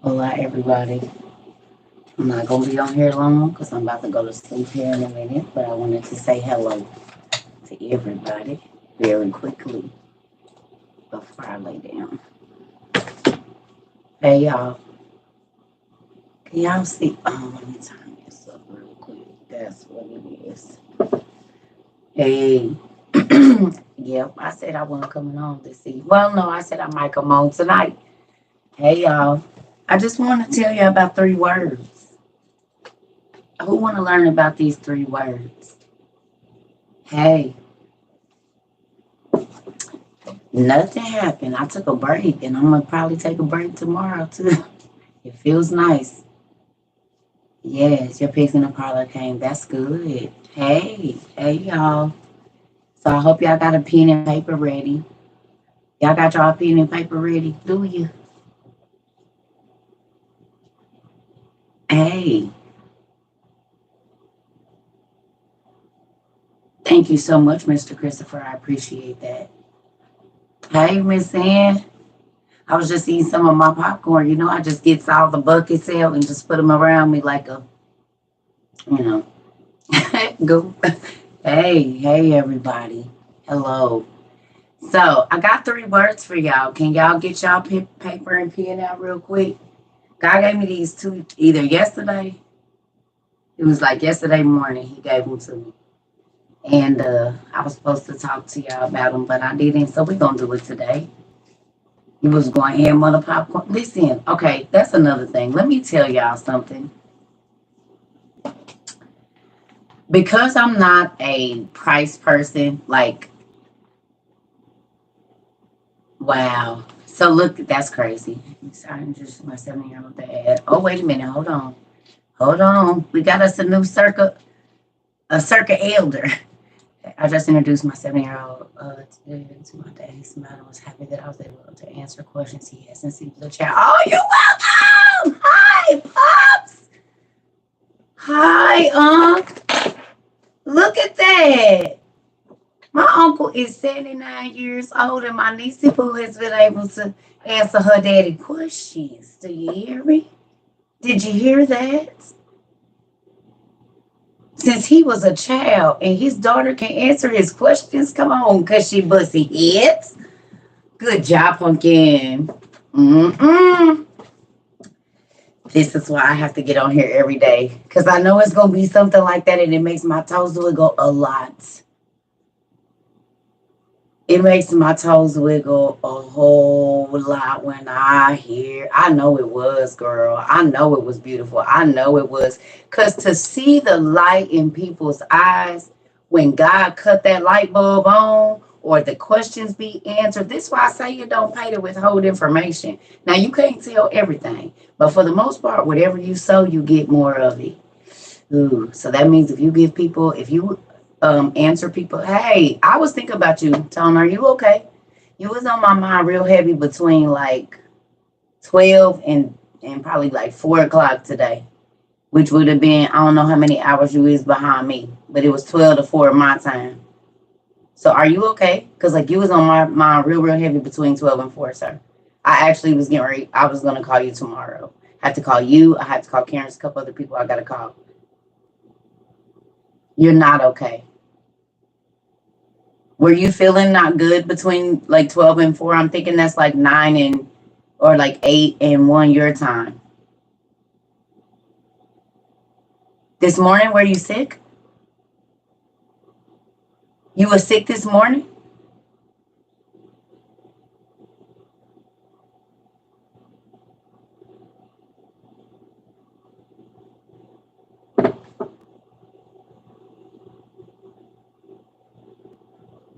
Hola, everybody. I'm not going to be on here long because I'm about to go to sleep here in a minute, but I wanted to say hello to everybody very quickly before I lay down. Hey, y'all. Can y'all see? Oh, let me turn this up real quick. That's what it is. Hey. Yep, I said I wasn't coming on this evening. Well, no, I said I might come on tonight. Hey, y'all. I just want to tell you about 3 words. Who want to learn about these 3 words? Hey, nothing happened. I took a break and I'm gonna probably take a break tomorrow too. It feels nice. Yes, your pigs in the parlor came. That's good. Hey y'all. So I hope y'all got a pen and paper ready. Y'all got y'all pen and paper ready, do you? Hey, thank you so much, Mr. Christopher. I appreciate that. Hey, Miss Ann. I was just eating some of my popcorn. I just get all the buckets out and just put them around me like a, you know, go. Hey, everybody. Hello. So I got 3 words for y'all. Can y'all get y'all paper and pen out real quick? God gave me these two either yesterday. It was like yesterday morning. He gave them to me, and I was supposed to talk to y'all about them, but I didn't. So we're gonna do it today. You was going ham on the popcorn. Listen, okay, that's another thing. Let me tell y'all something. Because I'm not a price person, like, wow. So look, that's crazy. Sorry, I'm just my 7-year-old dad. Oh, wait a minute. Hold on. Hold on. We got us a circa elder. I just introduced my 7-year-old to my dad. He smiled and was happy that I was able to answer questions he has since he was a child. Oh, you're welcome. Hi, Pops. Hi, Look at that. My uncle is 79 years old, and my niece Pooh has been able to answer her daddy questions. Do you hear me? Did you hear that? Since he was a child and his daughter can answer his questions, come on, cause she bussy heads. Good job, pumpkin. Mm-mm. This is why I have to get on here every day, cause I know it's gonna be something like that, and it makes my toes wiggle a lot. It makes my toes wiggle a whole lot when I hear. I know it was, girl. I know it was beautiful. I know it was. Because to see the light in people's eyes when God cut that light bulb on or the questions be answered, this is why I say you don't pay to withhold information. Now, you can't tell everything, but for the most part, whatever you sow, you get more of it. Ooh, so that means if you answer people, hey, I was thinking about you, Tone. Are you okay? You was on my mind real heavy between like 12 and probably like 4 o'clock today, which would have been, I don't know how many hours you is behind me, but it was 12 to 4 my time. So are you okay? Because like you was on my mind real heavy between 12 and 4, sir. I actually was getting ready. I was gonna call you tomorrow. I had to call you. I had to call Karen's a couple other people I gotta call. You're not okay. Were you feeling not good between like 12 and 4? I'm thinking that's like 9 and or like 8 and 1 your time. This morning, were you sick? You were sick this morning?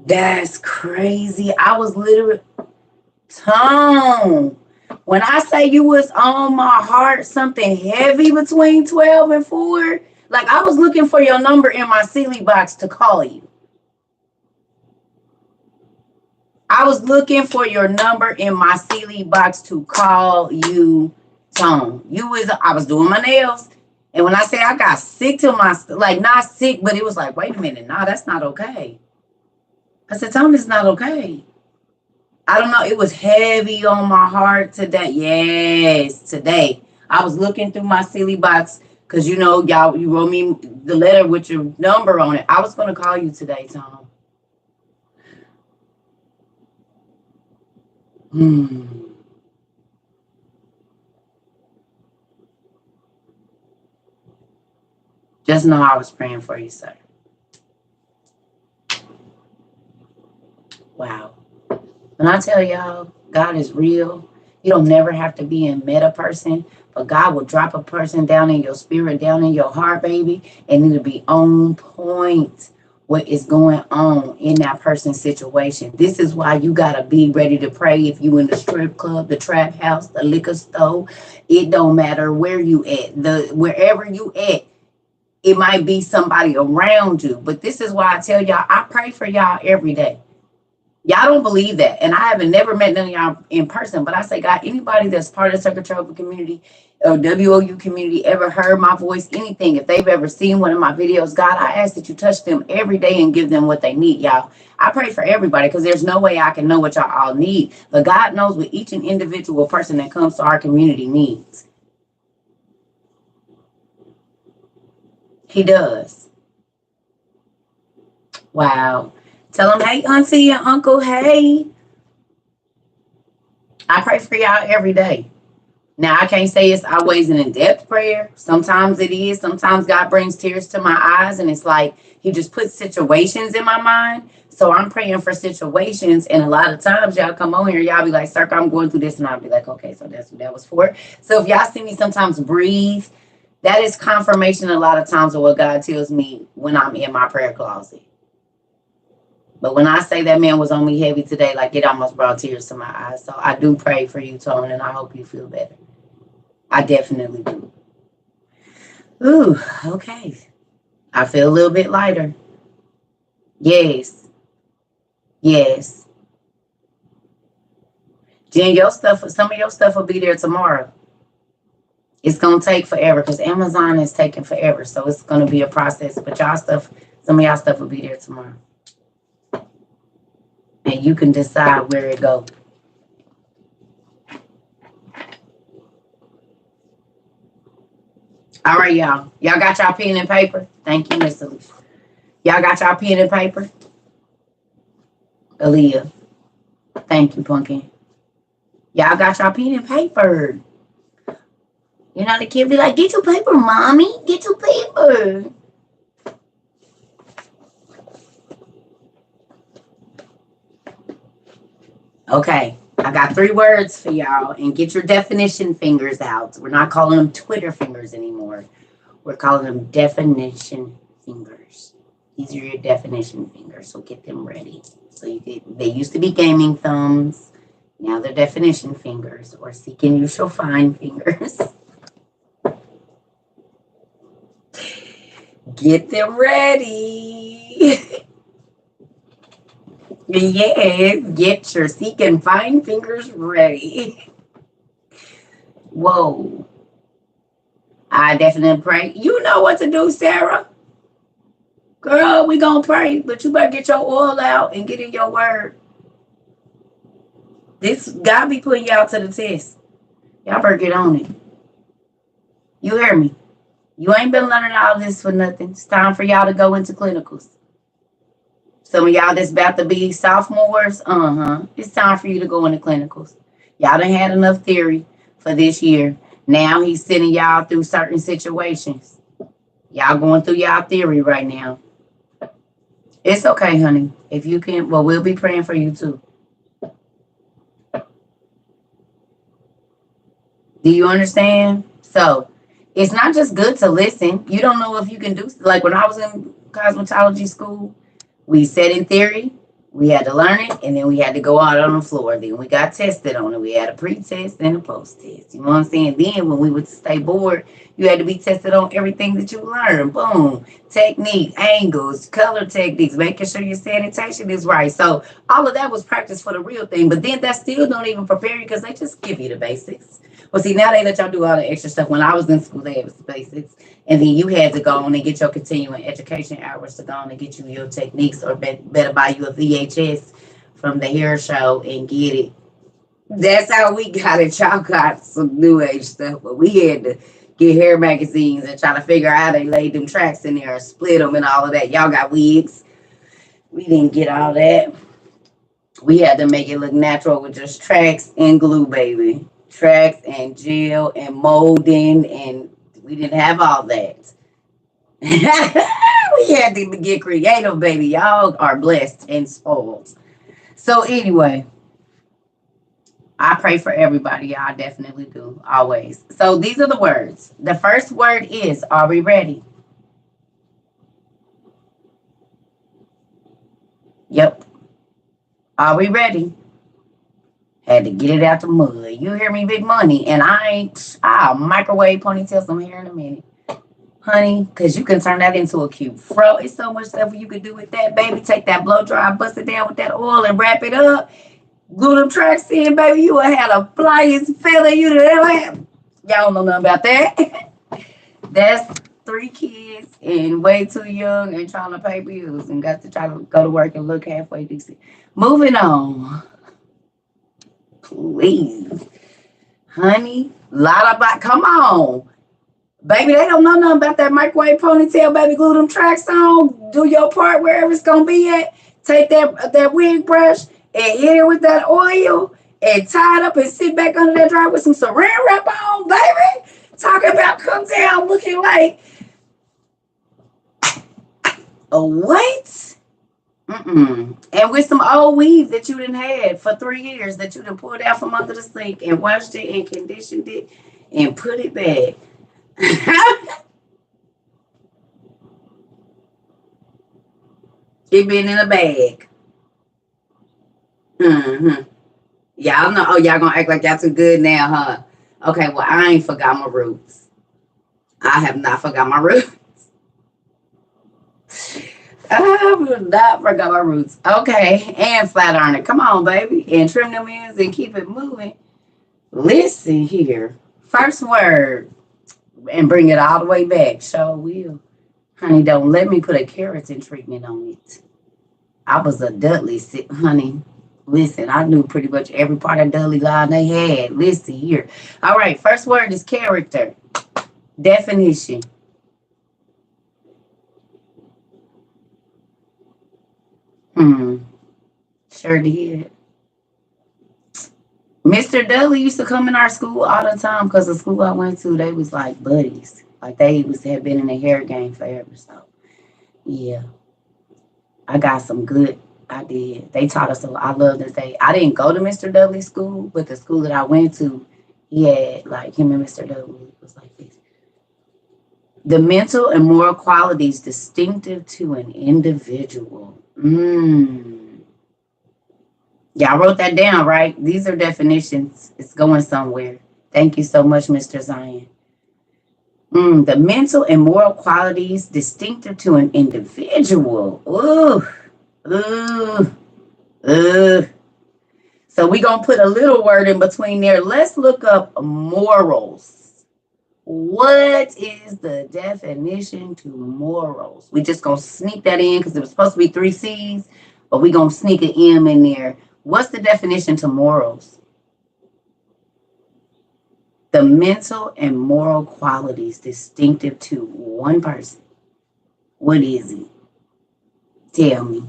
That's crazy. I was literally Tone. When I say you was on my heart, something heavy between 12 and 4, like I was looking for your number in my Sealy box to call you. I was looking for your number in my Sealy box to call you, Tone. I was doing my nails. And when I say I got sick to my, like not sick, but it was like, wait a minute, nah, that's not okay. I said, Tone, it's not okay. I don't know. It was heavy on my heart today. Yes, today. I was looking through my silly box because you know, y'all, you wrote me the letter with your number on it. I was gonna call you today, Tom. Hmm. Just know I was praying for you, sir. Wow. When I tell y'all, God is real. You don't never have to be in meta person, but God will drop a person down in your spirit, down in your heart, baby, and it'll be on point what is going on in that person's situation. This is why you gotta be ready to pray if you in the strip club, the trap house, the liquor store. It don't matter where you at. Wherever you at, it might be somebody around you. But this is why I tell y'all, I pray for y'all every day. Y'all don't believe that. And I haven't never met none of y'all in person, but I say, God, anybody that's part of the Circle Trouble community or WOU community ever heard my voice, anything, if they've ever seen one of my videos, God, I ask that you touch them every day and give them what they need, y'all. I pray for everybody because there's no way I can know what y'all all need. But God knows what each and individual person that comes to our community needs. He does. Wow. Tell them, hey, auntie and uncle, hey. I pray for y'all every day. Now, I can't say it's always an in-depth prayer. Sometimes it is. Sometimes God brings tears to my eyes, and it's like he just puts situations in my mind. So I'm praying for situations, and a lot of times y'all come on here, y'all be like, sir, I'm going through this, and I'll be like, okay, so that's what that was for. So if y'all see me sometimes breathe, that is confirmation a lot of times of what God tells me when I'm in my prayer closet. But when I say that man was on me heavy today, like it almost brought tears to my eyes. So I do pray for you, Tone, and I hope you feel better. I definitely do. Ooh, okay. I feel a little bit lighter. Yes. Yes. Jen, your stuff, some of your stuff will be there tomorrow. It's gonna take forever because Amazon is taking forever. So it's gonna be a process. But y'all stuff, some of y'all stuff will be there tomorrow. And you can decide where it goes. All right, y'all. Y'all got y'all pen and paper? Thank you, Miss Alicia. Y'all got y'all pen and paper? Aaliyah. Thank you, Pumpkin. Y'all got y'all pen and paper. You know, the kid be like, get your paper, mommy. Get your paper. Okay. I got 3 words for y'all, and get your definition fingers out. We're not calling them Twitter fingers anymore. We're calling them definition fingers. These are your definition fingers, so get them ready. So they used to be gaming thumbs. Now they're definition fingers, or seek and you shall find fingers. Get them ready. Yes, get your seek and find fingers ready. Whoa. I definitely pray. You know what to do, Sarah. Girl, we gonna pray, but you better get your oil out and get in your word. This God be putting y'all to the test. Y'all better get on it. You hear me? You ain't been learning all this for nothing. It's time for y'all to go into clinicals. Some of y'all that's about to be sophomores, it's time for you to go into clinicals. Y'all done had enough theory for this year. Now he's sending y'all through certain situations. Y'all going through y'all theory right now. It's okay, honey. If you can, well, we'll be praying for you too. Do you understand? So it's not just good to listen. You don't know if you can do, like when I was in cosmetology school, we said in theory, we had to learn it, and then we had to go out on the floor. Then we got tested on it. We had a pre-test and a post-test. You know what I'm saying? Then when we would stay bored, you had to be tested on everything that you learned. Boom. Technique, angles, color techniques, making sure your sanitation is right. So all of that was practice for the real thing. But then that still don't even prepare you because they just give you the basics. Well, see, now they let y'all do all the extra stuff. When I was in school, they had the basics. And then you had to go on and get your continuing education hours to go on and get you your techniques, or better buy you a VHS from the hair show and get it. That's how we got it. Y'all got some new age stuff, but we had to get hair magazines and try to figure out how they laid them tracks in there and split them and all of that. Y'all got wigs. We didn't get all that. We had to make it look natural with just tracks and glue, baby. Tracks and gel and molding, and we didn't have all that. We had to get creative, baby. Y'all are blessed and spoiled. So anyway, I pray for everybody. Y'all, I definitely do. Always. So these are the words. The first word is, are we ready? Yep. Are we ready? Had to get it out the mud. You hear me, big money? And I'll microwave ponytail some hair in a minute. Honey, because you can turn that into a cute fro. It's so much stuff you can do with that, baby. Take that blow dry, bust it down with that oil and wrap it up. Glue them tracks in, baby. You will have a flyest feather you ever have. Y'all don't know nothing about that. That's 3 kids and way too young and trying to pay bills and got to try to go to work and look halfway decent. Moving on. Please. Honey, come on. Baby, they don't know nothing about that microwave ponytail, baby. Glue them tracks on. Do your part wherever it's going to be at. Take that wig brush and hit it with that oil and tie it up and sit back under that dryer with some saran wrap on, baby. Talking about come down looking like a what? And with some old weave that you didn't have for 3 years that you done pulled out from under the sink and washed it and conditioned it and put it back. It been in a bag. Y'all know. Oh, y'all gonna act like y'all too good now, huh? Okay, well, I ain't forgot my roots. I have not forgot my roots. I have not forgot my roots. Okay, and flat iron it. Come on, baby. And trim them ends and keep it moving. Listen here. First word. And bring it all the way back. Sure will. Honey, don't let me put a keratin treatment on it. I was a Dudley, honey. Listen, I knew pretty much every part of Dudley line they had. Listen here. All right, first word is character. Definition. Sure did. Mr. Dudley used to come in our school all the time because the school I went to, they was like buddies. Like they had been in the hair game forever. So, yeah. I got some good. I did. They taught us. I love that I didn't go to Mr. Dudley's school, but the school that I went to, he had like him and Mr. Dudley was like this. The mental and moral qualities distinctive to an individual. Y'all wrote that down, right? These are definitions. It's going somewhere. Thank you so much, Mr. Zion. The mental and moral qualities distinctive to an individual. So we're going to put a little word in between there. Let's look up morals. What is the definition to morals? We just going to sneak that in because it was supposed to be 3 C's, but we're going to sneak an M in there. What's the definition to morals? The mental and moral qualities distinctive to one person. What is it? Tell me.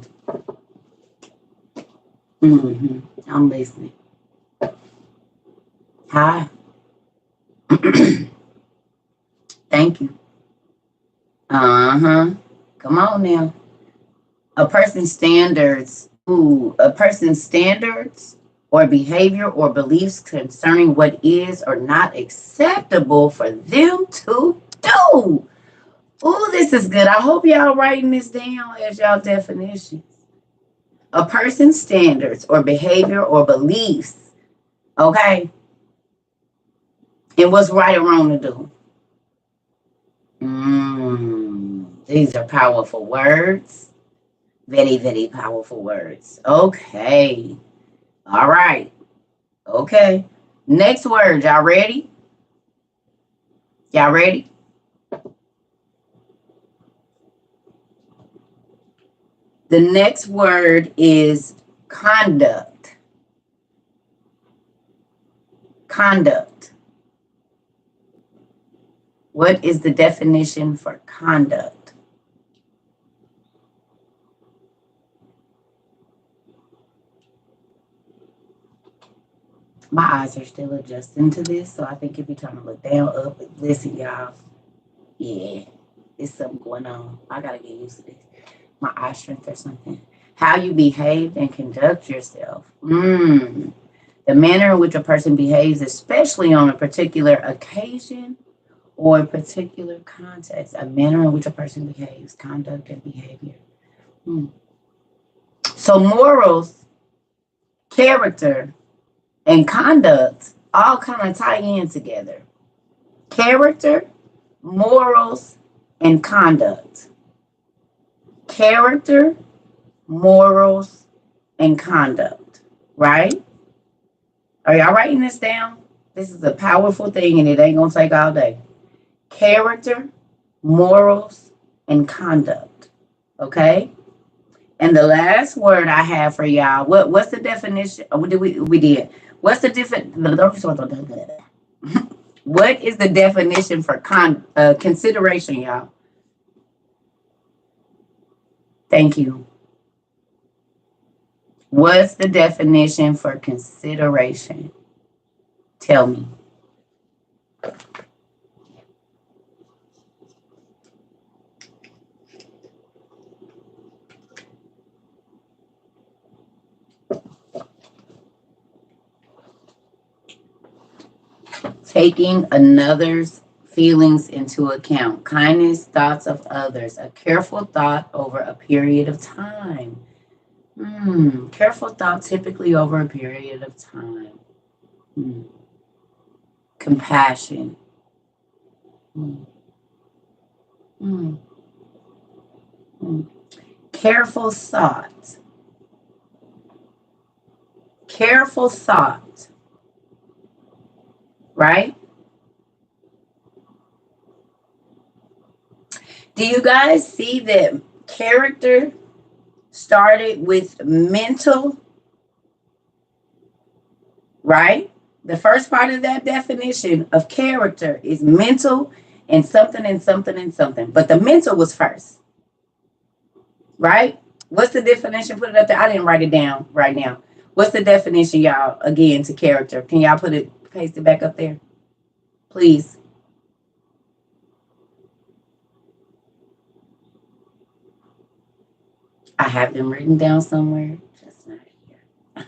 I'm listening. Hi. Thank you. Come on now. A person's standards or behavior or beliefs concerning what is or not acceptable for them to do. Oh, this is good. I hope y'all writing this down as y'all definitions. A person's standards or behavior or beliefs, okay? And what's right or wrong to do. These are powerful words. Very, very powerful words. Okay. All right. Okay. Next word. Y'all ready? Y'all ready? The next word is Conduct. Conduct. What is the definition for conduct? My eyes are still adjusting to this, so I think if you're trying to look down, up, listen, y'all. Yeah, there's something going on. I gotta get used to this. My eye strength or something. How you behave and conduct yourself. The manner in which a person behaves, especially on a particular occasion or a particular context. A manner in which a person behaves, conduct and behavior. So morals, character, and conduct all kind of tie in together. Character, morals, and conduct. Character, morals, and conduct. Right? Are y'all writing this down? This is a powerful thing and it ain't going to take all day. Character, morals, and conduct. Okay? And the last word I have for y'all, what's the definition? Oh, we did. What's the different? What is the definition for consideration, y'all? Thank you. What's the definition for consideration? Tell me. Taking another's feelings into account. Kindness, thoughts of others. A careful thought over a period of time. Careful thought typically over a period of time. Compassion. Careful thought. Careful thought. Right? Do you guys see that character started with mental? Right? The first part of that definition of character is mental and something and something and something. But the mental was first. Right? What's the definition? Put it up there. I didn't write it down right now. What's the definition, y'all, again, to character? Can y'all paste it back up there? Please. I have them written down somewhere. Just not here.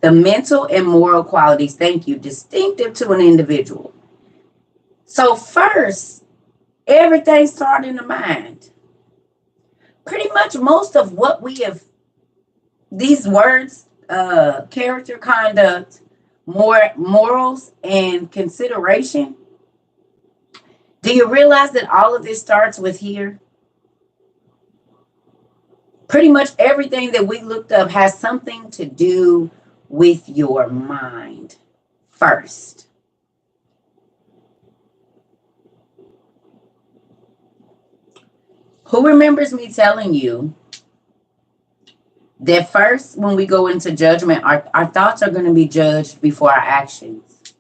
The mental and moral qualities, thank you, distinctive to an individual. So first, everything starts in the mind. Pretty much most of what we have, these words, character, conduct, morals, and consideration. Do you realize that all of this starts with here? Pretty much everything that we looked up has something to do with your mind first. Who remembers me telling you that first, when we go into judgment, our thoughts are going to be judged before our actions?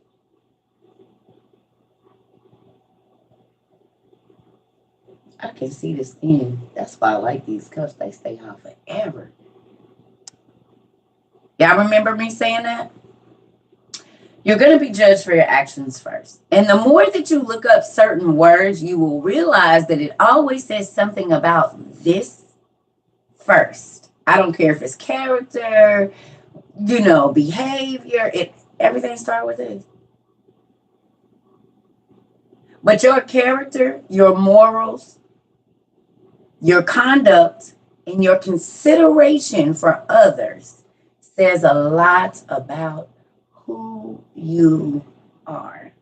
I can see the skin. That's why I like these cups. They stay hot forever. Y'all remember me saying that? You're going to be judged for your actions first. And the more that you look up certain words, you will realize that it always says something about this first. I don't care if it's character, behavior. Everything starts with this. But your character, your morals, your conduct, and your consideration for others says a lot about who you are.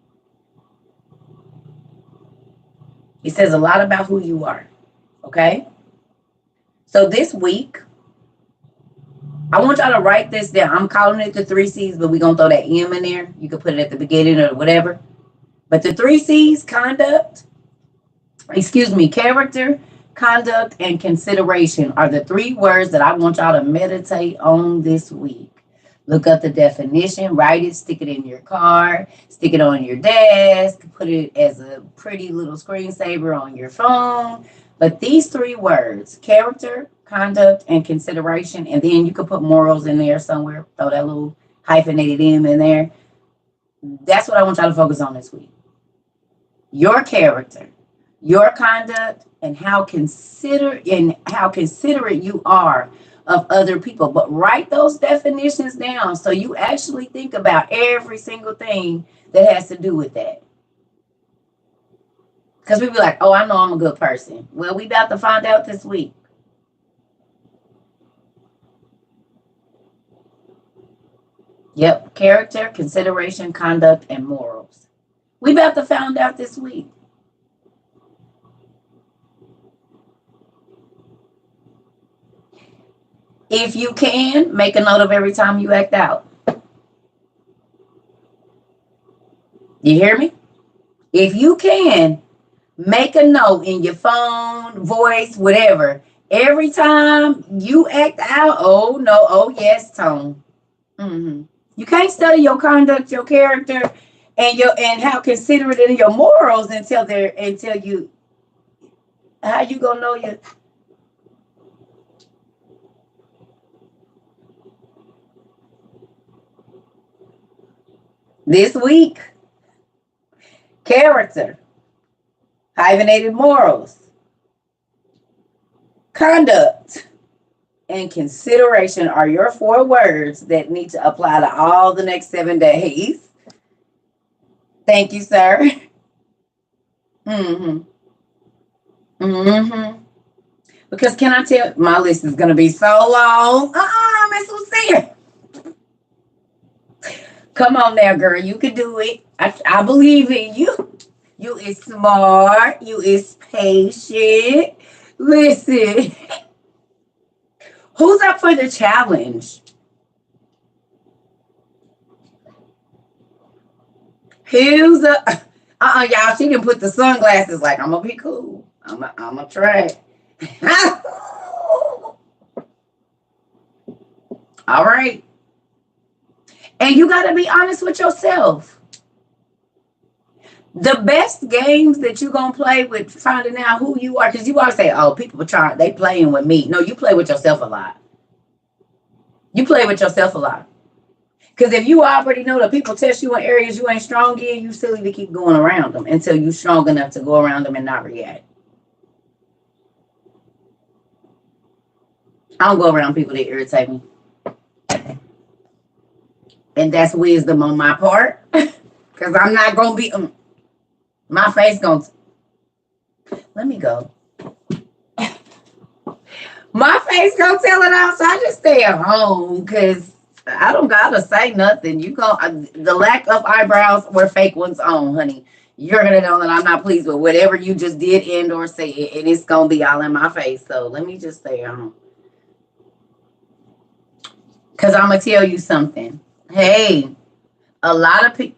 It says a lot about who you are. Okay? So this week, I want y'all to write this down. I'm calling it the 3 C's, but we're going to throw that M in there. You can put it at the beginning or whatever. But the 3 C's, character, conduct, and consideration are the three words that I want y'all to meditate on this week. Look up the definition, write it, stick it in your car, stick it on your desk, put it as a pretty little screensaver on your phone. But these three words, character, conduct, and consideration, and then you could put morals in there somewhere, throw that little hyphenated M in there. That's what I want y'all to focus on this week. Your character, your conduct, and how considerate you are of other people. But write those definitions down so you actually think about every single thing that has to do with that. Because we be like, oh, I know I'm a good person. Well, we about to find out this week. Yep, character, consideration, conduct, and morals. We about to find out this week. If you can, make a note of every time you act out. You hear me? If you can, make a note in your phone, voice, whatever. Every time you act out, oh no, oh yes, tone. You can't study your conduct, your character, and how considerate in your morals until you how you gonna know you this week. Character, hyphenated morals, conduct, and consideration are your four words that need to apply to all the next 7 days. Thank you, sir. Mm-hmm. Mm-hmm. Because can I tell my list is gonna be so long. Miss Lucia. Come on now, girl. You can do it. I believe in you. You is smart. You is patient. Listen, who's up for the challenge? Who's up? Y'all, she can put the sunglasses like, I'm gonna be cool. I'm gonna try. All right. And you got to be honest with yourself. The best games that you're going to play with finding out who you are, because you always say, oh, people they playing with me. No, you play with yourself a lot. You play with yourself a lot. Because if you already know that people test you in areas you ain't strong in, you silly to keep going around them until you're strong enough to go around them and not react. I don't go around people that irritate me. And that's wisdom on my part. Because I'm not going to be... my face going to... Let me go. My face going to tell it out, so I just stay at home because I don't got to say nothing. The lack of eyebrows were fake ones on, honey. You're going to know that I'm not pleased with whatever you just did and or say, and it's going to be all in my face. So let me just stay at home. Because I'm going to tell you something. Hey, a lot of people...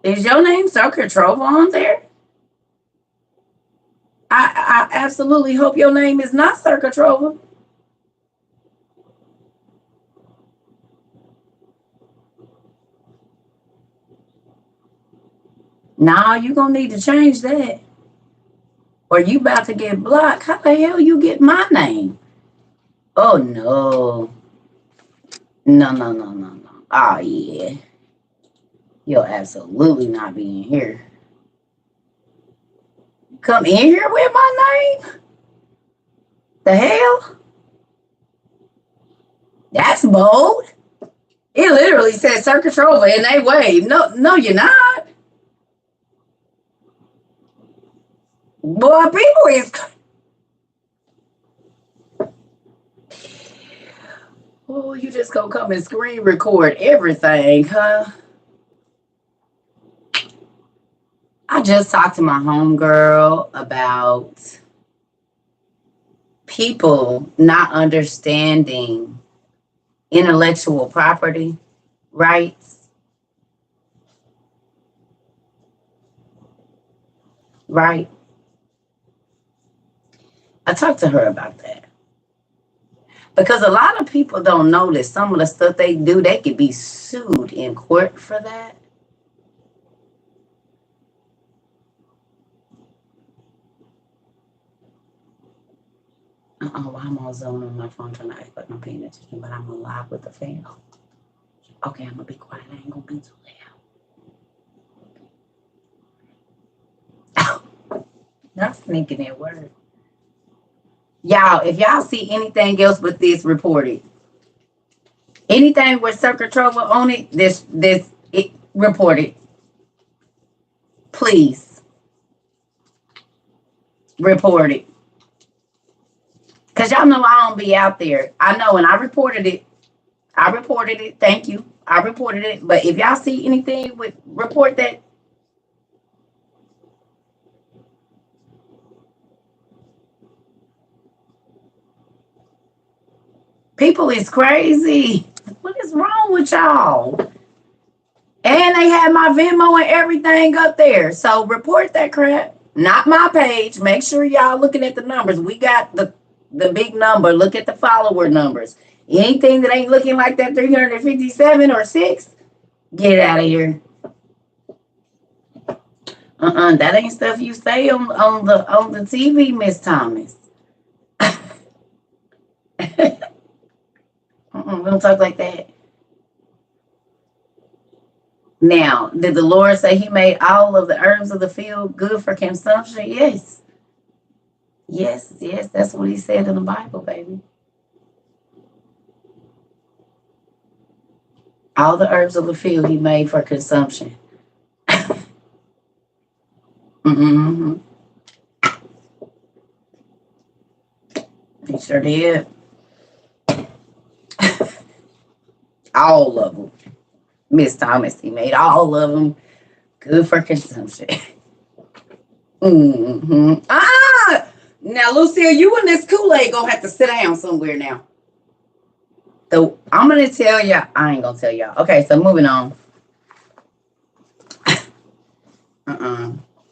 Is your name Circa Trova on there? I absolutely hope your name is not Circa Trova. Nah, you're going to need to change that. Or you about to get blocked. How the hell you get my name? Oh, no. No. Oh, yeah. You'll absolutely not be in here. Come in here with my name? The hell? That's bold. It literally says Circa Trova and they wave. No, you're not. Boy, people is... Oh, you just gonna come and screen record everything, huh? I just talked to my homegirl about people not understanding intellectual property rights. Right? talked to her about that. Because a lot of people don't know that some of the stuff they do, they could be sued in court for that. Why I'm on Zone on my phone trying to act like I'm paying attention, but I'm alive with the fan. Okay, I'm gonna be quiet. I ain't gonna be too loud. Not sneaking that word. Y'all, if y'all see anything else but this, report it. Anything with Circuit Trouble on it, report it. Please. Report it. Because y'all know I don't be out there. I know, and I reported it. Thank you. I reported it. But if y'all see anything with, report that. People is crazy. What is wrong with y'all? And they had my Venmo and everything up there. So report that crap. Not my page. Make sure y'all looking at the numbers. We got the big number. Look at the follower numbers. Anything that ain't looking like that 357 or 6, get out of here. That ain't stuff you say on the TV, Miss Thomas. We don't talk like that. Now, did the Lord say he made all of the herbs of the field good for consumption? Yes. Yes, that's what he said in the Bible, baby. All the herbs of the field he made for consumption. Mm-hmm. He sure did. All of them. Miss Thomas, he made all of them good for consumption. Mm-hmm. Now, Lucille, you and this Kool-Aid gonna have to sit down somewhere now. So I'm gonna tell y'all. I ain't gonna tell y'all. Okay, so moving on.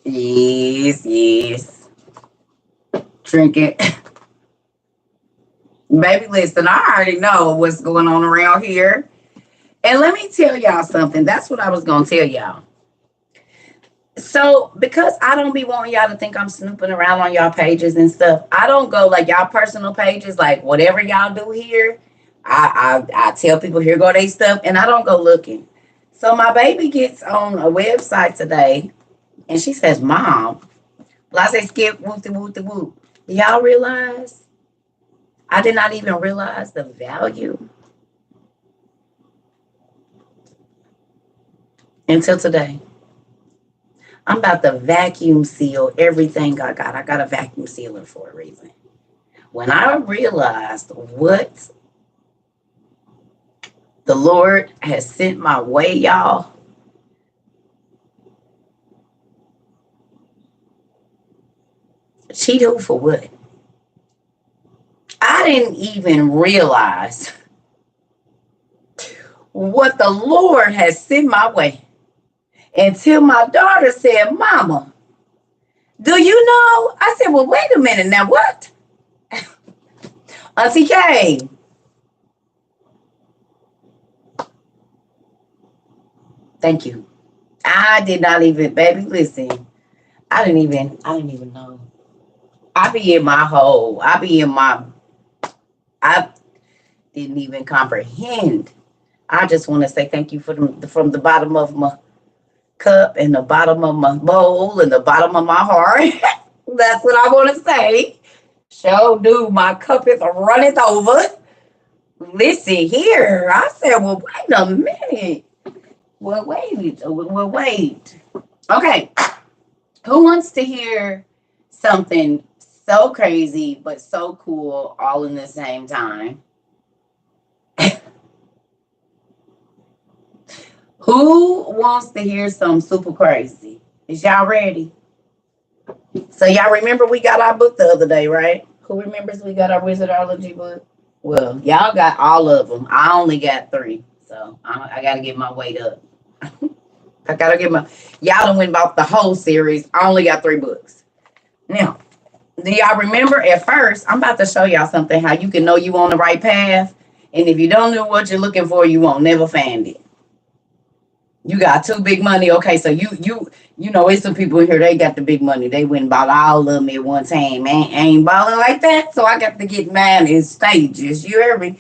Yes. Drink it. Baby, listen, I already know what's going on around here. And let me tell y'all something. That's what I was going to tell y'all. So, because I don't be wanting y'all to think I'm snooping around on y'all pages and stuff, I don't go like y'all personal pages, like whatever y'all do here, I tell people here go they stuff, and I don't go looking. So my baby gets on a website today, and she says, Mom. Well, I say, skip, whoop, whoop, whoop. Do y'all realize? I did not even realize the value until today. I'm about to vacuum seal everything I got. I got a vacuum sealer for a reason. When I realized what the Lord has sent my way, y'all, cheat who for what? I didn't even realize what the Lord has sent my way until my daughter said, Mama, do you know? I said, well, wait a minute. Now what? Auntie K. Thank you. I did not even, baby, listen. I didn't even know. I didn't even comprehend. I just want to say thank you from the bottom of my cup and the bottom of my bowl and the bottom of my heart. That's what I want to say. So, dude, my cup is running over. Listen here. I said, well, wait a minute. Well, wait. Okay. Who wants to hear something so crazy but so cool all in the same time? Who wants to hear something super crazy? Is y'all ready? So y'all remember we got our book the other day, right? Who remembers we got our Wizardology book? Well, y'all got all of them. I only got 3. So I got to get my weight up. Y'all done went about the whole series. I only got 3 books. Now, Do y'all remember at first? I'm about to show y'all something how you can know you on the right path. And if you don't know what you're looking for, you won't never find it. You got too big money. Okay, so you know it's some people in here, they got the big money. They went and bought all of them at one time. Ain't balling like that. So I got to get mine in stages. You hear me?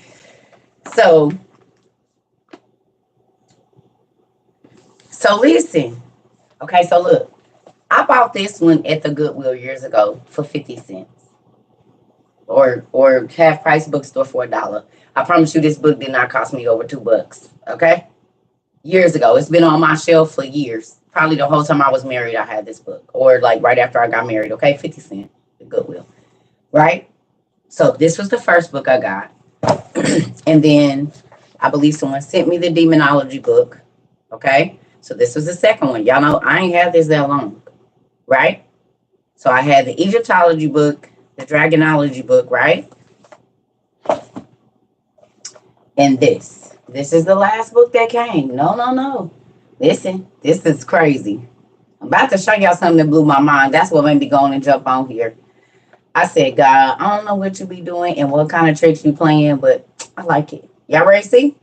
So listen. Okay, so look. I bought this one at the Goodwill years ago for 50 cents. Or half price bookstore for $1. I promise you this book did not cost me over $2. Okay? Years ago. It's been on my shelf for years. Probably the whole time I was married, I had this book. Or like right after I got married. Okay, 50 cents. The Goodwill. Right? So this was the first book I got. And then I believe someone sent me the demonology book. Okay? So this was the second one. Y'all know I ain't had this that long. Right? So I had the Egyptology book, the Dragonology book, right? And this. This is the last book that came. No. Listen, this is crazy. I'm about to show y'all something that blew my mind. That's what made me go and jump on here. I said, God, I don't know what you be doing and what kind of tricks you playing, but I like it. Y'all ready to see?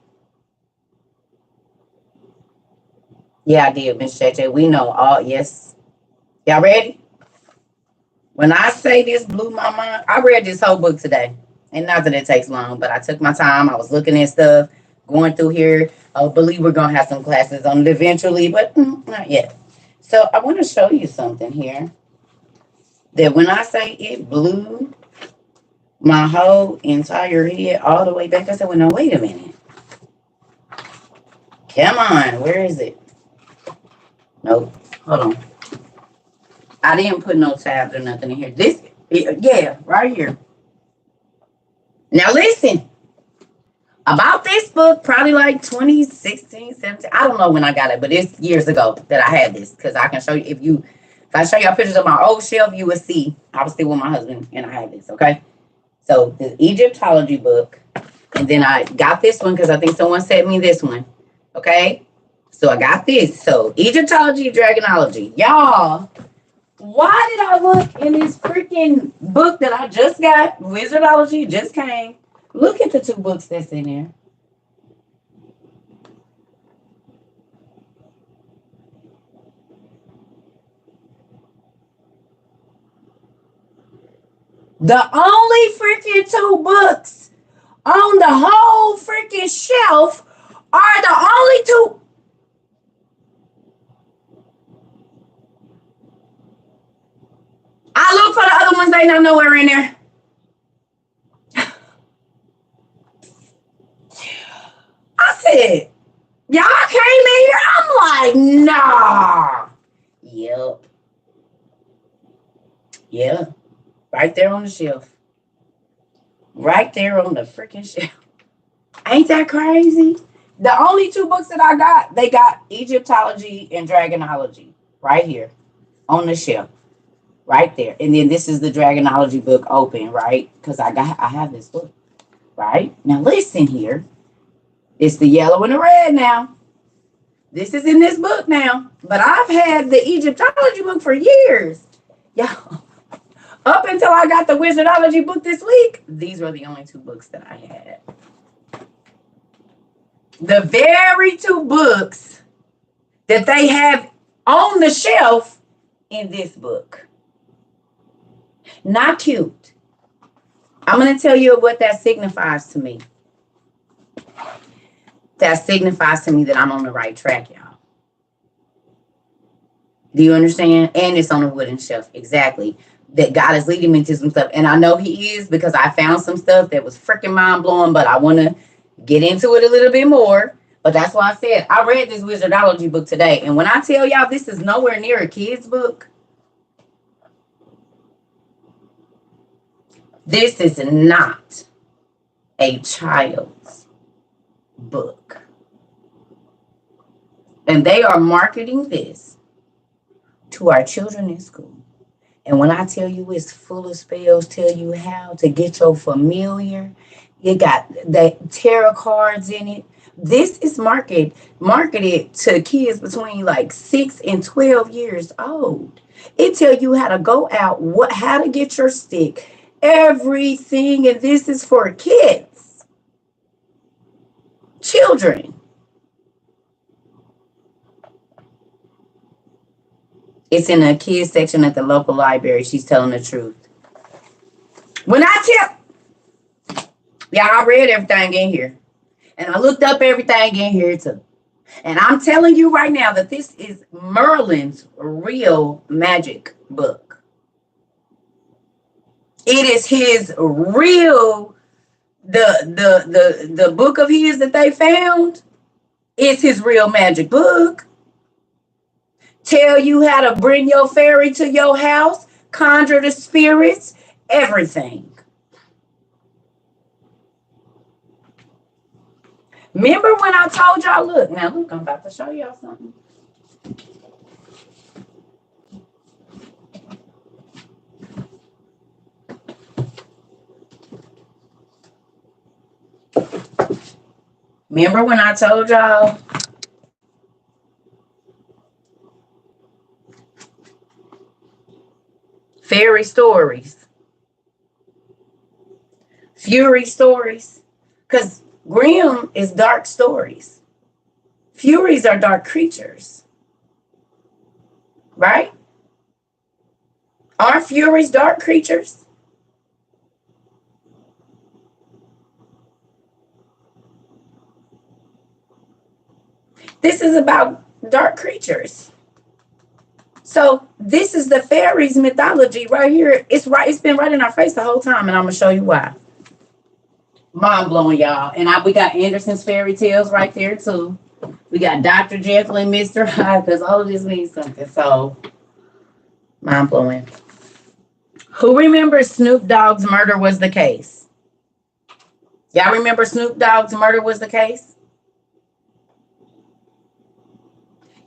Yeah, I did, Miss JJ. We know all. Yes. Y'all ready? When I say this blew my mind, I read this whole book today. And not that it takes long, but I took my time. I was looking at stuff, going through here. I believe we're going to have some classes on it eventually, but not yet. So I want to show you something here. That when I say it blew my whole entire head all the way back, I said, well, no, wait a minute. Come on. Where is it? Nope. Hold on. I didn't put no tabs or nothing in here. This, yeah, right here. Now listen, about this book, probably like 2016, 17. I don't know when I got it, but it's years ago that I had this because I can show you if I show y'all pictures of my old shelf, you will see I was still with my husband and I had this. Okay, so the Egyptology book, and then I got this one because I think someone sent me this one. Okay, so I got this. So Egyptology, Dragonology, y'all. Why did I look in this freaking book that I just got? Wizardology just came. Look at the two books that's in there. The only freaking two books on the whole freaking shelf are the only two. I look for the other ones, they not nowhere in there. I said, y'all came in here. I'm like, nah. Yep. Yeah. Right there on the shelf. Right there on the freaking shelf. Ain't that crazy? The only two books that I got, they got Egyptology and Dragonology right here on the shelf. Right there. And then this is the Dragonology book open, right? Because I have this book. Right? Now listen here. It's the yellow and the red now. This is in this book now. But I've had the Egyptology book for years. Yeah. Up until I got the Wizardology book this week, these were the only two books that I had. The very two books that they have on the shelf in this book. Not cute. I'm going to tell you what that signifies to me. That signifies to me that I'm on the right track, y'all. Do you understand? And it's on a wooden shelf. Exactly. That God is leading me to some stuff. And I know he is because I found some stuff that was freaking mind-blowing, but I want to get into it a little bit more. But that's why I said I read this Wizardology book today. And when I tell y'all this is nowhere near a kid's book, this is not a child's book. And they are marketing this to our children in school. And when I tell you it's full of spells, tell you how to get your familiar. It got the tarot cards in it. This is marketed to kids between like 6 and 12 years old. It tell you how to go out, how to get your stick, everything, and this is for kids, children. It's in a kids section at the local library. She's telling the truth. When I tell, yeah, I read everything in here. And I looked up everything in here too. And I'm telling you right now that this is Merlin's real magic book. It is his real, the book of his that they found. It's his real magic book. Tell you how to bring your fairy to your house, conjure the spirits, everything. Remember when I told y'all, look, I'm about to show y'all something. Remember when I told y'all fairy stories, fury stories? Because Grimm is dark stories. Furies are dark creatures. Right? Aren't furies dark creatures? This is about dark creatures. So this is the fairies mythology right here. It's been right in our face the whole time, and I'm gonna show you why. Mind blowing, y'all. And we got Anderson's fairy tales right there too. We got Dr. Jekyll and Mr. Hyde, because all of this means something. So mind blowing. Who remembers Snoop Dogg's murder was the case? Y'all remember Snoop Dogg's murder was the case?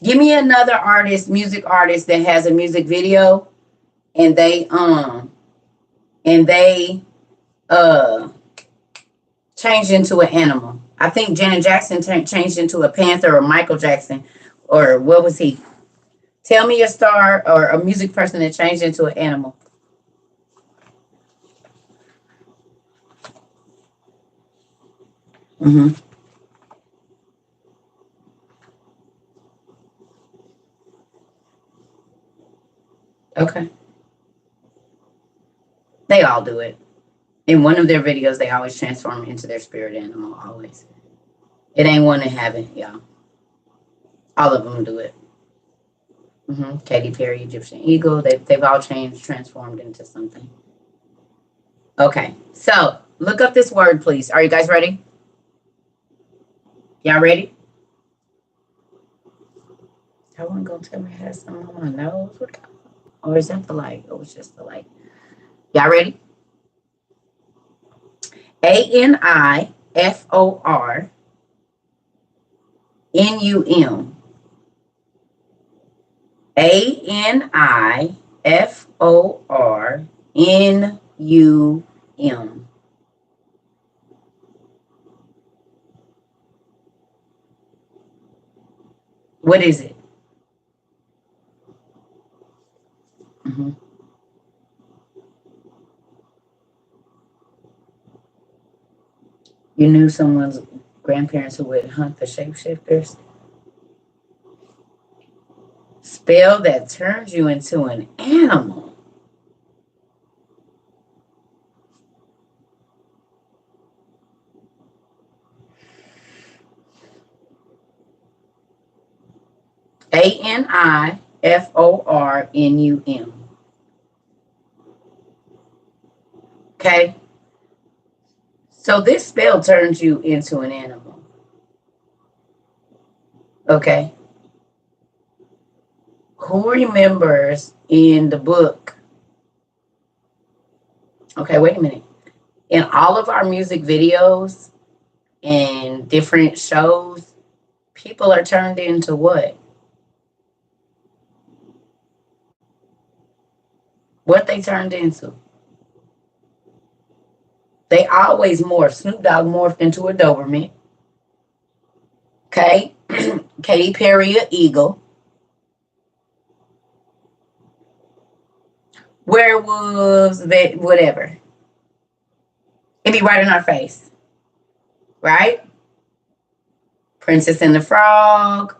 Give me another music artist that has a music video and they changed into an animal. I think Janet Jackson changed into a panther, or Michael Jackson, or what was he? Tell me a star or a music person that changed into an animal. Mm-hmm. Okay. They all do it. In one of their videos, they always transform into their spirit animal, always. It ain't one that haven't, y'all. All of them do it. Katy Perry, Egyptian Eagle, they've all transformed into something. Okay, so look up this word, please. Are you guys ready? Y'all ready? I wasn't going to tell me I had something on my nose. Or is that the light? It was just the light. Y'all ready? ANIFORNUM. ANIFORNUM. What is it? You knew someone's grandparents who would hunt the shapeshifters? Spell that turns you into an animal. ANIFORNUM. Okay? So this spell turns you into an animal. Okay? Who remembers in the book? Okay, wait a minute. In all of our music videos and different shows, people are turned into what? What they turned into? They always morph. Snoop Dogg morphed into a Doberman. Okay. Katy Perry, a eagle. Werewolves, whatever. It'd be right in our face. Right? Princess and the Frog.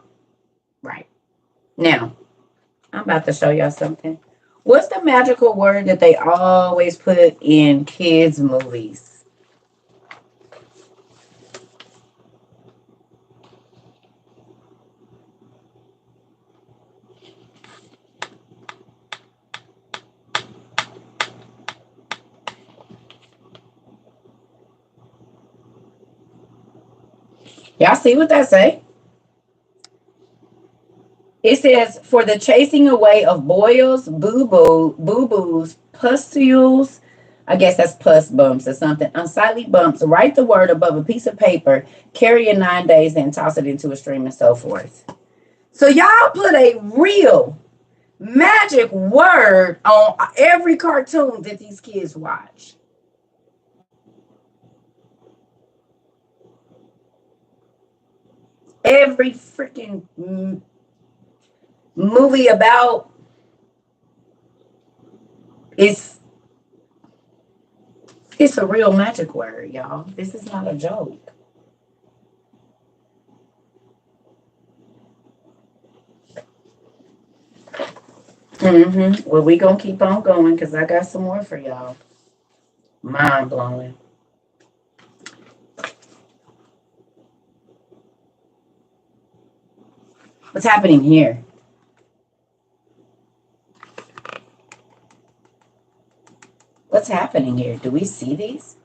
Right. Now, I'm about to show y'all something. What's the magical word that they always put in kids' movies? Y'all see what that say? It says, for the chasing away of boils, boo-boos, pustules, I guess that's pus bumps or something, unsightly bumps, write the word above a piece of paper, carry it 9 days, then toss it into a stream and so forth. So y'all put a real magic word on every cartoon that these kids watch. Every freaking movie about it's a real magic word, y'all. This is not a joke. Well, we gonna keep on going because I got some more for y'all. Mind blowing. What's happening here? What's happening here? Do we see these?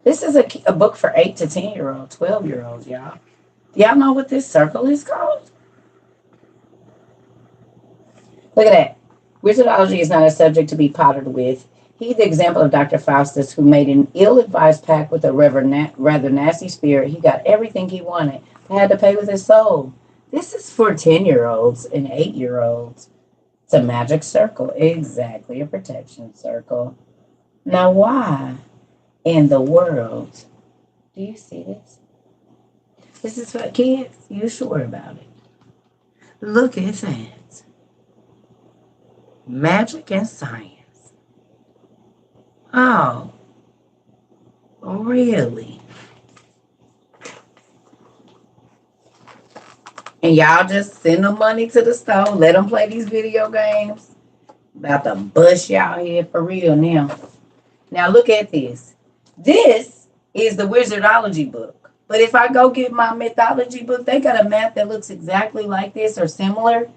This is a book for 8 to 10-year-olds, 12-year-olds, y'all. Do y'all know what this circle is called? Look at that. Wizardology is not a subject to be pottered with. He's the example of Dr. Faustus, who made an ill-advised pact with a rather nasty spirit. He got everything he wanted, but had to pay with his soul. This is for 10-year-olds and 8-year-olds. It's a magic circle. Exactly, a protection circle. Now, why in the world do you see this? This is for kids. You sure about it? Look at that. Magic and science. Oh, really? And y'all just send them money to the store, let them play these video games. About to bust y'all head for real now. Now look at this. This is the Wizardology book. But if I go get my mythology book, they got a map that looks exactly like this or similar,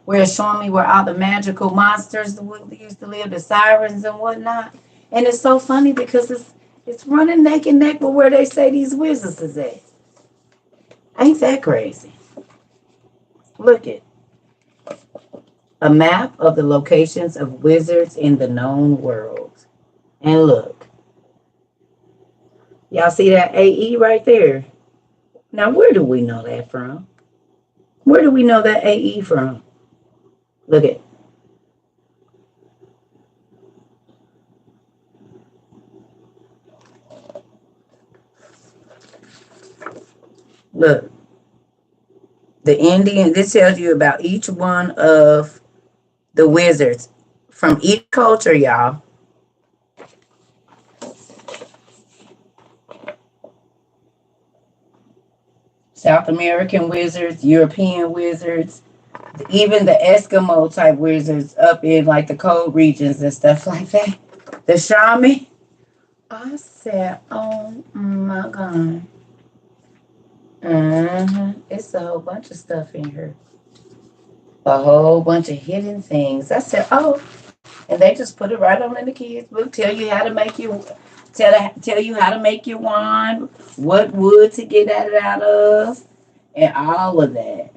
where it's showing me where all the magical monsters used to live, the sirens and whatnot. And it's so funny because it's running neck and neck with where they say these wizards is at. Ain't that crazy? Look at a map of the locations of wizards in the known world. And look. Y'all see that AE right there? Now, where do we know that from? Where do we know that AE from? Look at. Look. The Indian, this tells you about each one of the wizards from each culture, y'all. South American wizards, European wizards, even the Eskimo type wizards up in like the cold regions and stuff like that. The shaman. I said, oh my God. It's a whole bunch of stuff in here. A whole bunch of hidden things. I said, oh, and they just put it right on in the kids' book. Tell you how to make your tell you how to make your wand, what wood to get it out of, and all of that.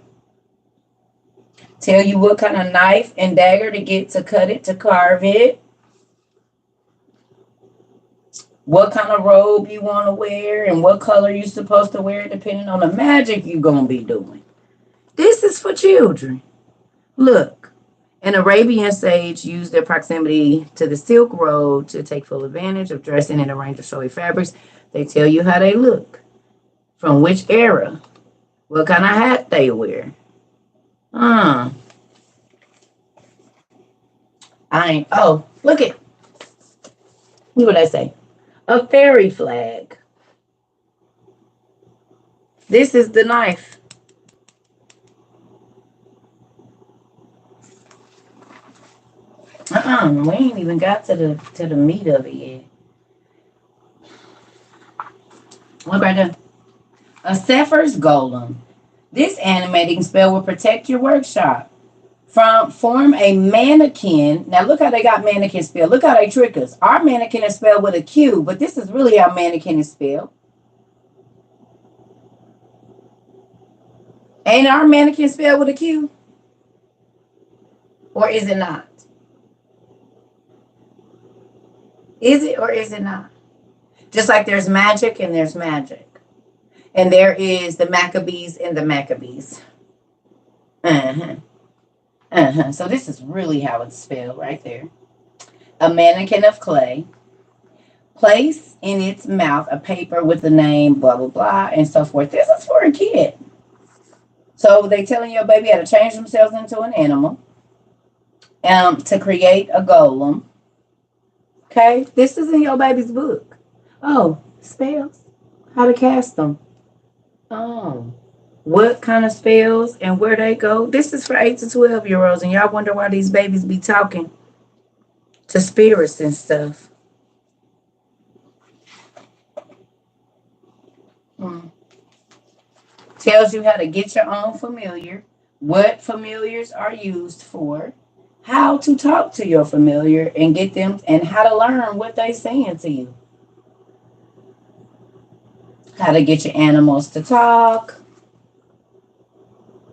Tell you what kind of knife and dagger to get to cut it, to carve it. What kind of robe you want to wear and what color you're supposed to wear depending on the magic you're going to be doing. This is for children. Look, an Arabian sage used their proximity to the Silk Road to take full advantage of dressing in a range of showy fabrics. They tell you how they look, from which era, What kind of hat they wear? I ain't. Oh, look at. What would I say? A fairy flag. This is the knife. We ain't even got to the meat of it yet. Look right there. A Zephyr's Golem. This animating spell will protect your workshop. Form a mannequin. Now look how they got mannequin spelled. Look how they trick us. Our mannequin is spelled with a Q, but this is really how mannequin is spelled. Ain't our mannequin spelled with a Q? Or is it not? Is it or is it not? Just like there's magic and there's magic. And there is the Maccabees and the Maccabees. So this is really how it's spelled right there. A mannequin of clay. Place in its mouth a paper with the name, blah, blah, blah, and so forth. This is for a kid. So they telling your baby how to change themselves into an animal. To create a golem. Okay? This is in your baby's book. Oh, spells. How to cast them. Oh. What kind of spells and where they go. This is for 8 to 12-year-olds, and y'all wonder why these babies be talking to spirits and stuff. Tells you how to get your own familiar, what familiars are used for, how to talk to your familiar and get them, and how to learn what they're saying to you. How to get your animals to talk.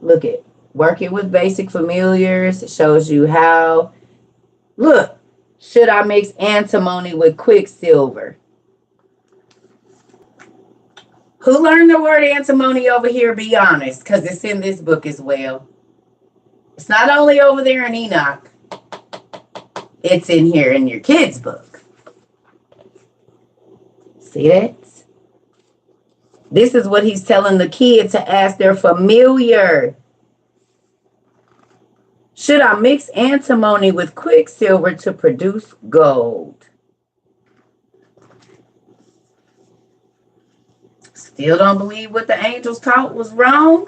Look at working with basic familiars. It shows you how. Look, should I mix antimony with quicksilver? Who learned the word antimony over here? Be honest, because it's in this book as well. It's not only over there in Enoch. It's in here in your kids' book. See that? This is what he's telling the kids to ask their familiar. Should I mix antimony with quicksilver to produce gold? Still don't believe what the angels taught was wrong?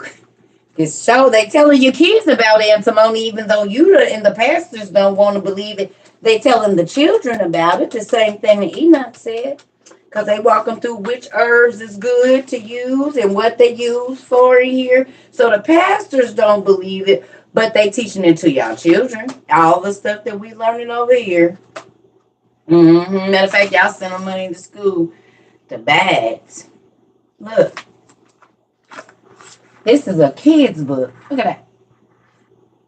It's so they telling your kids about antimony, even though you and the pastors don't want to believe it. They telling the children about it. The same thing that Enoch said. Because they walk them through which herbs is good to use and what they use for in here. So the pastors don't believe it, but they teaching it to y'all children. All the stuff that we learning over here. Matter of fact, y'all send them money to school. The bags. Look. This is a kid's book. Look at that.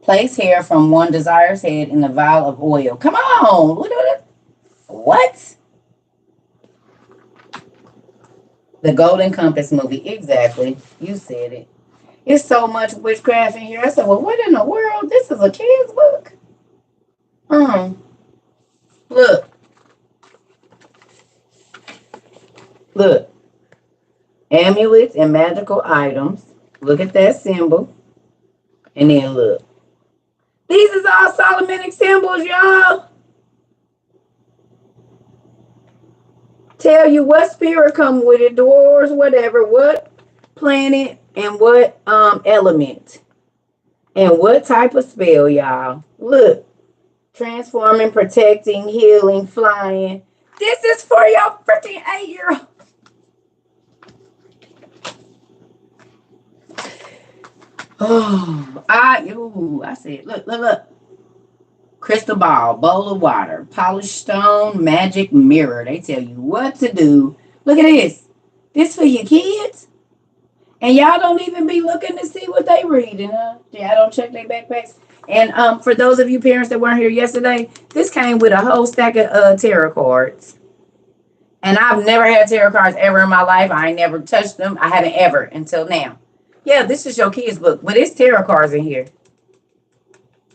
Place hair from one desirous head in a vial of oil. Come on. Look at it. What? The Golden Compass movie. Exactly. You said it. It's so much witchcraft in here. I said, well, what in the world? This is a kid's book. Look. Look. Amulets and magical items. Look at that symbol. And then look. These is all Solomonic symbols, y'all. Tell you what spirit come with it, dwarves, whatever, what planet and what element. And what type of spell, y'all. Look. Transforming, protecting, healing, flying. This is for your freaking 8-year-old. Oh, I said, look. Crystal ball, bowl of water, polished stone, magic mirror. They tell you what to do. Look at this. This for your kids. And y'all don't even be looking to see what they reading, huh? Y'all don't check their backpacks. And for those of you parents that weren't here yesterday, this came with a whole stack of tarot cards. And I've never had tarot cards ever in my life. I ain't never touched them. I haven't ever until now. Yeah, this is your kids' book, but it's tarot cards in here.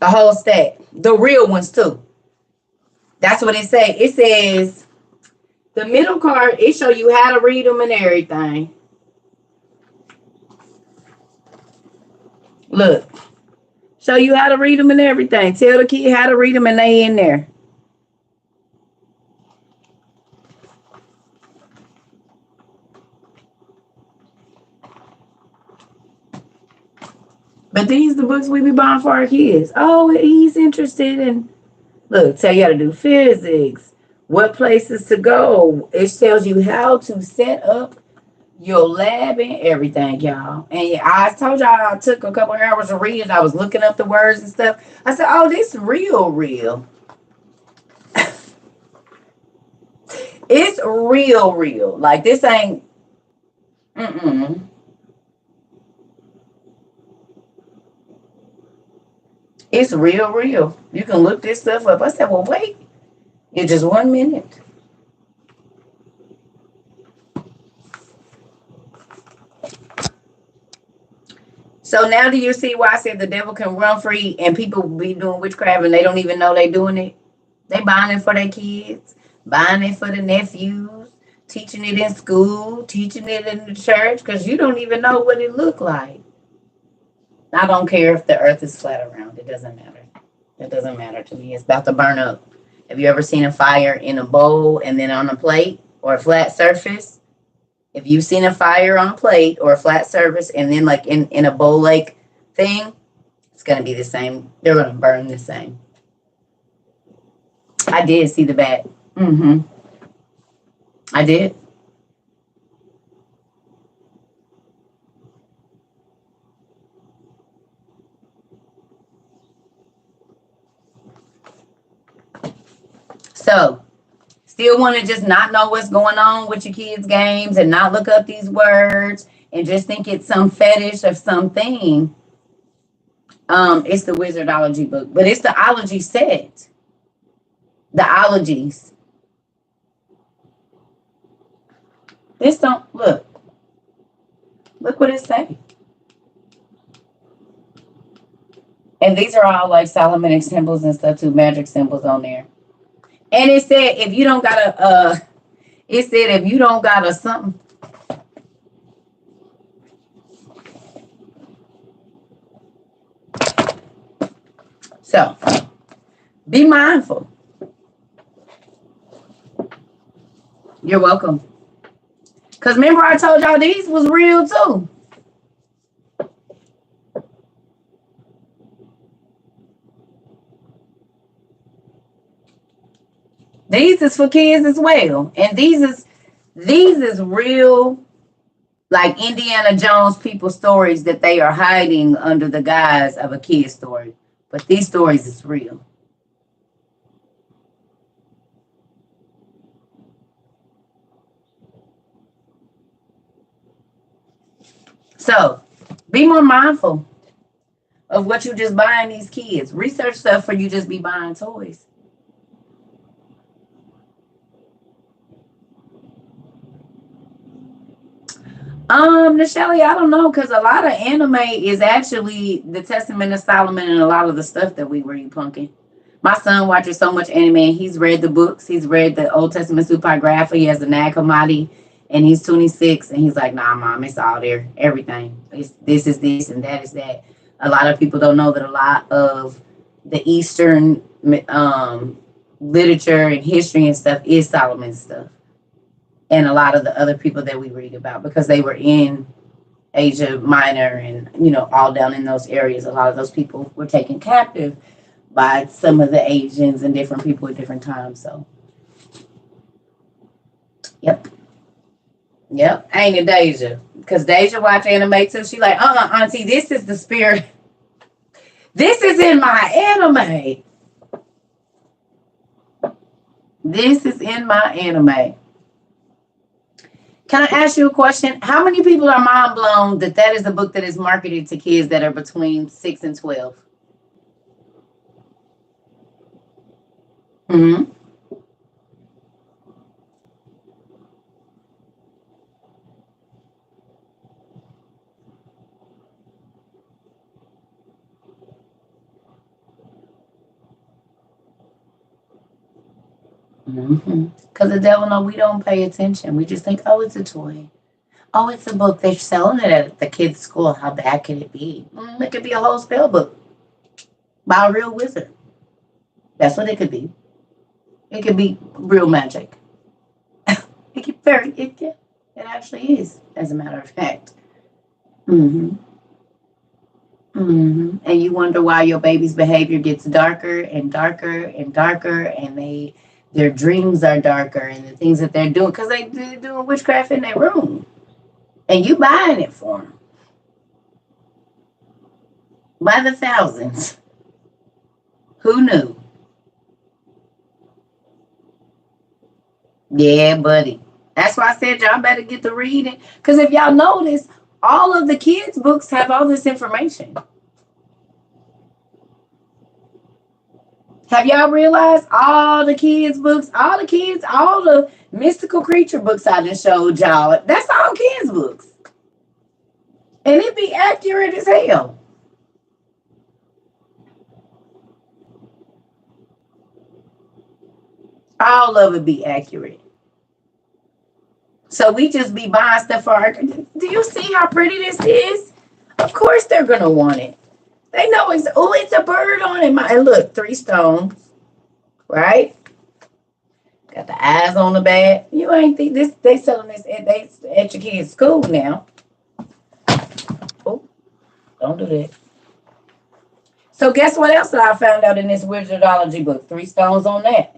A whole stack. The real ones, too. That's what it says. It says, the middle card, it show you how to read them and everything. Look, show you how to read them and everything. Tell the kid how to read them and they in there. But these the books we be buying for our kids. Oh, he's interested in. Look, tell you how to do physics, what places to go. It tells you how to set up your lab and everything, y'all. And I told y'all I took a couple hours to read it. I was looking up the words and stuff. I said, oh, this real, real. It's real, real. Like this ain't. Mm-mm. It's real, real. You can look this stuff up. I said, well, wait. In just 1 minute. So now do you see why I said the devil can run free and people be doing witchcraft and they don't even know they doing it? They buying it for their kids, buying it for the nephews, teaching it in school, teaching it in the church, because you don't even know what it look like. I don't care if the earth is flat around. It doesn't matter. It doesn't matter to me. It's about to burn up. Have you ever seen a fire in a bowl and then on a plate or a flat surface? If you've seen a fire on a plate or a flat surface and then like in a bowl like thing, it's going to be the same. They're going to burn the same. I did see the bat. Mm-hmm. I did. So, still want to just not know what's going on with your kids' games and not look up these words and just think it's some fetish of something. It's the Wizardology book, but it's the ology set. The ologies. This don't look. Look what it say. And these are all like Solomonic symbols and stuff too, magic symbols on there. And it said if you don't got a it said if you don't got a something. So be mindful. You're welcome. Because remember I told y'all these was real too. These is for kids as well. And these is real like Indiana Jones people stories that they are hiding under the guise of a kid story. But these stories is real. So be more mindful of what you just buying these kids. Research stuff for you just be buying toys. Nishelli, I don't know, because a lot of anime is actually the Testament of Solomon and a lot of the stuff that we read punking. My son watches so much anime. He's read the books. He's read the Old Testament Supergrapha. He has the Nag Hammadi, and he's 26. And he's like, nah, mom, it's all there. Everything. This is this, and that is that. A lot of people don't know that a lot of the Eastern literature and history and stuff is Solomon's stuff. And a lot of the other people that we read about because they were in Asia Minor and, all down in those areas. A lot of those people were taken captive by some of the Asians and different people at different times. So, yep. Yep. Ain't it Deja? Because Deja watch anime too. She like, auntie, this is the spirit. This is in my anime. This is in my anime. Can I ask you a question? How many people are mind blown that is a book that is marketed to kids that are between 6 and 12? Hmm. Because the devil know we don't pay attention. We just think, oh, it's a toy. Oh, it's a book. They're selling it at the kids' school. How bad can it be? It could be a whole spell book by a real wizard. That's what it could be. It could be real magic. It could very, it, yeah, it actually is, as a matter of fact. Mm-hmm. And you wonder why your baby's behavior gets darker and darker and darker, and their dreams are darker, and the things that they're doing because they're doing witchcraft in their room, and you buying it for them by the thousands. Who knew? Yeah, buddy. That's why I said y'all better get to reading. Because if y'all notice, all of the kids' books have all this information. Have y'all realized all the kids' books, all the mystical creature books I just showed y'all, that's all kids' books. And it be accurate as hell. All of it be accurate. So we just be buying stuff for our. Do you see how pretty this is? Of course they're gonna want it. They know it's a bird on it. And look, 3 stones, right? Got the eyes on the back. You ain't think this? They selling this at your kids' school now. Oh, don't do that. So guess what else that I found out in this wizardology book? 3 stones on that.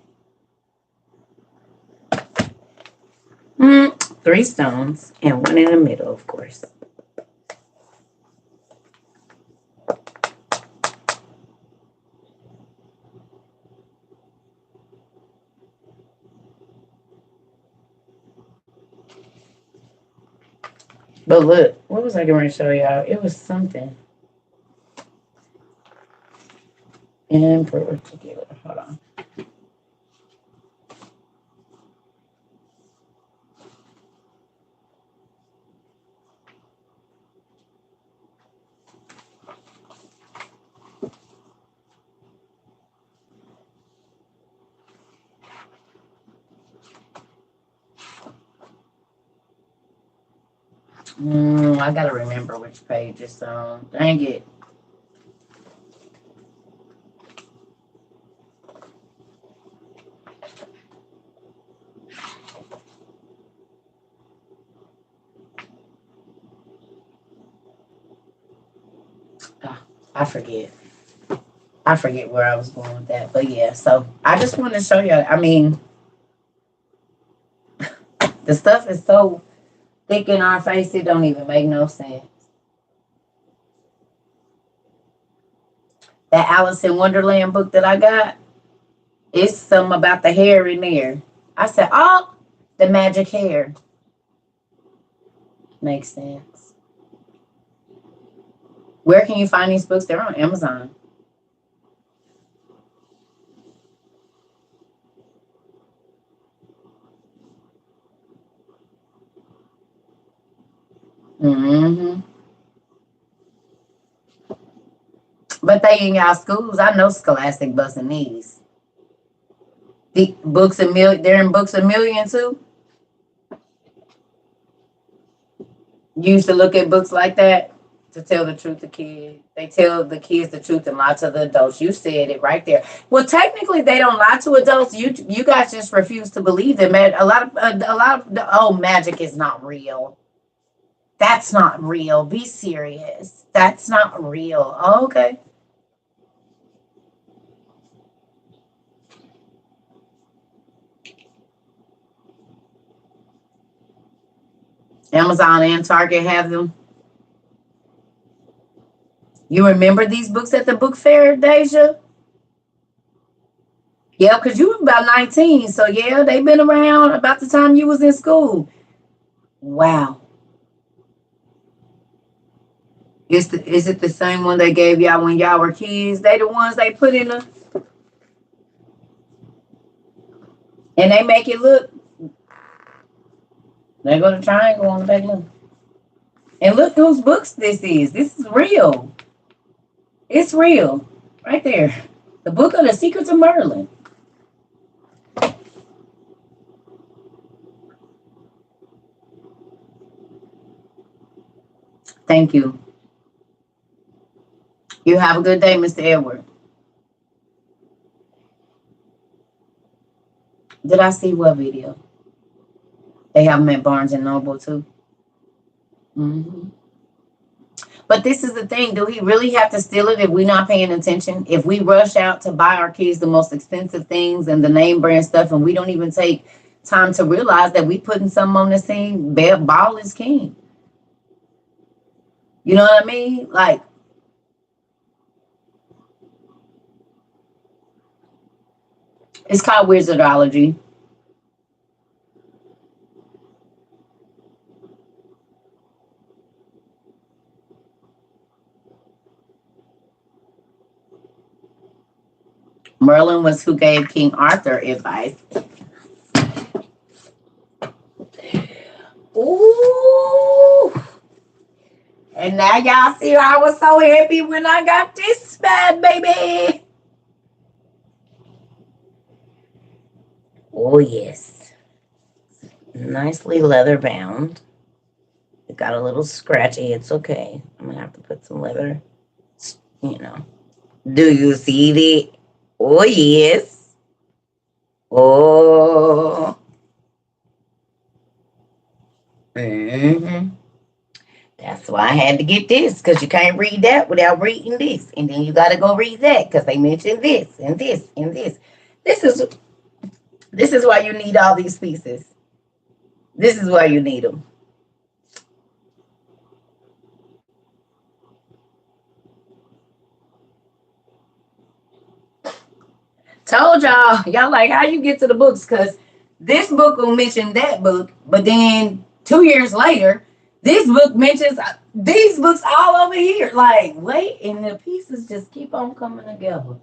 3 stones and 1 in the middle, of course. But look, what was I going to show y'all? It was something. And put it together. Hold on. I gotta remember which page it's on. Dang it. I forget. I forget where I was going with that. But yeah, so I just wanted to show you. I mean, the stuff is so thick in our face, it don't even make no sense. That Alice in Wonderland book that I got, it's something about the hair in there. I said, oh, the magic hair. Makes sense. Where can you find these books? They're on Amazon. Mm-hmm. But they in y'all schools. I know Scholastic busting these. The books a million. They're in Books a Million too. You used to look at books like that to tell the truth to kids. They tell the kids the truth and lie to the adults. You said it right there. Well, technically, they don't lie to adults. You guys just refuse to believe them. Man, a lot of magic is not real. That's not real. Be serious. That's not real. Oh, okay. Amazon and Target have them. You remember these books at the book fair, Deja? Yeah, because you were about 19. So, yeah, they've been around about the time you was in school. Wow. Is it the same one they gave y'all when y'all were kids? They the ones they put in the... And they make it look... They go to triangle on the back. Look. And look whose books this is. This is real. It's real. Right there. The Book of the Secrets of Merlin. Thank you. You have a good day, Mr. Edward. Did I see what video? They have them at Barnes and Noble too. But this is the thing. Do we really have to steal it if we're not paying attention? If we rush out to buy our kids the most expensive things and the name brand stuff, and we don't even take time to realize that we putting something on the scene, ball is king. You know what I mean? Like, it's called Wizardology. Merlin was who gave King Arthur advice. Ooh. And now y'all see I was so happy when I got this bad baby. Oh, yes. Nicely leather bound. It got a little scratchy. It's okay. I'm going to have to put some leather, you know. Do you see the... Oh, yes. Oh. That's why I had to get this, because you can't read that without reading this. And then you got to go read that, because they mentioned this and this and this. This is why you need all these pieces. This is why you need them. Told y'all like how you get to the books, because this book will mention that book, but then 2 years later, this book mentions these books all over here. Like, wait, and the pieces just keep on coming together.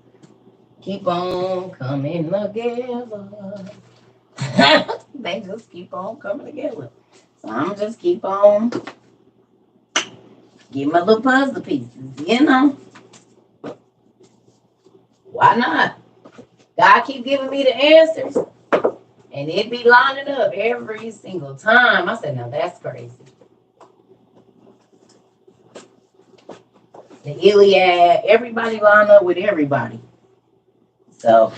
Keep on coming together. They just keep on coming together. So I'm just keep on getting my little puzzle pieces, you know. Why not? God keep giving me the answers. And it be lining up every single time. I said, now that's crazy. The Iliad, everybody line up with everybody. So,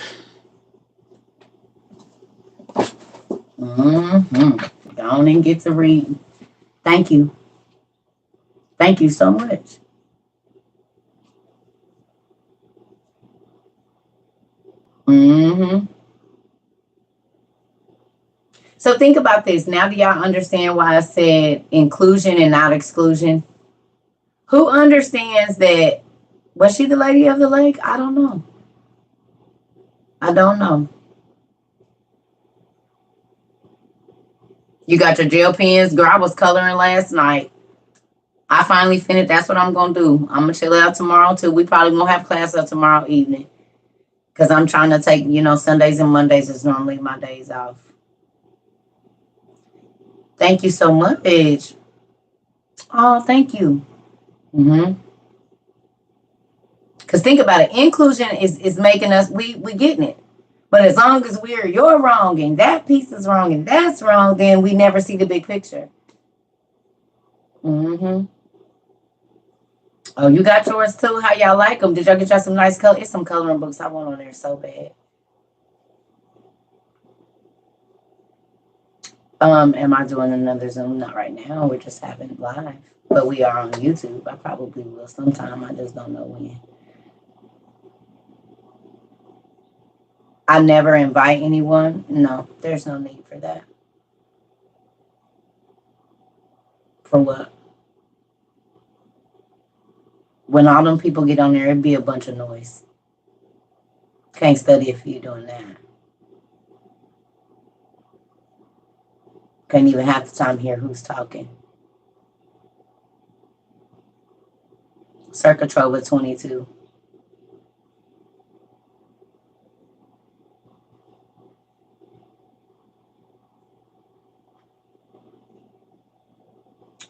don't even get to read. Thank you. Thank you so much. So think about this. Now do y'all understand why I said inclusion and not exclusion? Who understands that? Was she the lady of the lake? I don't know. I don't know. You got your gel pens? Girl, I was coloring last night. I finally finished. That's what I'm going to do. I'm going to chill out tomorrow too. We probably won't have class up tomorrow evening. Because I'm trying to take, Sundays and Mondays is normally my days off. Thank you so much, Edge. Oh, thank you. Because think about it. Inclusion is making us, we getting it. But as long as you're wrong and that piece is wrong and that's wrong, then we never see the big picture. Oh, you got yours too? How y'all like them? Did y'all get y'all some nice color? It's some coloring books I want on there so bad. Am I doing another Zoom? Not right now. We're just having it live. But we are on YouTube. I probably will sometime. I just don't know when. I never invite anyone. No, there's no need for that. For what? When all them people get on there, it'd be a bunch of noise. Can't study if you're doing that. Can't even have the time to hear who's talking. Circa Trova 22.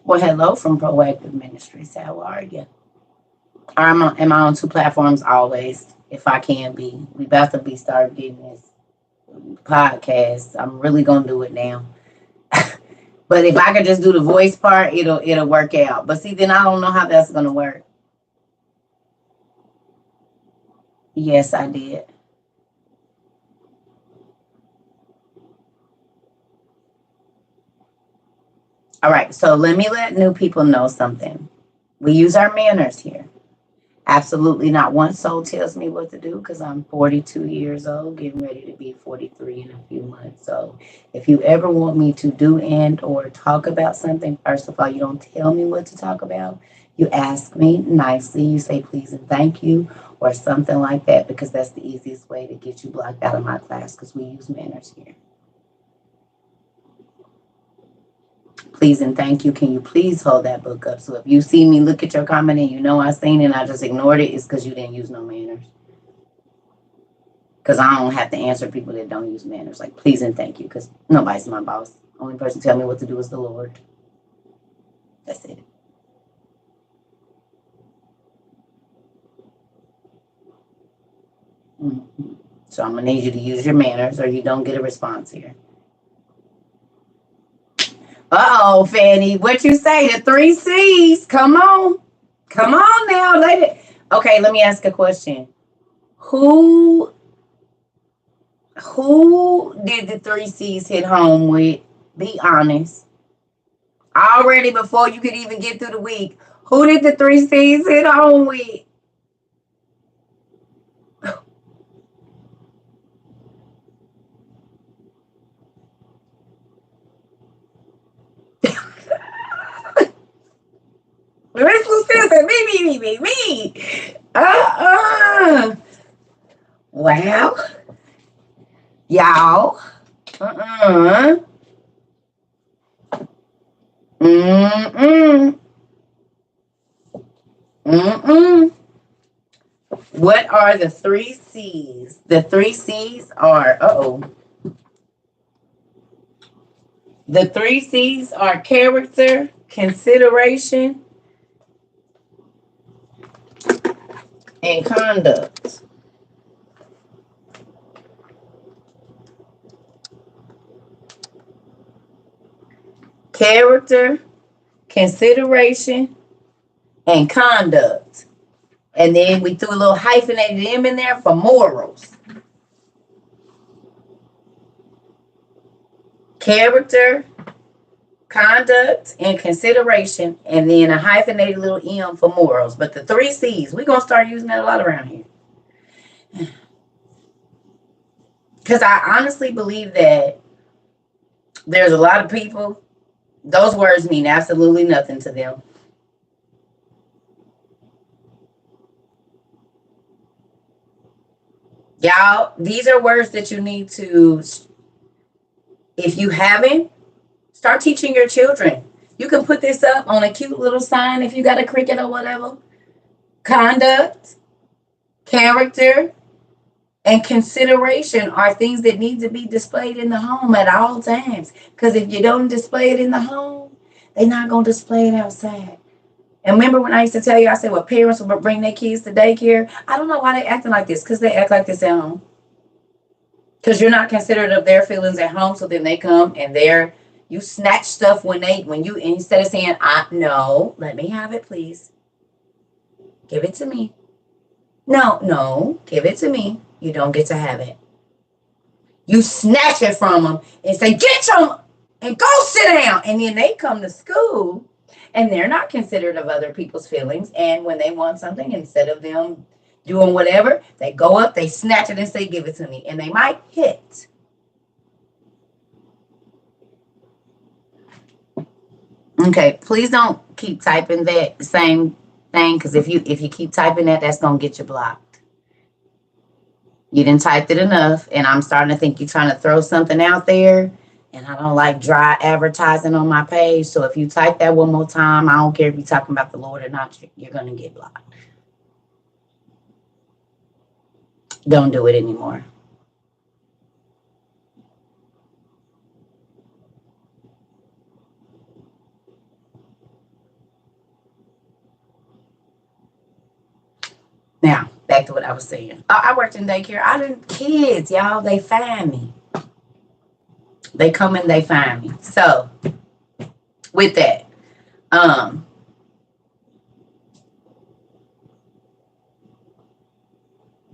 Well, hello from Proactive Ministries. How are you? Am I on 2 platforms always? If I can be. We about to start getting this podcast. I'm really going to do it now. But if I could just do the voice part, it'll work out. But see, then I don't know how that's gonna work. Yes, I did. All right, so let me let new people know something. We use our manners here. Absolutely not one soul tells me what to do because I'm 42 years old, getting ready to be 43 in a few months. So if you ever want me to do and or talk about something, first of all, you don't tell me what to talk about. You ask me nicely. You say please and thank you or something like that because that's the easiest way to get you blocked out of my class because we use manners here. Please and thank you. Can you please hold that book up? So if you see me look at your comment and you know I seen it and I just ignored it, it's because you didn't use no manners. Because I don't have to answer people that don't use manners. Like, please and thank you. Because nobody's my boss. Only person tell me what to do is the Lord. That's it. Mm-hmm. So I'm going to need you to use your manners or you don't get a response here. Uh-oh, Fanny. What you say? The 3 C's. Come on. Come on now, lady. Okay, let me ask a question. Who did the 3 C's hit home with? Be honest. Already before you could even get through the week, who did the 3 C's hit home with? Miss Lucille said, me. Wow. Y'all. What are the 3 C's? The 3 C's are, the 3 C's are character, consideration, and conduct. Character, consideration, and conduct. And then we threw a little hyphenated M in there for morals. Character, conduct, and consideration, and then a hyphenated little M for morals. But the 3 C's, we're going to start using that a lot around here. Because I honestly believe that there's a lot of people, those words mean absolutely nothing to them. Y'all, these are words that you need to, if you haven't, start teaching your children. You can put this up on a cute little sign if you got a Cricut or whatever. Conduct, character, and consideration are things that need to be displayed in the home at all times. Because if you don't display it in the home, they're not going to display it outside. And remember when I used to tell you, I said, well, parents will bring their kids to daycare. I don't know why they acting like this, because they act like this at home. Because you're not considerate of their feelings at home, so then they come and you snatch stuff when you, instead of saying, no, let me have it, please. Give it to me. No, give it to me. You don't get to have it. You snatch it from them and say, get your, and go sit down. And then they come to school and they're not considerate of other people's feelings. And when they want something, instead of them doing whatever, they go up, they snatch it and say, give it to me. And they might hit. Okay, please don't keep typing that same thing, because if you keep typing that, that's going to get you blocked. You didn't type it enough, and I'm starting to think you're trying to throw something out there, and I don't like dry advertising on my page. So if you type that one more time, I don't care if you're talking about the Lord or not, you're going to get blocked. Don't do it anymore. Now, back to what I was saying. I worked in daycare. Kids, y'all, they find me. They come and they find me. So, with that. Um,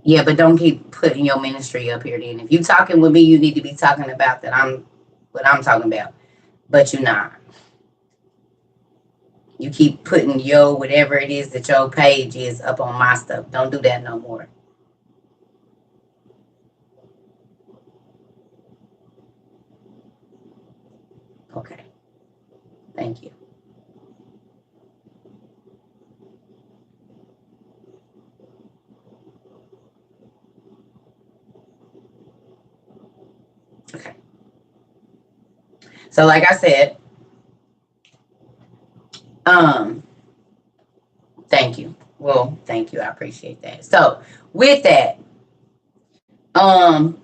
yeah, but don't keep putting your ministry up here then. If you talking with me, you need to be talking about that I'm what I'm talking about. But you're not. You keep putting your whatever it is that your page is up on my stuff. Don't do that no more. Okay. Thank you. Okay. So like I said, um, thank you. Well, thank you. I appreciate that. So with that, um,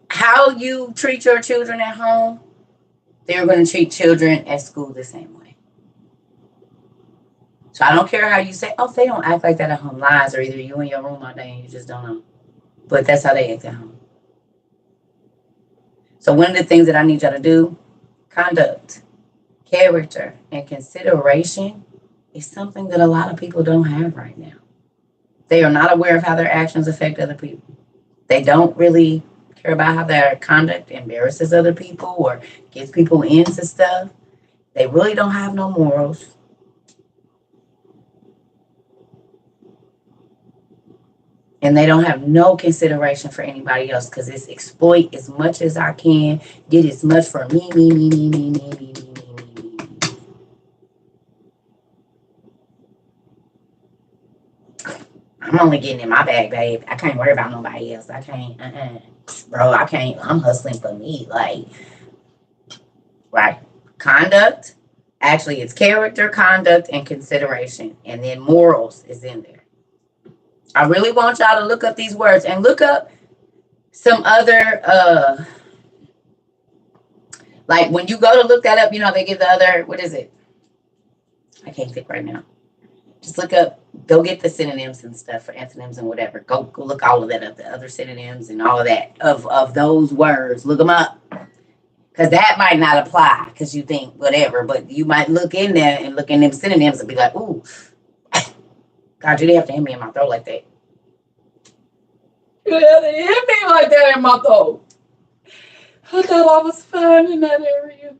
how you treat your children at home, they're going to treat children at school the same way. So I don't care how you say, oh, they don't act like that at home. Lies, or either you in your room all day and you just don't know. But that's how they act at home. So one of the things that I need y'all to do, conduct, character, and consideration is something that a lot of people don't have right now. They are not aware of how their actions affect other people. They don't really care about how their conduct embarrasses other people or gets people into stuff. They really don't have no morals. And they don't have no consideration for anybody else because it's exploit as much as I can, get as much for me, me, me, me, me, me, me, me, me, me, me. I'm only getting in my bag, babe. I can't worry about nobody else. I can't, bro, I can't. I'm hustling for me. Like, right. Conduct. Actually, it's character, conduct, and consideration. And then morals is in there. I really want y'all to look up these words and look up some other, like when you go to look that up, you know, they give the other, what is it? I can't think right now. Just look up, go get the synonyms and stuff for antonyms and whatever. Go look all of that up, the other synonyms and all of that of those words. Look them up. Because that might not apply because you think whatever, but you might look in there and look in them synonyms and be like, ooh, God, you didn't have to hit me in my throat like that. You didn't have to hit me like that in my throat. I thought I was fine in that area.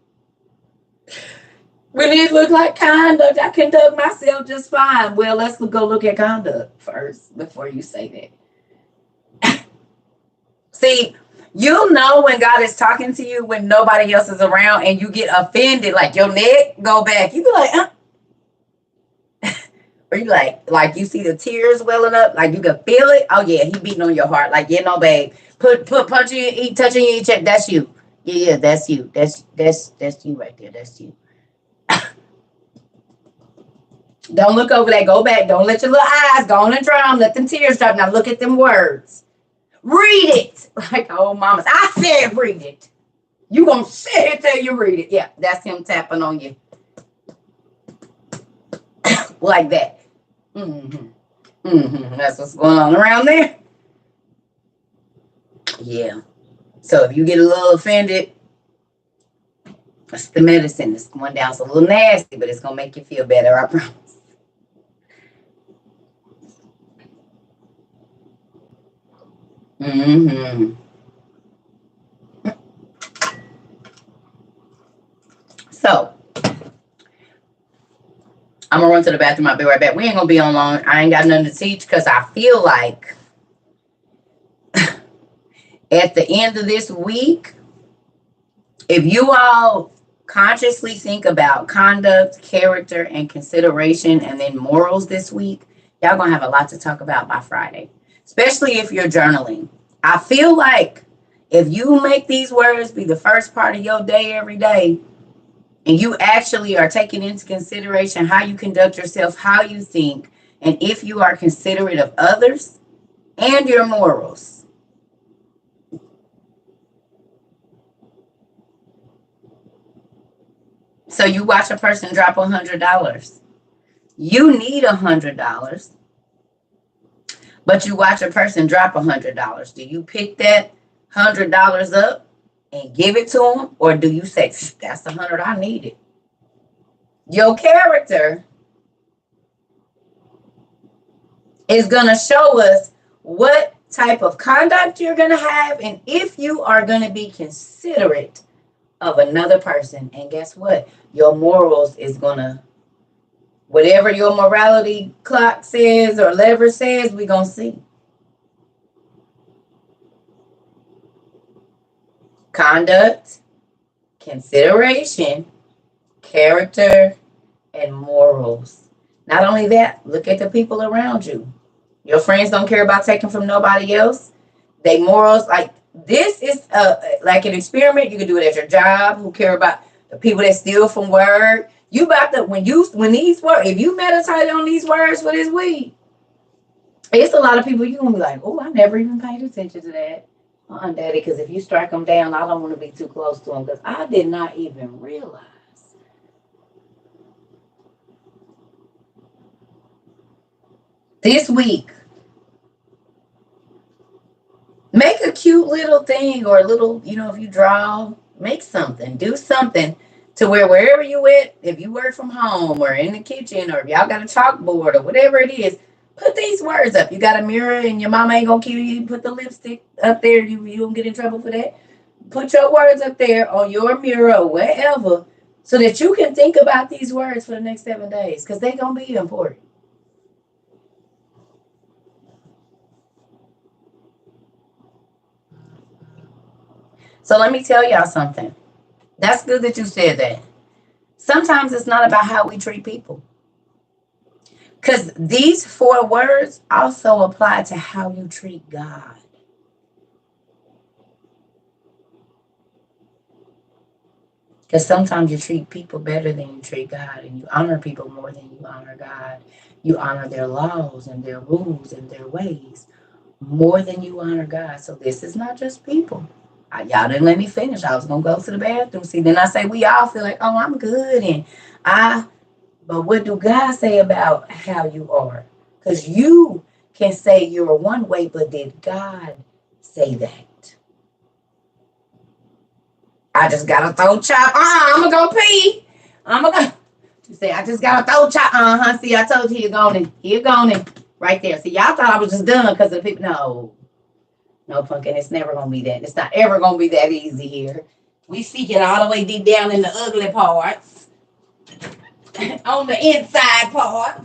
When it looked like conduct, I conduct myself just fine. Well, let's go look at conduct first before you say that. See, you'll know when God is talking to you when nobody else is around and you get offended, like your neck go back. You be like, or you like you see the tears welling up, like you can feel it. Oh yeah, he beating on your heart. Like, yeah, no, babe. Put punching your eat, touching your check. That's you. Yeah, that's you. That's you right there. That's you. Don't look over that. Go back. Don't let your little eyes go on and drown. Let them tears drop. Now look at them words. Read it. Like old mamas. I said read it. You gonna sit here till you read it. Yeah, that's him tapping on you. Like that. That's what's going on around there. Yeah. So if you get a little offended, that's the medicine. It's going down. It's a little nasty, but it's gonna make you feel better. I promise. So I'm gonna run to the bathroom. I'll be right back. We ain't gonna be on long. I ain't got nothing to teach because I feel like at the end of this week, if you all consciously think about conduct, character, and consideration, and then morals this week, y'all gonna have a lot to talk about by Friday, especially if you're journaling. I feel like if you make these words be the first part of your day every day, and you actually are taking into consideration how you conduct yourself, how you think, and if you are considerate of others and your morals. So you watch a person drop $100. You need $100, but you watch a person drop $100. Do you pick that $100 up and give it to them, or do you say that's the 100 I needed? Your character is gonna show us what type of conduct you're gonna have, and if you are gonna be considerate of another person. And guess what? Your morals is gonna, whatever your morality clock says or lever says, we're gonna see. Conduct, consideration, character, and morals. Not only that, look at the people around you. Your friends don't care about taking from nobody else. They morals, like, this is like an experiment. You can do it at your job. Who care about the people that steal from work? You about to, when these words, if you meditate on these words for this week, it's a lot of people you're gonna be like, oh, I never even paid attention to that. Daddy, because if you strike them down, I don't want to be too close to them because I did not even realize. This week, make a cute little thing or a little, if you draw, make something, do something to where wherever you at, if you work from home or in the kitchen or if y'all got a chalkboard or whatever it is, put these words up. You got a mirror and your mama ain't gonna kill you. Put the lipstick up there. You don't get in trouble for that. Put your words up there on your mirror or wherever so that you can think about these words for the next 7 days because they're gonna be important. So let me tell y'all something. That's good that you said that. Sometimes it's not about how we treat people. Because these 4 words also apply to how you treat God. Because sometimes you treat people better than you treat God, and you honor people more than you honor God. You honor their laws and their rules and their ways more than you honor God. So this is not just people. Y'all didn't let me finish. I was gonna go to the bathroom. See, then I say we all feel like, oh, I'm good, and I. But what do God say about how you are? Because you can say you're one way, but did God say that? I just gotta throw chop. I'm gonna go pee. I'm gonna go. You say I just gotta throw chop. See, I told you you're going. You're going right there. See, y'all thought I was just done because of the people. No, no, pumpkin. It's never gonna be that. It's not ever gonna be that easy here. We seek it all the way deep down in the ugly parts, on the inside part.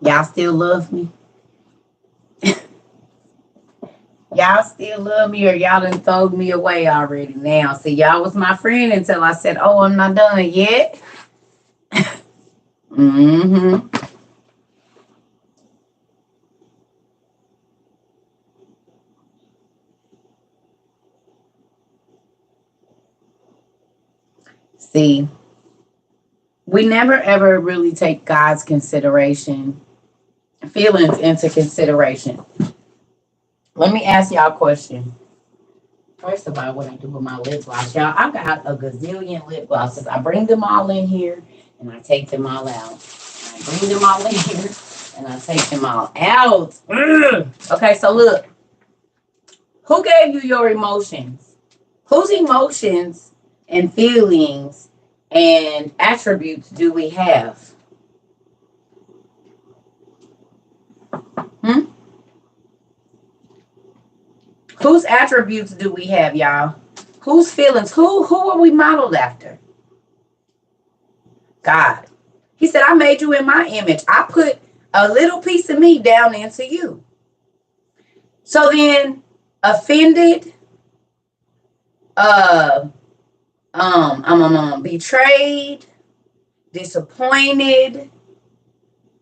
Y'all still love me? Y'all still love me, or y'all done thrown me away already now? See, y'all was my friend until I said, oh, I'm not done yet. Mm-hmm. See, we never ever really take God's feelings into consideration. Let me ask y'all a question. First of all, what I do with my lip gloss, y'all, I got a gazillion lip glosses. I bring them all in here and I take them all out. I bring them all in here and I take them all out. Ugh. Okay, so look, who gave you your emotions? Whose emotions and feelings and attributes do we have? Hmm? Whose attributes do we have, y'all? Whose feelings? Who are we modeled after? God. He said, I made you in my image. I put a little piece of me down into you. So then, offended, betrayed, disappointed,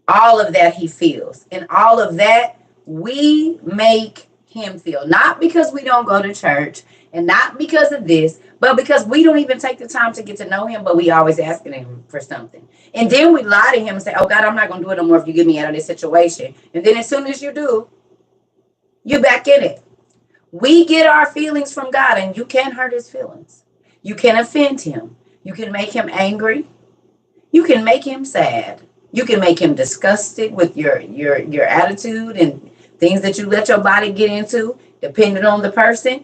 all of that he feels. And all of that we make him feel. Not because we don't go to church and not because of this, but because we don't even take the time to get to know him, but we always asking him for something. And then we lie to him and say, oh God, I'm not going to do it no more if you get me out of this situation. And then as soon as you do, you're back in it. We get our feelings from God, and you can't hurt his feelings. You can offend him. You can make him angry. You can make him sad. You can make him disgusted with your attitude and things that you let your body get into, depending on the person.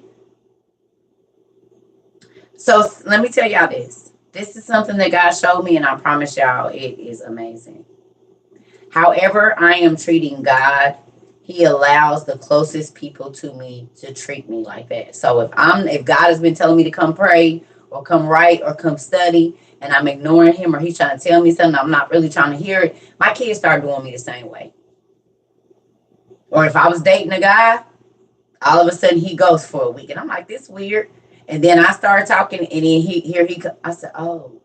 So let me tell y'all this. This is something that God showed me, and I promise y'all it is amazing. However I am treating God, he allows the closest people to me to treat me like that. So if God has been telling me to come pray or come write or come study, and I'm ignoring him, or he's trying to tell me something, I'm not really trying to hear it, my kids start doing me the same way. Or if I was dating a guy, all of a sudden he goes for a week, and I'm like, this is weird. And then I start talking, and then I said, oh,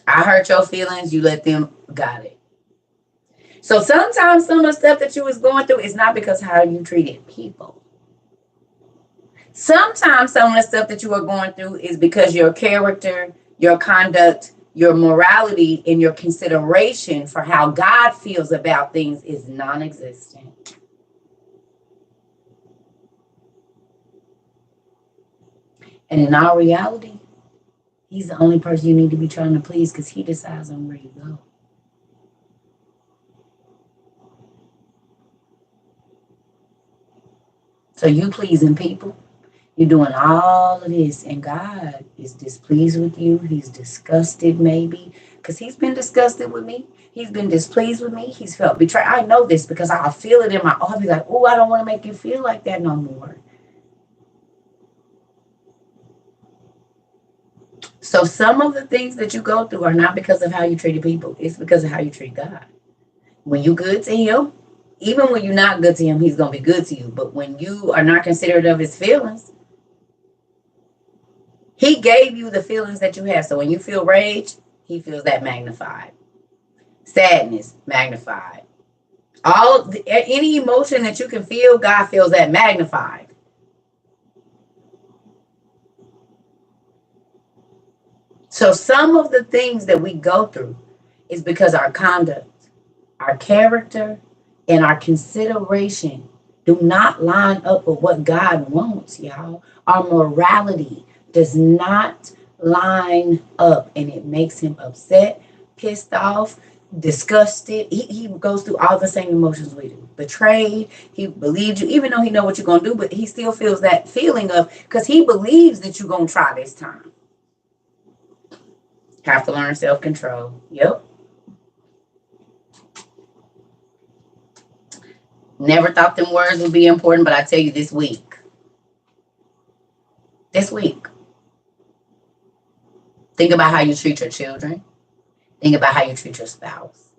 I hurt your feelings. You let them, got it. So sometimes some of the stuff that you was going through is not because how you treated people. Sometimes some of the stuff that you are going through is because your character, your conduct, your morality, and your consideration for how God feels about things is non-existent. And in our reality, he's the only person you need to be trying to please, because he decides on where you go. So you pleasing people, you're doing all of this, and God is displeased with you. He's disgusted, maybe, because he's been disgusted with me. He's been displeased with me. He's felt betrayed. I know this because I feel it in my heart. I'll be like, oh, I don't want to make you feel like that no more. So some of the things that you go through are not because of how you treated people. It's because of how you treat God. When you good to him, even when you're not good to him, he's going to be good to you. But when you are not considerate of his feelings, he gave you the feelings that you have. So when you feel rage, he feels that magnified. Sadness, magnified. Any emotion that you can feel, God feels that magnified. So some of the things that we go through is because our conduct, our character, and our consideration do not line up with what God wants, y'all. Our morality does not line up, and it makes him upset, pissed off, disgusted. He goes through all the same emotions we do. Betrayed, he believed you, even though he know what you're going to do, but he still feels that feeling of, because he believes that you're going to try this time. Have to learn self-control. Yep. Never thought them words would be important, but I tell you this week, think about how you treat your children. Think about how you treat your spouse.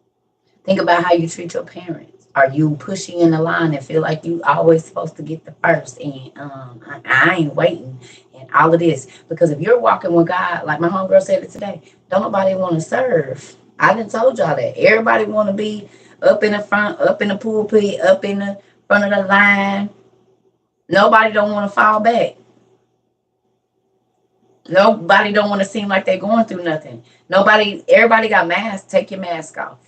Think about how you treat your parents. Are you pushing in the line and feel like you always supposed to get the first and I ain't waiting and all of this? Because if you're walking with God, like my homegirl said it today, don't nobody want to serve. I done told y'all that. Everybody want to be up in the front, up in the pulpit, up in the front of the line. Nobody don't want to fall back. Nobody don't want to seem like they're going through nothing. Everybody got masks. Take your mask off.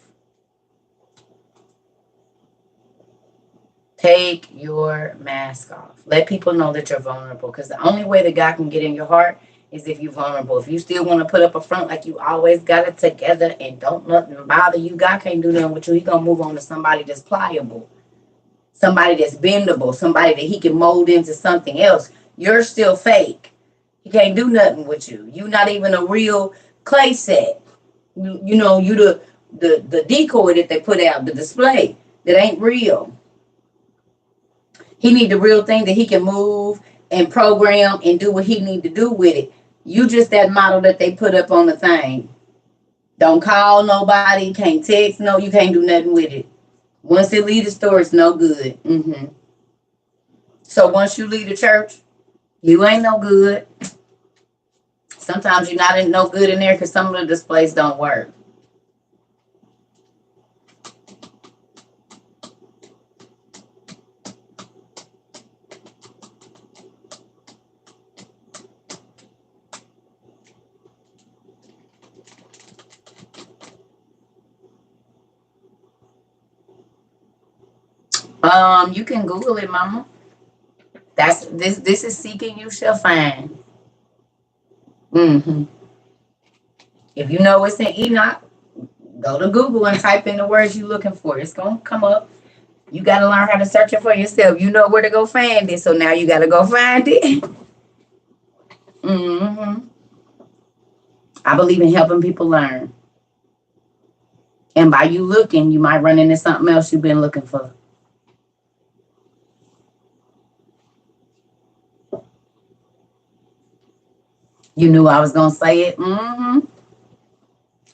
Take your mask off. Let people know that you're vulnerable, because the only way that God can get in your heart is if you're vulnerable. If you still want to put up a front like you always got it together and don't nothing bother you, God can't do nothing with you. He gonna move on to somebody that's pliable, somebody that's bendable, somebody that he can mold into something else. You're still fake. He can't do nothing with you. You're not even a real clay set. You know, you the decoy that they put out, the display that ain't real. He need the real thing that he can move and program and do what he need to do with it. You just that model that they put up on the thing. Don't call nobody, can't text, no, you can't do nothing with it. Once it leave the store, it's no good. So once you leave the church, you ain't no good. Sometimes you're not in no good in there because some of the displays don't work. You can Google it, mama. That's this is seeking you shall find. hmm If you know it's in Enoch, go to Google and type in the words you're looking for. It's gonna come up. You gotta learn how to search it for yourself. You know where to go find it, so now you gotta go find it. hmm I believe in helping people learn. And by you looking, you might run into something else you've been looking for. You knew I was gonna say it.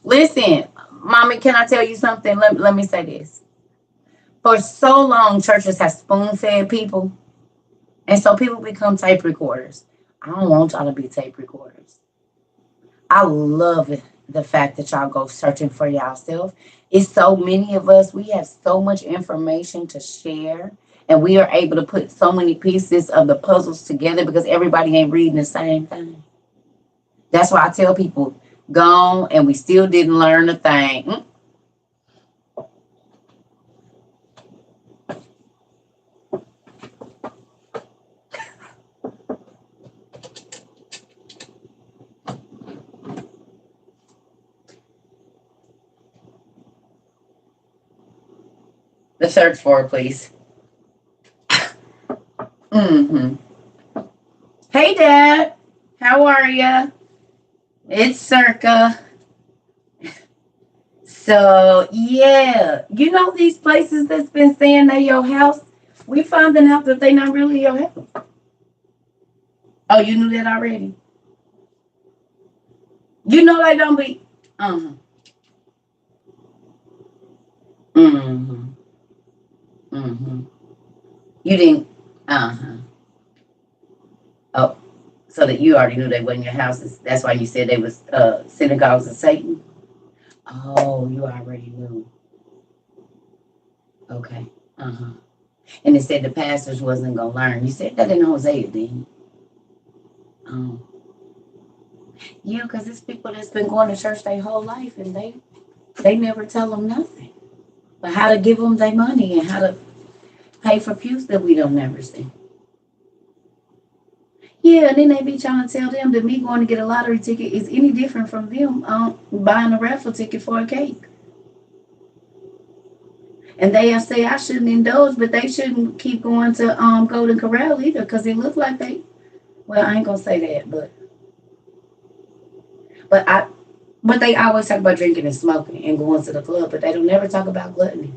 Listen, mommy, can I tell you something? Let me say this. For so long, churches have spoon fed people, and so people become tape recorders. I don't want y'all to be tape recorders. I love it, the fact that y'all go searching for yourself. It's so many of us, we have so much information to share, and we are able to put so many pieces of the puzzles together because everybody ain't reading the same thing. That's why I tell people, gone, and we still didn't learn a thing. The third floor, please. hmm Hey, Dad. How are ya? It's Circa. So, yeah. You know these places that's been saying they your house? We finding out that they not really your house. Oh, you knew that already? You know they don't be... Uh-huh. Mm-hmm. Mm-hmm. You didn't... Uh-huh. Oh, so that you already knew they wasn't your houses. That's why you said they was synagogues of Satan. Oh, you already knew. Okay. Uh-huh. And it said the pastors wasn't gonna learn. You said that in Hosea, didn't you? Oh. Yeah, because it's people that's been going to church their whole life and they never tell them nothing. But how to give them their money and how to pay for pews that we don't never see. Yeah, and then they be trying to tell them that me going to get a lottery ticket is any different from them buying a raffle ticket for a cake. And they say I shouldn't indulge, but they shouldn't keep going to Golden Corral either, because it looked like they. Well, I ain't gonna say that, but I. But they always talk about drinking and smoking and going to the club, but they don't never talk about gluttony.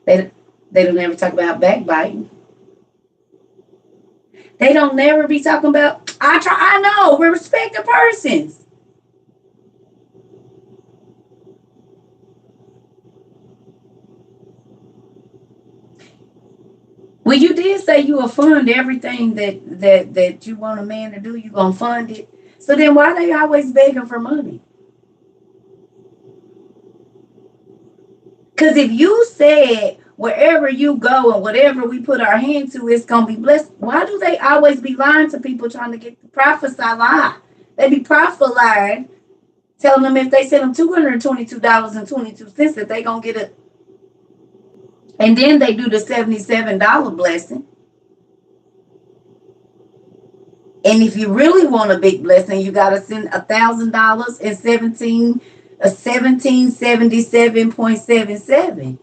They they don't ever talk about backbiting. They don't never be talking about. I know we're respected persons. Well, you did say you will fund everything that you want a man to do. You gonna fund it. So then why they always begging for money? Because if you said wherever you go and whatever we put our hand to, it's gonna be blessed. Why do they always be lying to people trying to get the prophets? I lie. They be prophet lying, telling them if they send them $222.22 that they gonna get it. And then they do the $77 blessing. And if you really want a big blessing, you gotta send $1,000 and 1777.77.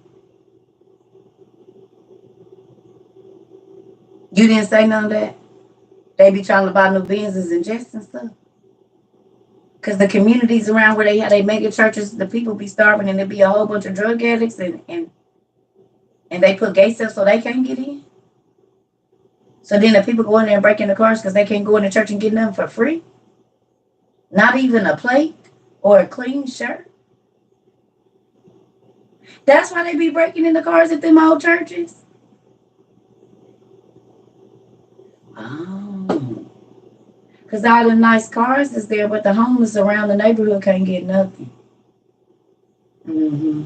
You didn't say none of that. They be trying to buy new Benzes and jets and stuff. Cause the communities around where they have they mega churches, the people be starving and there be a whole bunch of drug addicts and they put gates up so they can't get in. So then the people go in there and break in the cars because they can't go in the church and get nothing for free. Not even a plate or a clean shirt. That's why they be breaking in the cars at them old churches. Oh. Because all the nice cars is there, but the homeless around the neighborhood can't get nothing. Mm-hmm.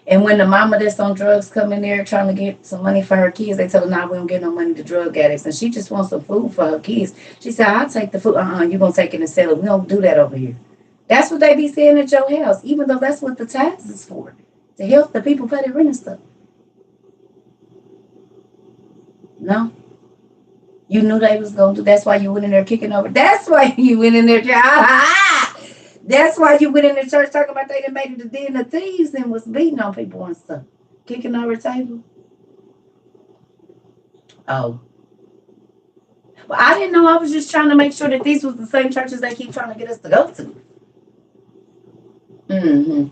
And when the mama that's on drugs come in there trying to get some money for her kids, they tell her, nah, we don't get no money to drug addicts. And she just wants some food for her kids. She said, I'll take the food. You're going to take it and sell it. We don't do that over here. That's what they be saying at your house, even though that's what the tax is for. To help the people pay their rent and stuff. No? You knew they was going to do. That's why you went in there kicking over. That's why you went in there. That's why you went in the church talking about they done made it the den of thieves and was beating on people and stuff. Kicking over the table. Oh. Well, I didn't know. I was just trying to make sure that these was the same churches they keep trying to get us to go to. Mm-hmm.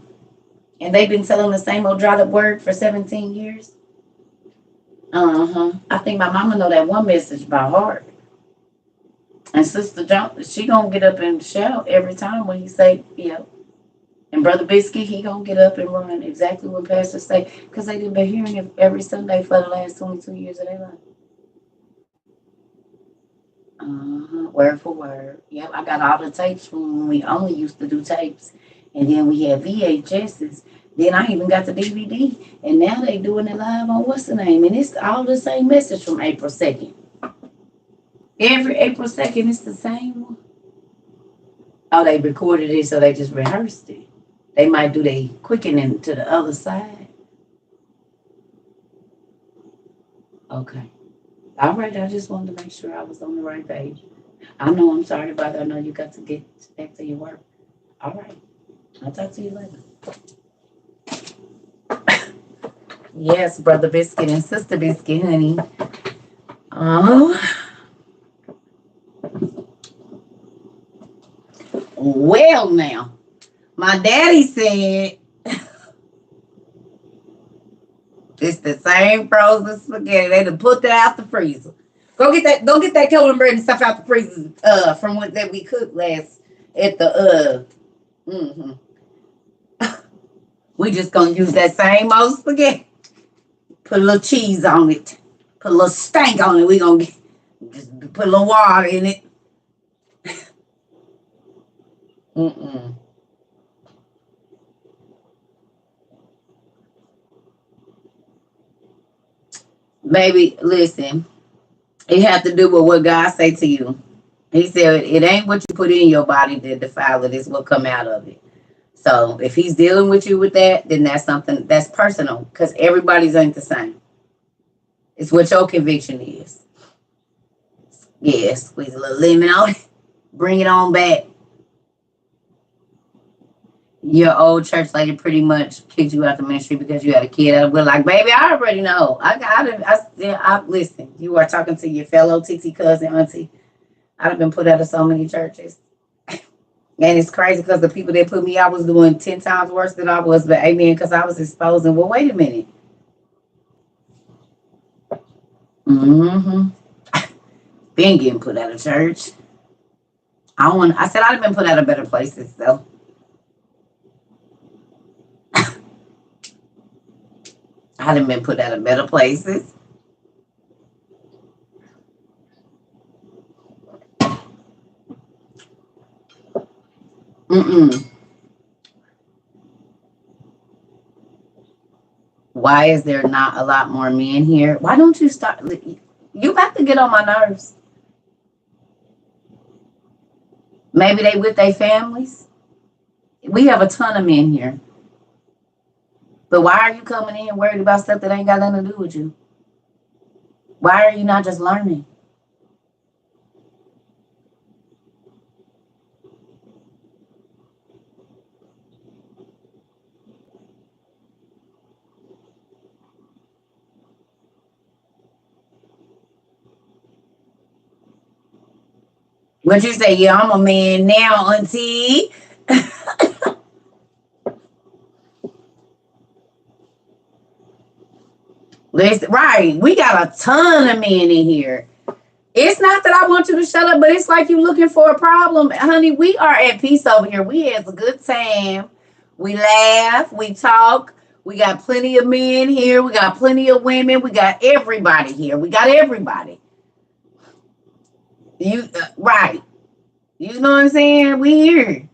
And they've been telling the same old dried up word for 17 years. Uh-huh. I think my mama know that one message by heart. And Sister John, she gonna get up and shout every time when he say, yeah. And Brother Biscuit, he gonna get up and run exactly what Pastor say, because they done been hearing it every Sunday for the last 22 years of their life. Word for word. Yep, I got all the tapes from when we only used to do tapes. And then we had VHSs. Then I even got the DVD. And now they doing it live on what's the name? And it's all the same message from April 2nd. Every April 2nd, it's the same one. Oh, they recorded it, so they just rehearsed it. They might do the quickening to the other side. Okay. All right, I just wanted to make sure I was on the right page. I know I'm sorry about it. I know you got to get back to your work. All right. I'll talk to you later. Yes, Brother Biscuit and Sister Biscuit, honey. Well, now, my daddy said it's the same frozen spaghetti. They done put that out the freezer. Go get that Kelvin bread and stuff out the freezer from what that we cooked last at the We just gonna use that same old spaghetti. Put a little cheese on it. Put a little stank on it. We gonna just put a little water in it. Baby, listen. It have to do with what God say to you. He said it ain't what you put in your body that defile it, it's what come out of it. So if he's dealing with you with that, then that's something that's personal, because everybody's ain't the same. It's what your conviction is. Yeah, squeeze a little lemon on it. Bring it on back. Your old church lady pretty much kicked you out the ministry because you had a kid. We're like, baby, I already know. I listen. You are talking to your fellow TT cousin, auntie. I've been put out of so many churches. And it's crazy because the people that put me out was doing 10 times worse than I was. But amen, because I was exposing. Well, wait a minute. Been getting put out of church. I said I'd have been put out of better places, though. I'd have been put out of better places. Mm-mm. Why is there not a lot more men here? Why don't you start? You about to get on my nerves. Maybe they with their families. We have a ton of men here. But why are you coming in worried about stuff that ain't got nothing to do with you? Why are you not just learning? What you say? Yeah, I'm a man now, auntie. Listen, right. We got a ton of men in here. It's not that I want you to shut up, but it's like you looking for a problem. Honey, we are at peace over here. We have a good time. We laugh, we talk. We got plenty of men here. We got plenty of women. We got everybody here. We got everybody. You right. You know what I'm saying? We here.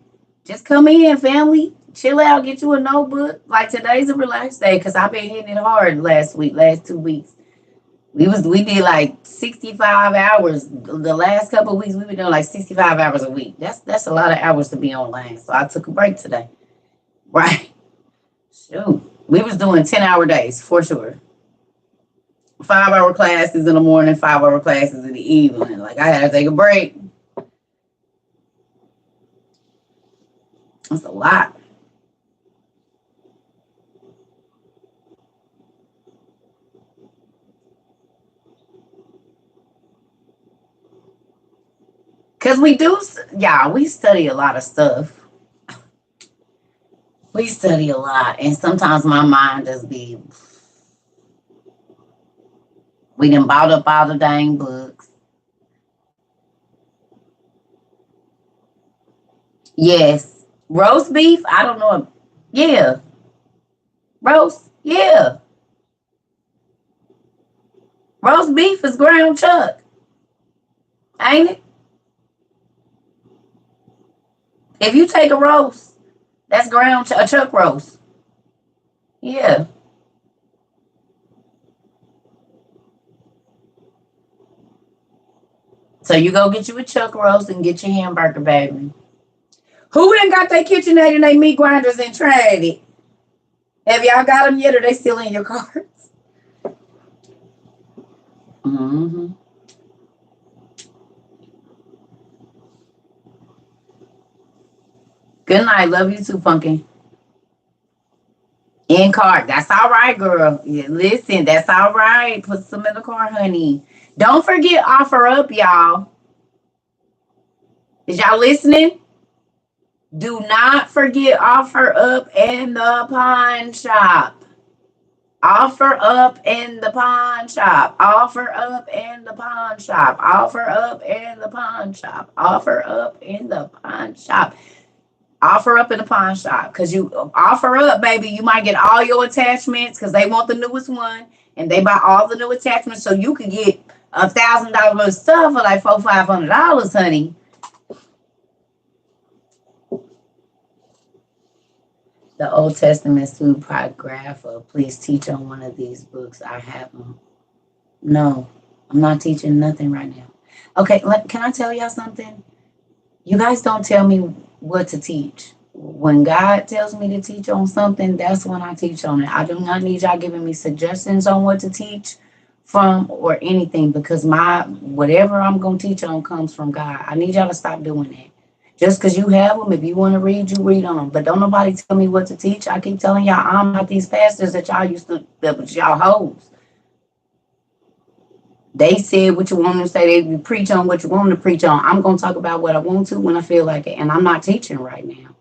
Just come in, family. Chill out, get you a notebook. Like today's a relaxed day because I've been hitting it hard last 2 weeks. We did like 65 hours. The last couple of weeks we've been doing like 65 hours a week. That's a lot of hours to be online. So I took a break today. Right. Shoot. We was doing 10-hour days for sure. 5-hour classes in the morning, 5-hour classes in the evening. Like I had to take a break. That's a lot. Cause we do, yeah, we study a lot of stuff. We study a lot, and sometimes my mind just be. We done bought up all the dang books. Yes, roast beef. I don't know. Yeah, roast. Yeah, roast beef is ground chuck, ain't it? If you take a roast, that's a chuck roast. Yeah. So you go get you a chuck roast and get your hamburger, baby. Who done got their KitchenAid and they meat grinders and tried it? Have y'all got them yet, or they still in your carts? Mm-hmm. Good night. Love you too, Funky. In cart. That's all right, girl. Yeah, listen, that's all right. Put some in the car, honey. Don't forget offer up, y'all. Is y'all listening? Do not forget offer up in the pawn shop. Offer up in the pawn shop. Offer up in the pawn shop. Offer up in the pawn shop. Offer up in the pawn shop. Offer up in the pawn shop because you offer up, baby. You might get all your attachments because they want the newest one and they buy all the new attachments so you could get $1,000 worth of stuff for like $400-500, honey. The Old Testament Apocrypha. Please teach on one of these books. I have them. No, I'm not teaching nothing right now. Okay, can I tell y'all something? You guys don't tell me what to teach. When God tells me to teach on something, that's when I teach on it. I do not need y'all giving me suggestions on what to teach from or anything because my whatever I'm gonna teach on comes from God. I need y'all to stop doing that. Just because you have them, if you want to read, you read on them. But don't nobody tell me what to teach. I keep telling y'all I'm not these pastors that y'all used to that was y'all hoes. They said what you want them to say. They preach on what you want them to preach on. I'm gonna talk about what I want to when I feel like it, and I'm not teaching right now.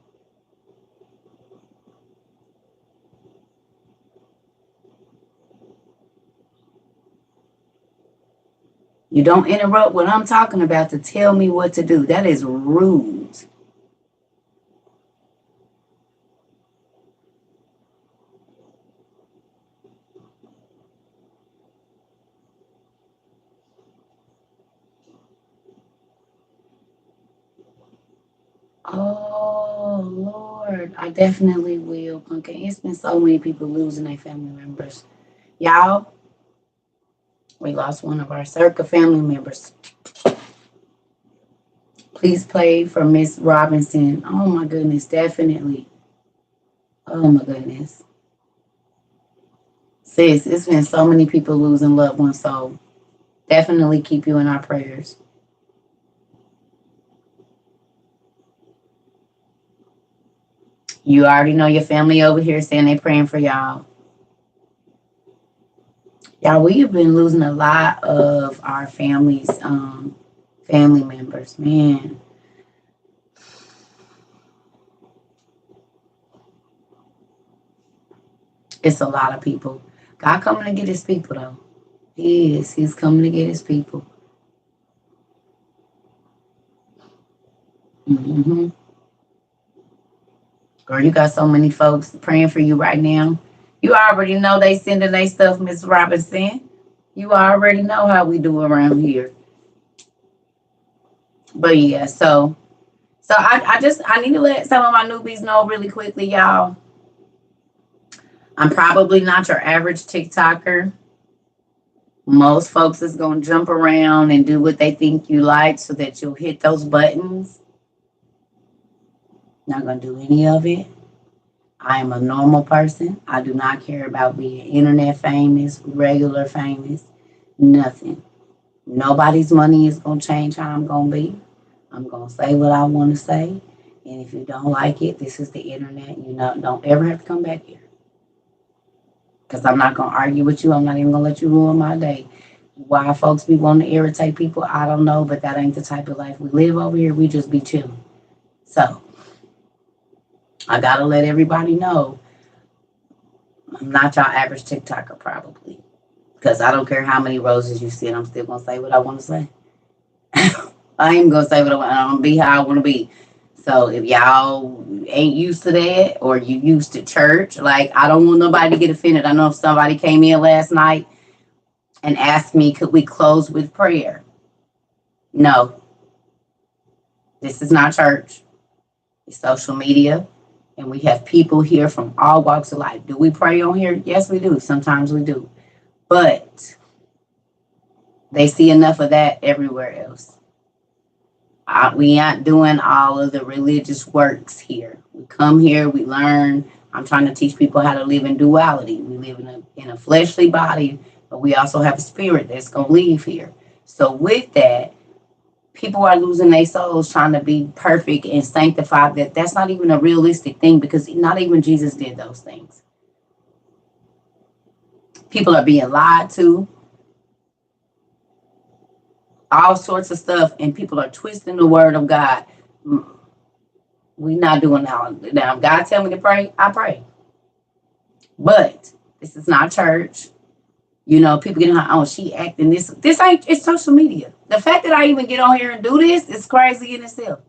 You don't interrupt what I'm talking about to tell me what to do. That is rude. Oh. I definitely will, Pumpkin. It's been so many people losing their family members. Y'all, we lost one of our Circa family members. Please play for Miss Robinson. Oh my goodness, definitely. Oh my goodness. Sis, it's been so many people losing loved ones, so definitely keep you in our prayers. You already know your family over here saying they praying for y'all. Y'all, we have been losing a lot of our families, family members. Man, it's a lot of people. God coming to get his people though. He is. He's coming to get his people. Hmm. Girl, you got so many folks praying for you right now. You already know they sending their stuff, Miss Robinson. You already know how we do around here. But yeah, so I need to let some of my newbies know really quickly, y'all. I'm probably not your average TikToker. Most folks is gonna jump around and do what they think you like so that you'll hit those buttons. Not gonna do any of it. I am a normal person. I do not care about being internet famous, regular famous, nothing. Nobody's money is gonna change how I'm gonna be. I'm gonna say what I want to say, and if you don't like it, this is the internet. You know, don't ever have to come back here because I'm not gonna argue with you. I'm not even gonna let you ruin my day. Why folks be wanting to irritate people, I don't know, but that ain't the type of life we live over here. We just be chilling. So I gotta let everybody know I'm not your average TikToker, probably. Because I don't care how many roses you see, and I'm still gonna say what I want to say. I ain't gonna say what I want. I'm gonna be how I want to be. So if y'all ain't used to that, or you used to church, like I don't want nobody to get offended. I know if somebody came in last night and asked me, could we close with prayer? No, this is not church. It's social media, and we have people here from all walks of life. Do we pray on here? Yes, we do. Sometimes we do, but they see enough of that everywhere else. We aren't doing all of the religious works here. We come here, we learn. I'm trying to teach people how to live in duality. We live in a fleshly body, but we also have a spirit that's going to leave here. So, with that, people are losing their souls trying to be perfect and sanctified. That's not even a realistic thing because not even Jesus did those things. People are being lied to, all sorts of stuff, and people are twisting the word of God. We not doing that. Now, if God tell me to pray, I pray. But this is not church. You know, people getting on, oh, she acting this. This ain't, it's social media. The fact that I even get on here and do this is crazy in itself.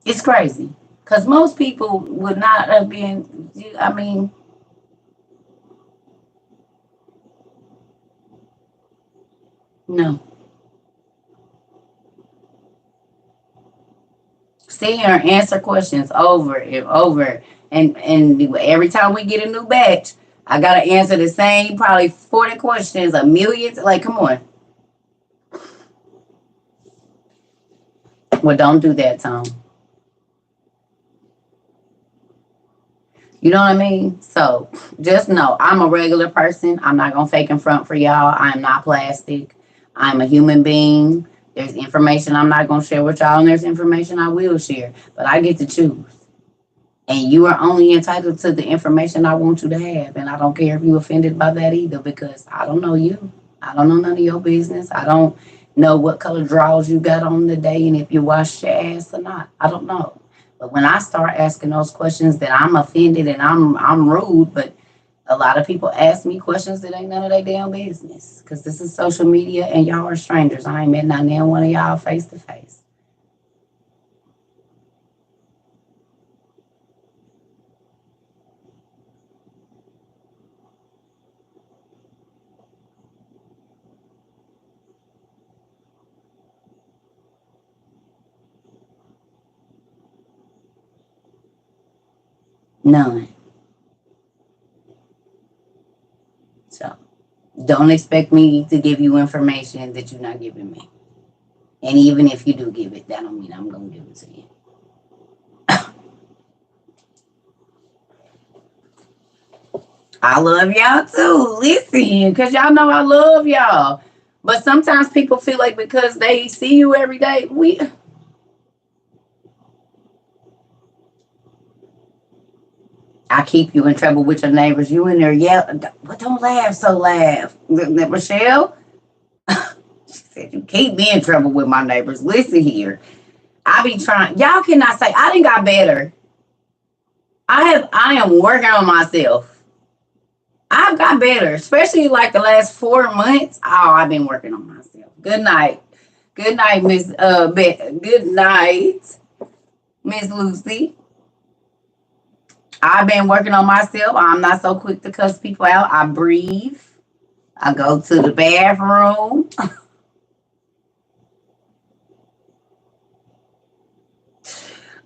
It's crazy. Because most people would not have been, I mean, no. Sit here and answer questions over and over. And every time we get a new batch, I gotta answer the same probably 40 questions, a million. Like, come on. Well, don't do that, Tom. You know what I mean? So just know I'm a regular person. I'm not gonna fake in front for y'all. I'm not plastic. I'm a human being. There's information I'm not gonna share with y'all, and there's information I will share. But I get to choose. And you are only entitled to the information I want you to have. And I don't care if you're offended by that either, because I don't know you. I don't know none of your business. I don't know what color drawers you got on today and if you washed your ass or not. I don't know. But when I start asking those questions, then I'm offended and I'm rude. But a lot of people ask me questions that ain't none of their damn business. Because this is social media and y'all are strangers. I ain't met not damn one of y'all face to face. None. So don't expect me to give you information that you're not giving me. And even if you do give it, that don't mean I'm gonna give it to you. I love y'all too. Listen, because y'all know I love y'all. But sometimes people feel like because they see you every day, I keep you in trouble with your neighbors. You in there, yeah. But don't laugh so laugh. Michelle, she said, you keep me in trouble with my neighbors. Listen here. I be trying. Y'all cannot say I didn't got better. I am working on myself. I've got better, especially like the last 4 months. Oh, I've been working on myself. Good night. Good night, Miss Good night, Miss Lucy. I've been working on myself. I'm not so quick to cuss people out. I breathe. I go to the bathroom.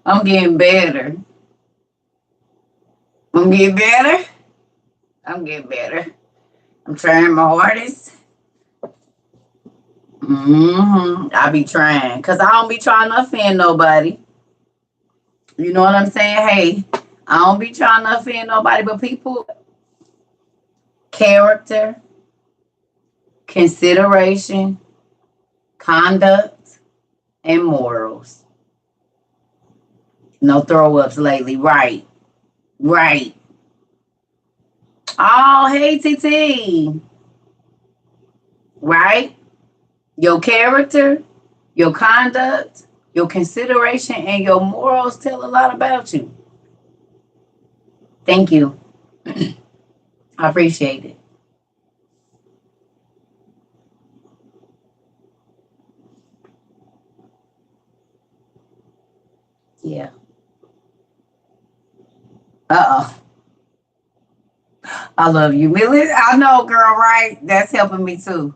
I'm getting better. I'm getting better. I'm getting better. I'm trying my hardest. I be trying. Because I don't be trying to offend nobody. You know what I'm saying? Hey, I don't be trying to offend nobody, but people, character, consideration, conduct, and morals. No throw ups lately. Right. Right. Oh, hey, TT. Right? Your character, your conduct, your consideration, and your morals tell a lot about you. Thank you. I appreciate it. Yeah. Uh-oh. I love you. Millie, I know, girl, right? That's helping me too.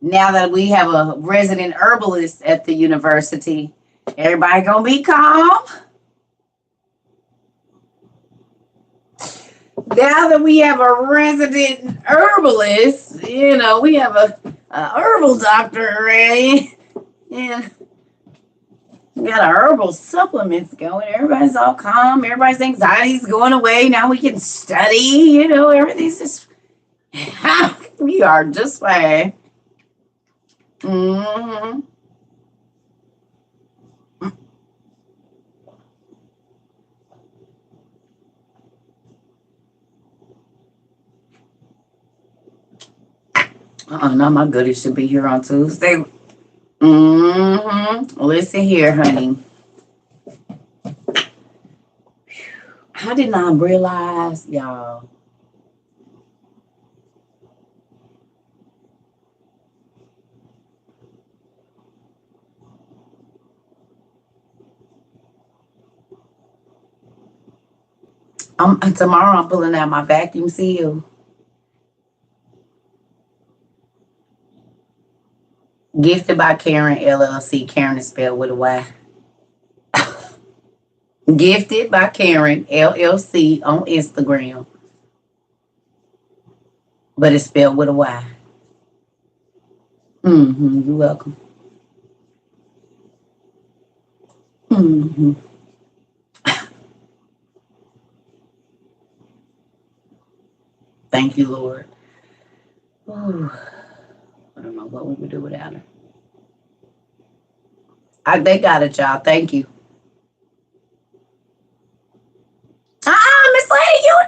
Now that we have a resident herbalist at the university, everybody gonna be calm. Now that we have a resident herbalist, we have a herbal doctor already. Yeah, we got our herbal supplements going. Everybody's all calm. Everybody's anxiety's going away. Now we can study. Everything's just we are just fine. Mm-hmm. Now my goodies should be here on Tuesday. Listen here, honey. I did not realize, y'all. Tomorrow I'm pulling out my vacuum seal. Gifted by Karen LLC. Karen is spelled with a Y. Gifted by Karen LLC on Instagram, but it's spelled with a Y. You're welcome. Thank you, Lord. Ooh, I don't know what we would do without her. They got it, y'all. Thank you. Miss Lady, you.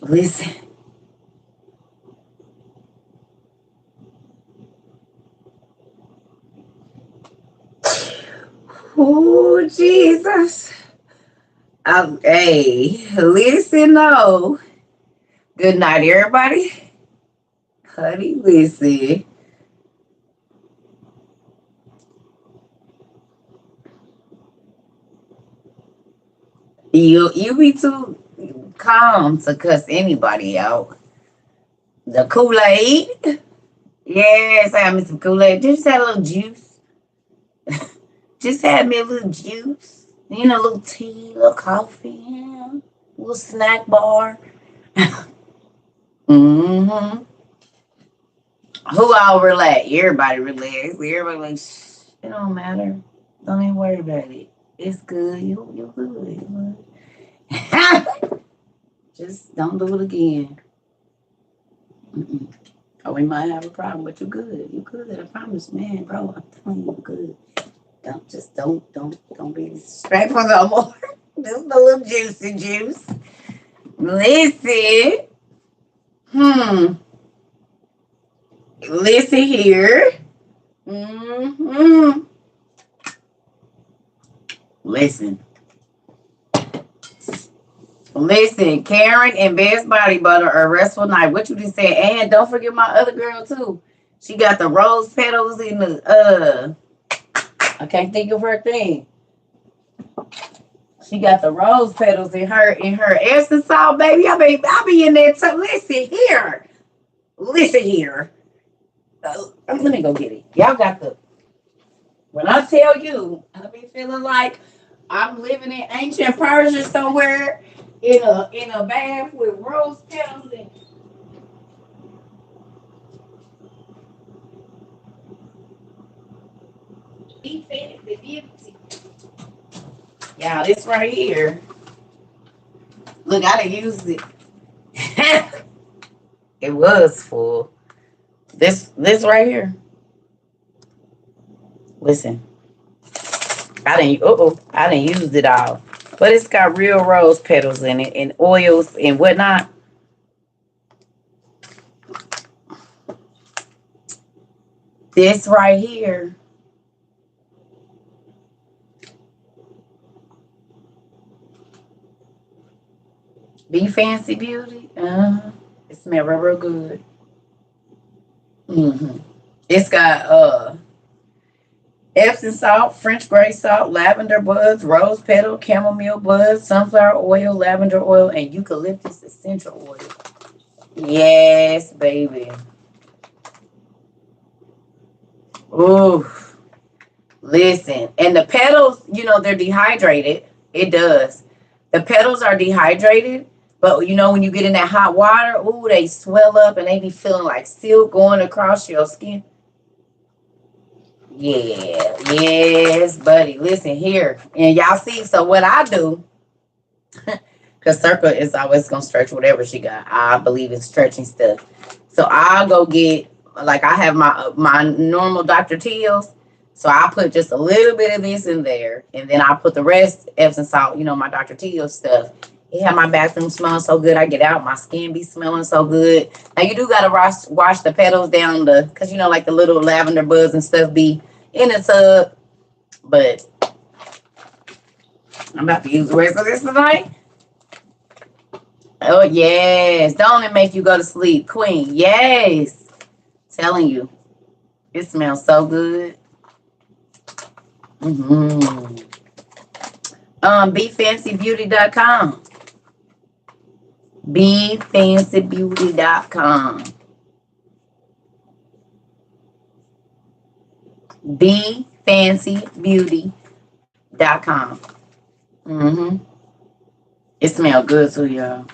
Listen. Oh, Jesus. Hey, listen, no. Good night, everybody. Honey, listen. You be too calm to cuss anybody out. The Kool-Aid. Yes, I have me some Kool-Aid. Just had a little juice. Just had me a little juice. You know, a little tea, a little coffee, a little snack bar. Mm-hmm. Who all relax? Everybody relax. Everybody like, shh, it don't matter. Don't even worry about it. It's good. You good. You good. Just don't do it again. Mm-mm. Or we might have a problem, but you good. You good. I promise, man, bro. I'm telling you, good. Don't be disrespectful no more. Just a little juicy juice. Listen. Hmm. Listen here. Hmm. Listen. Listen. Karen and Best Body Butter are restful night. What you just said. And don't forget my other girl too. She got the rose petals in the I can't think of her thing. She got the rose petals in her Epsom salt, baby. I be in there too. Listen here. Let me go get it. Y'all got the. When I tell you, I be feeling like I'm living in ancient Persia somewhere in a bath with rose petals and defense and beauty. Y'all, this right here. Look, I done used it. It was full. This right here. Listen, I didn't use it all. But it's got real rose petals in it and oils and whatnot. This right here. Be Fancy Beauty. It smells real good. Hmm. It's got Epsom salt, French gray salt, lavender buds, rose petal, chamomile buds, sunflower oil, lavender oil, and eucalyptus essential oil. Yes, baby. Ooh, listen. And the petals, they're dehydrated. It does. The petals are dehydrated, but when you get in that hot water, ooh, they swell up and they be feeling like silk going across your skin. Yeah, yes, buddy. Listen here. And y'all see, so what I do, because Circle is always gonna stretch whatever she got. I believe in stretching stuff. So I'll go get like I have my normal Dr. Teals. So I put just a little bit of this in there, and then I put the rest Epsom salt, my Dr. Teal stuff. It had my bathroom smelling so good. I get out, my skin be smelling so good. Now you do gotta wash the petals down because like the little lavender buds and stuff be in the tub. But I'm about to use the rest of this tonight. Oh yes, don't it make you go to sleep, Queen? Yes, telling you, it smells so good. Mm-hmm. BeFancyBeauty.com. BeFancyBeauty.com. BeFancyBeauty.com. Mm-hmm. It smells good too, y'all.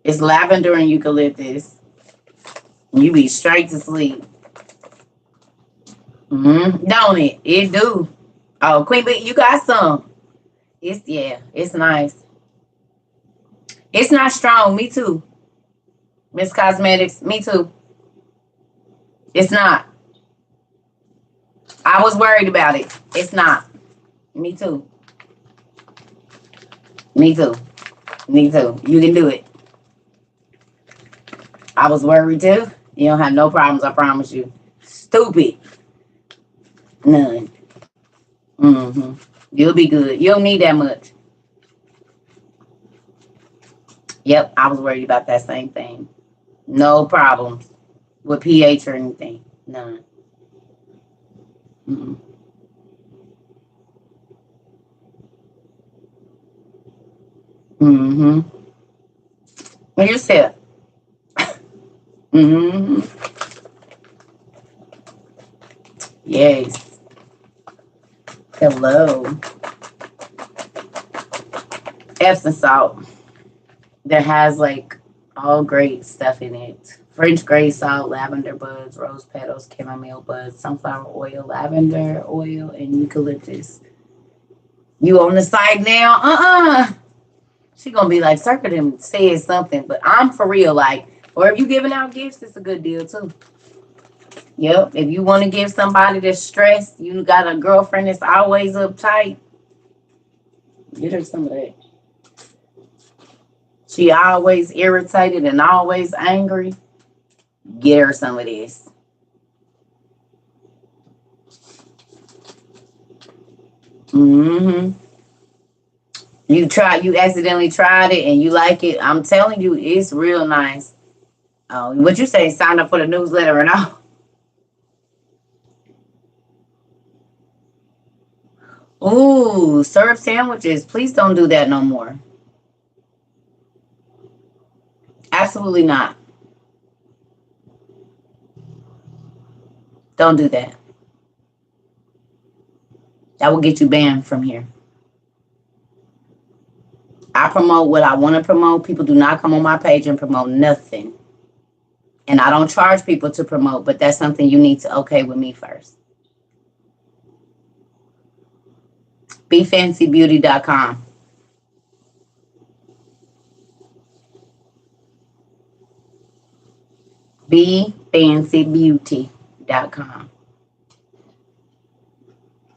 It's lavender and eucalyptus. You be straight to sleep. Mm-hmm. Don't it? It do. Oh, Queen Bee, you got some. It's nice. It's not strong. Me too. Miss Cosmetics, me too. It's not. I was worried about it. It's not. Me too. Me too. Me too. You can do it. I was worried too. You don't have no problems, I promise you. Stupid. None. Mm-hmm. You'll be good. You don't need that much. Yep, I was worried about that same thing. No problems with pH or anything. None. Mm-hmm. What you said? Mm-hmm. Yes. Hello. Epsom salt that has like all great stuff in it. French gray salt, lavender buds, rose petals, chamomile buds, sunflower oil, lavender oil, and eucalyptus. You on the side now? She gonna be like, Circa them said something, but I'm for real. Like, or if you giving out gifts, it's a good deal too. Yep. If you want to give somebody that's stressed, you got a girlfriend that's always uptight, get her some of that. She always irritated and always angry. Get her some of this. Mm-hmm. You accidentally tried it and you like it. I'm telling you, it's real nice. Oh, what you say? Sign up for the newsletter and all? Ooh, syrup sandwiches. Please don't do that no more. Absolutely not. Don't do that. That will get you banned from here. I promote what I want to promote. People do not come on my page and promote nothing. And I don't charge people to promote, but that's something you need to okay with me first. BeFancyBeauty.com. BeFancyBeauty.com.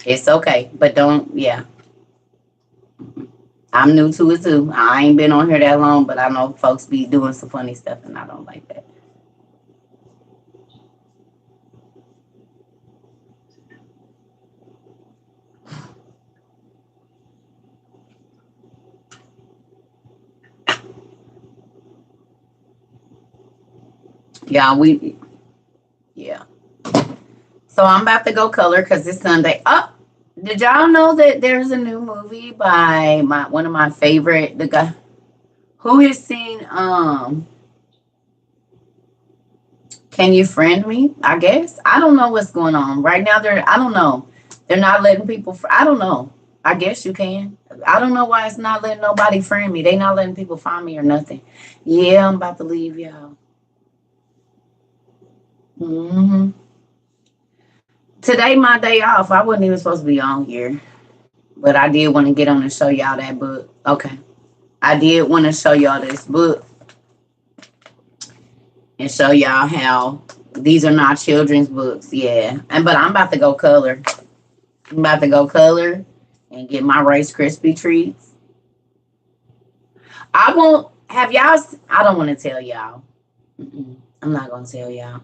It's okay, but don't, yeah. I'm new to it too. I ain't been on here that long, but I know folks be doing some funny stuff and I don't like that. Yeah, yeah. So I'm about to go color because it's Sunday. Oh, did y'all know that there's a new movie by one of my favorite, the guy who has seen Can You Friend Me? I guess. I don't know what's going on. Right now I don't know. They're not letting people I don't know. I guess you can. I don't know why it's not letting nobody friend me. They not letting people find me or nothing. Yeah, I'm about to leave y'all. Hmm. Today my day off. I wasn't even supposed to be on here. But I did want to get on and show y'all that book. Okay. I did want to show y'all this book and show y'all how these are not children's books. Yeah. But I'm about to go color. I'm about to go color and get my Rice Krispie treats. I won't have y'all. I don't want to tell y'all. I'm not going to tell y'all.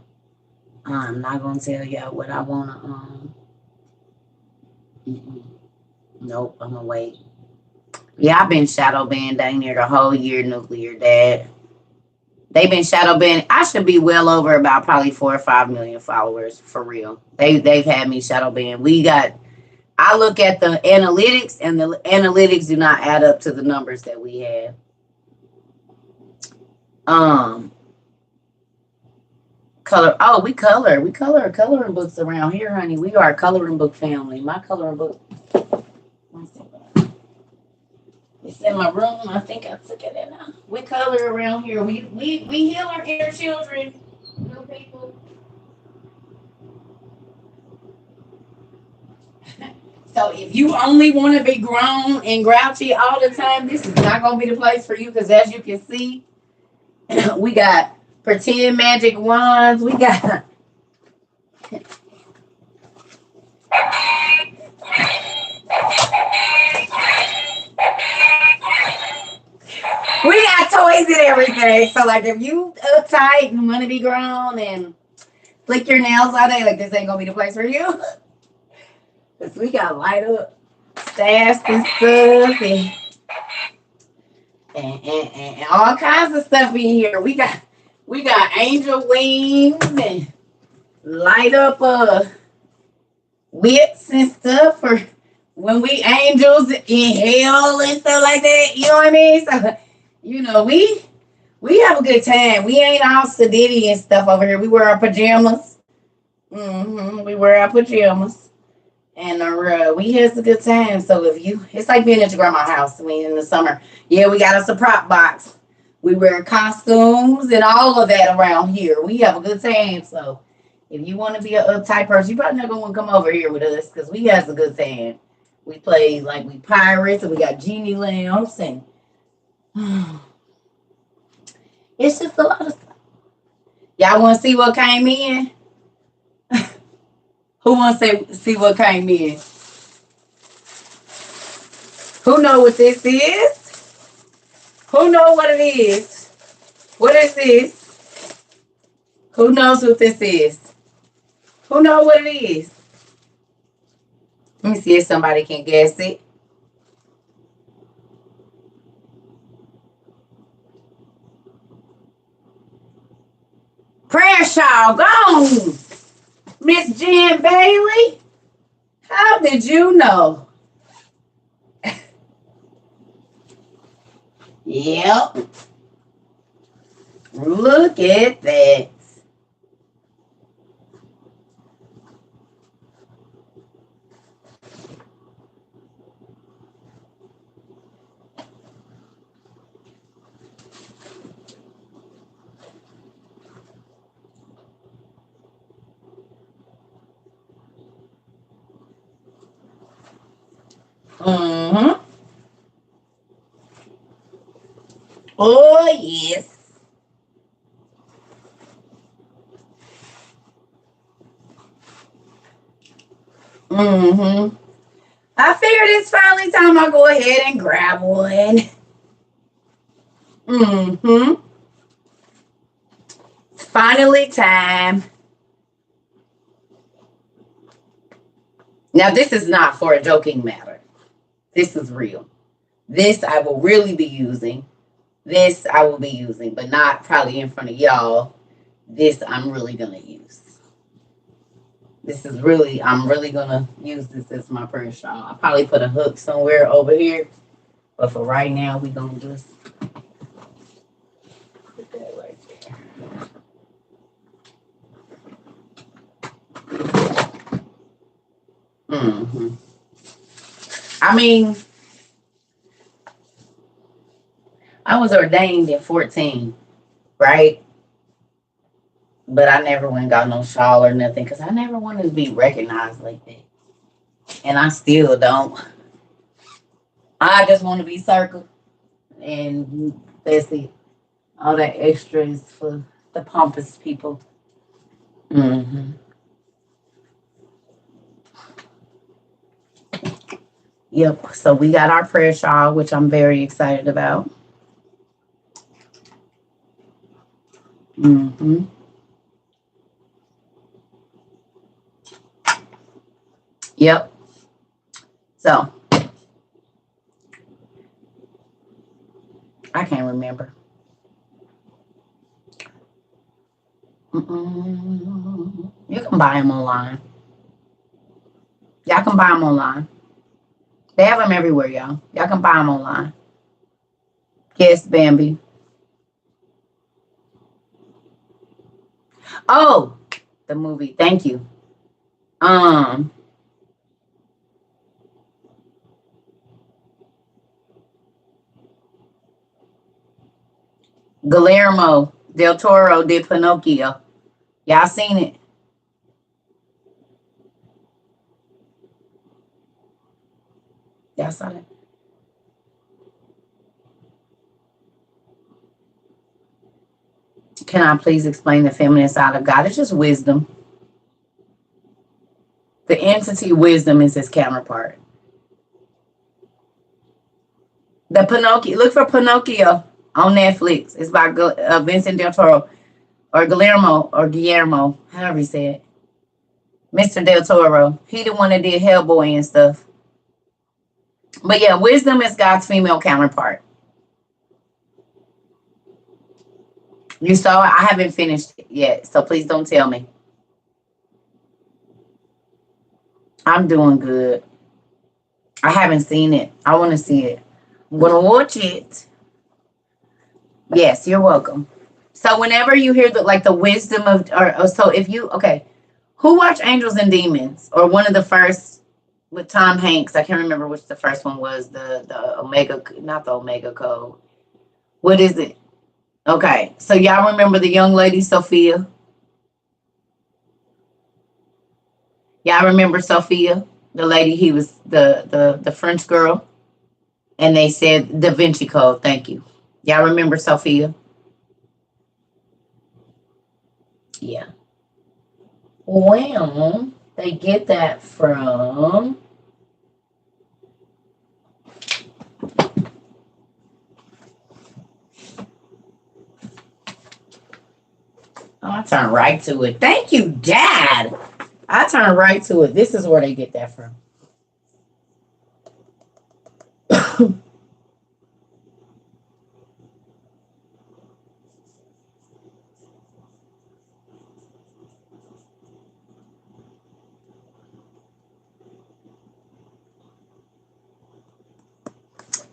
I'm not going to tell y'all what I want to. Nope. I'm going to wait. Yeah, I've been shadow banned dang near the whole year, Nuclear Dad. They've been shadow banned. I should be well over about probably 4 or 5 million followers for real. They've had me shadow banned. I look at the analytics and the analytics do not add up to the numbers that we have. Color. Oh, we color. We color coloring books around here, honey. We are a coloring book family. My coloring book. It's in my room. I think I took it in. We color around here. We heal our inner children. Little people. So if you only want to be grown and grouchy all the time, this is not going to be the place for you. Because as you can see, we got pretend magic wands. We got toys and everything. So like if you uptight and want to be grown and flick your nails all day, like this ain't gonna be the place for you. Cause we got light up staffs and stuff and all kinds of stuff in here. We got angel wings and light up whips and stuff for when we angels in hell and stuff like that. You know what I mean? So, we have a good time. We ain't all sedity and stuff over here. We wear our pajamas. We wear our pajamas. And we has a good time. So it's like being at your grandma's house. I mean, in the summer. Yeah, we got us a prop box. We wear costumes and all of that around here. We have a good time. So if you want to be an uptight person, you probably not going to come over here with us because we has a good time. We play like we pirates and we got genie lamps and it's just a lot of stuff. Y'all want to see what came in? Who wants to see what came in? Who know what this is? Who know what it is? What is this? Who knows what this is? Who know what it is? Let me see if somebody can guess it. Prayer shawl, gone. Miss Jen Bailey, how did you know? Yep. Look at that. Mm-hmm. Oh, yes. Mm-hmm. I figured it's finally time I go ahead and grab one. Mm-hmm. It's finally time. Now, this is not for a joking matter. This is real. This I will really be using. This I will be using, but not probably in front of y'all. This I'm really going to use. I'm really going to use this as my prayer shawl. I'll probably put a hook somewhere over here. But for right now, we're going to just put that right there. Mm-hmm. I mean, I was ordained at 14, right? But I never went and got no shawl or nothing because I never wanted to be recognized like that. And I still don't. I just want to be circled. And that's it. All that extra is for the pompous people. Mm-hmm. Yep. So we got our prayer shawl, which I'm very excited about. Mm-hmm. Yep. So I can't remember. You can buy them online. Y'all can buy them online. They have them everywhere, y'all. Y'all can buy them online. Yes, Bambi. Oh, the movie. Thank you. Um, Guillermo del Toro did Pinocchio. Y'all seen it? Y'all saw it? Can I please explain the feminine side of God? It's just wisdom. The entity wisdom is his counterpart. The Pinocchio. Look for Pinocchio on Netflix. It's by Vincent del Toro or Guillermo, however you say it. Mr. Del Toro. He the one that did Hellboy and stuff. But yeah, wisdom is God's female counterpart. You saw it? I haven't finished it yet, so please don't tell me. I'm doing good. I haven't seen it. I want to see it. I'm gonna watch it. Yes, you're welcome. So whenever you hear the wisdom of, or so if you okay, who watched Angels and Demons or one of the first with Tom Hanks? I can't remember which the first one was. The Omega, not the Omega Code. What is it? Okay, so y'all remember the young lady Sophia? Y'all remember Sophia, the lady? He was the French girl, and they said Da Vinci Code. Thank you. Y'all remember Sophia? Yeah. Well, they get that from. Oh, I turn right to it. Thank you, Dad. I turn right to it. This is where they get that from.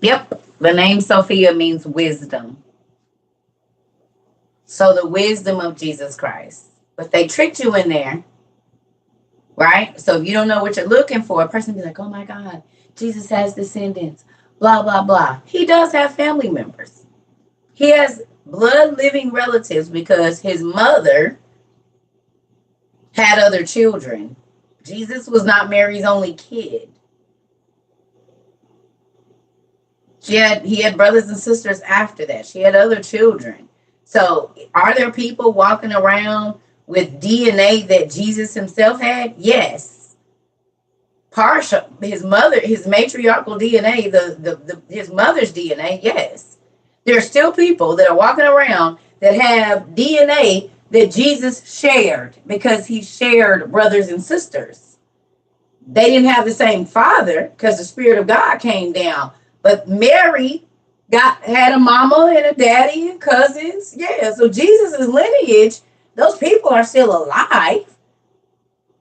Yep. The name Sophia means wisdom. So the wisdom of Jesus Christ. But they tricked you in there, right? So if you don't know what you're looking for, a person be like, oh my God, Jesus has descendants, blah, blah, blah. He does have family members. He has blood living relatives because his mother had other children. Jesus was not Mary's only kid. He had brothers and sisters after that. She had other children. So are there people walking around with DNA that Jesus himself had? Yes. Partial. His mother, his matriarchal DNA, his mother's DNA, yes. There are still people that are walking around that have DNA that Jesus shared because he shared brothers and sisters. They didn't have the same father because the Spirit of God came down. But Mary had a mama and a daddy and cousins. Yeah, so Jesus' lineage, those people are still alive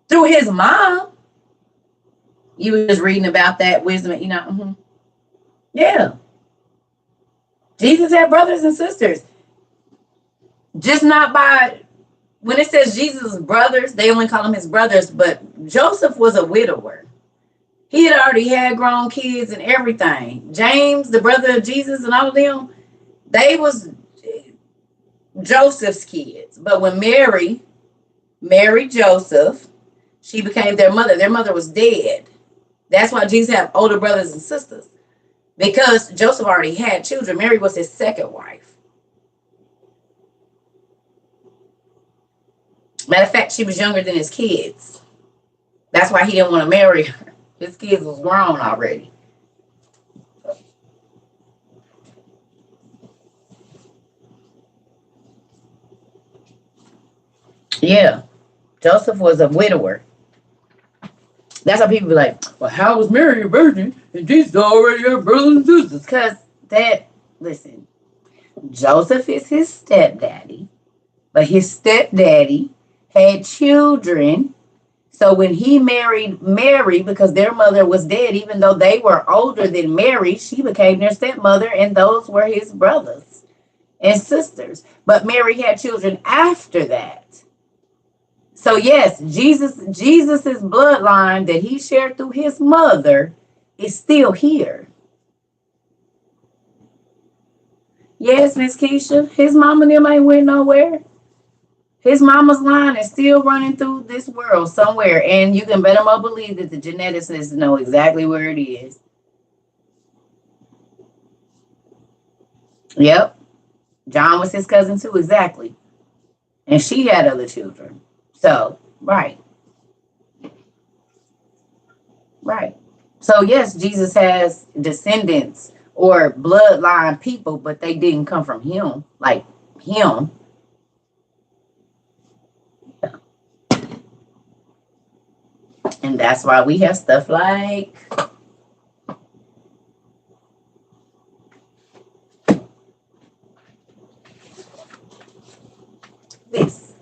through his mom. You were just reading about that wisdom, Mm-hmm. Yeah. Jesus had brothers and sisters. Just not by, when it says Jesus' brothers, they only call him his brothers, but Joseph was a widower. He had already had grown kids and everything. James, the brother of Jesus, and all of them, they was Joseph's kids. But when Mary married Joseph, she became their mother. Their mother was dead. That's why Jesus had older brothers and sisters. Because Joseph already had children. Mary was his second wife. Matter of fact, she was younger than his kids. That's why he didn't want to marry her. His kids was grown already. Yeah. Joseph was a widower. That's how people be like, well, how was Mary a virgin and Jesus already had brothers and sisters? Because listen, Joseph is his stepdaddy, but his stepdaddy had children. So when he married Mary, because their mother was dead, even though they were older than Mary, she became their stepmother, and those were his brothers and sisters. But Mary had children after that. So yes, Jesus's bloodline that he shared through his mother is still here. Yes, Miss Keisha, his mama and them ain't went nowhere. His mama's line is still running through this world somewhere, and you can bet him up believe that the geneticists know exactly where it is. Yep, John was his cousin too, exactly, and she had other children. So right. Right. So yes, Jesus has descendants or bloodline people, but they didn't come from him, like him. And that's why we have stuff like this.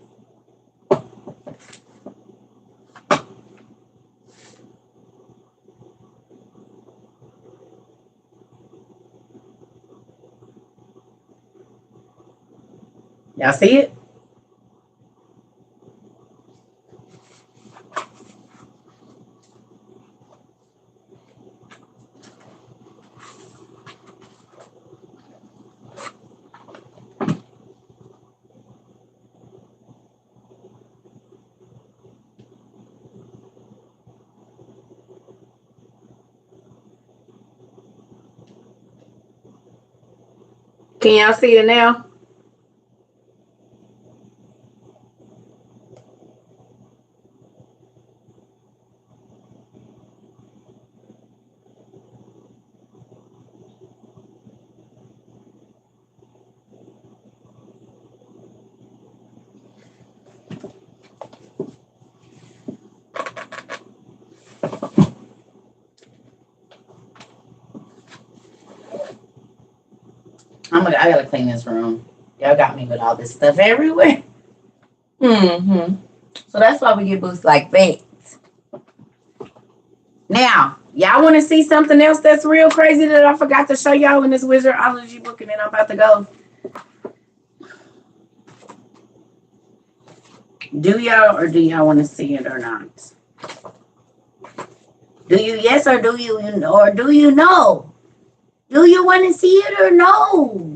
Y'all see it? Can y'all see it now? I gotta clean this room. Y'all got me with all this stuff everywhere. So that's why we get books like that. Now, y'all want to see something else that's real crazy that I forgot to show y'all in this Wizardology book, and then I'm about to go. Do y'all or do y'all want to see it or not? Do you yes or do you know? Do you want to see it or no?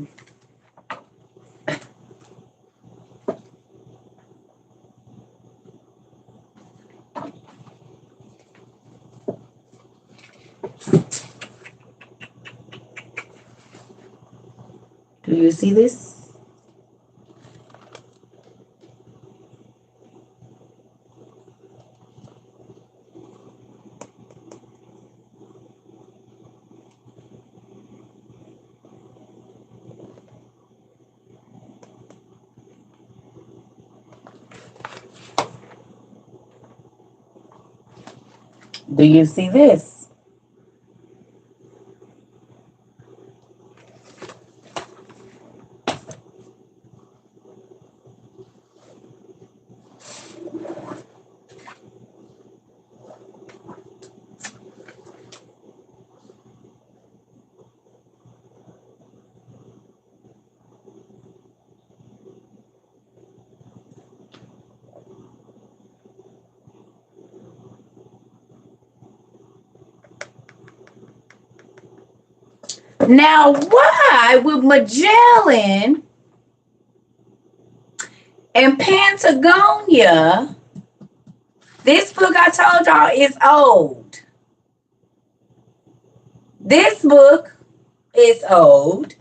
Do you see this? Do you see this? Now, why would Magellan and Patagonia, this book I told y'all is old. This book is old.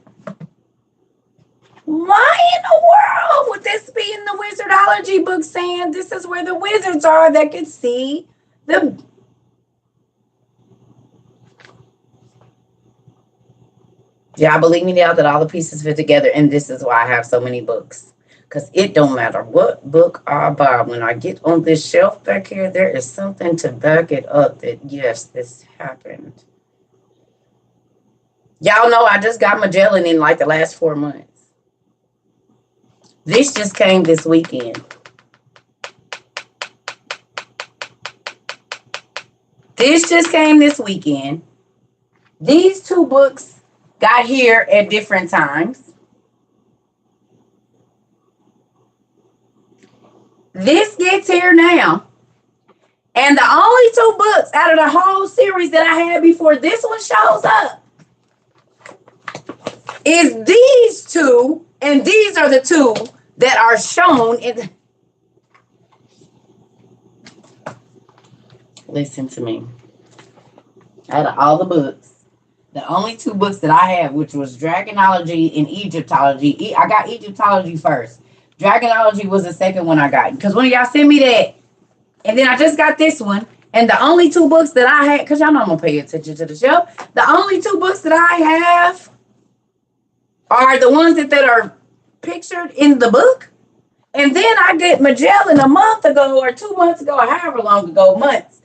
Why in the world would this be in the Wizardology book saying this is where the wizards are that can see the... Y'all believe me now that all the pieces fit together, and this is why I have so many books. Because it don't matter what book I buy. When I get on this shelf back here, there is something to back it up that, yes, this happened. Y'all know I just got Magellan in like the last 4 months. This just came this weekend. This just came this weekend. These two books got here at different times. This gets here now. And the only two books out of the whole series that I had before this one shows up is these two. And these are the two that are shown in... Listen to me. Out of all the books, the only two books that I have, which was Dragonology and Egyptology. I got Egyptology first. Dragonology was the second one I got. Because one of y'all sent me that. And then I just got this one. And the only two books that I had, because y'all know I'm going to pay attention to the show. The only two books that I have are the ones that are pictured in the book. And then I get Magellan a month ago or 2 months ago or however long ago, months.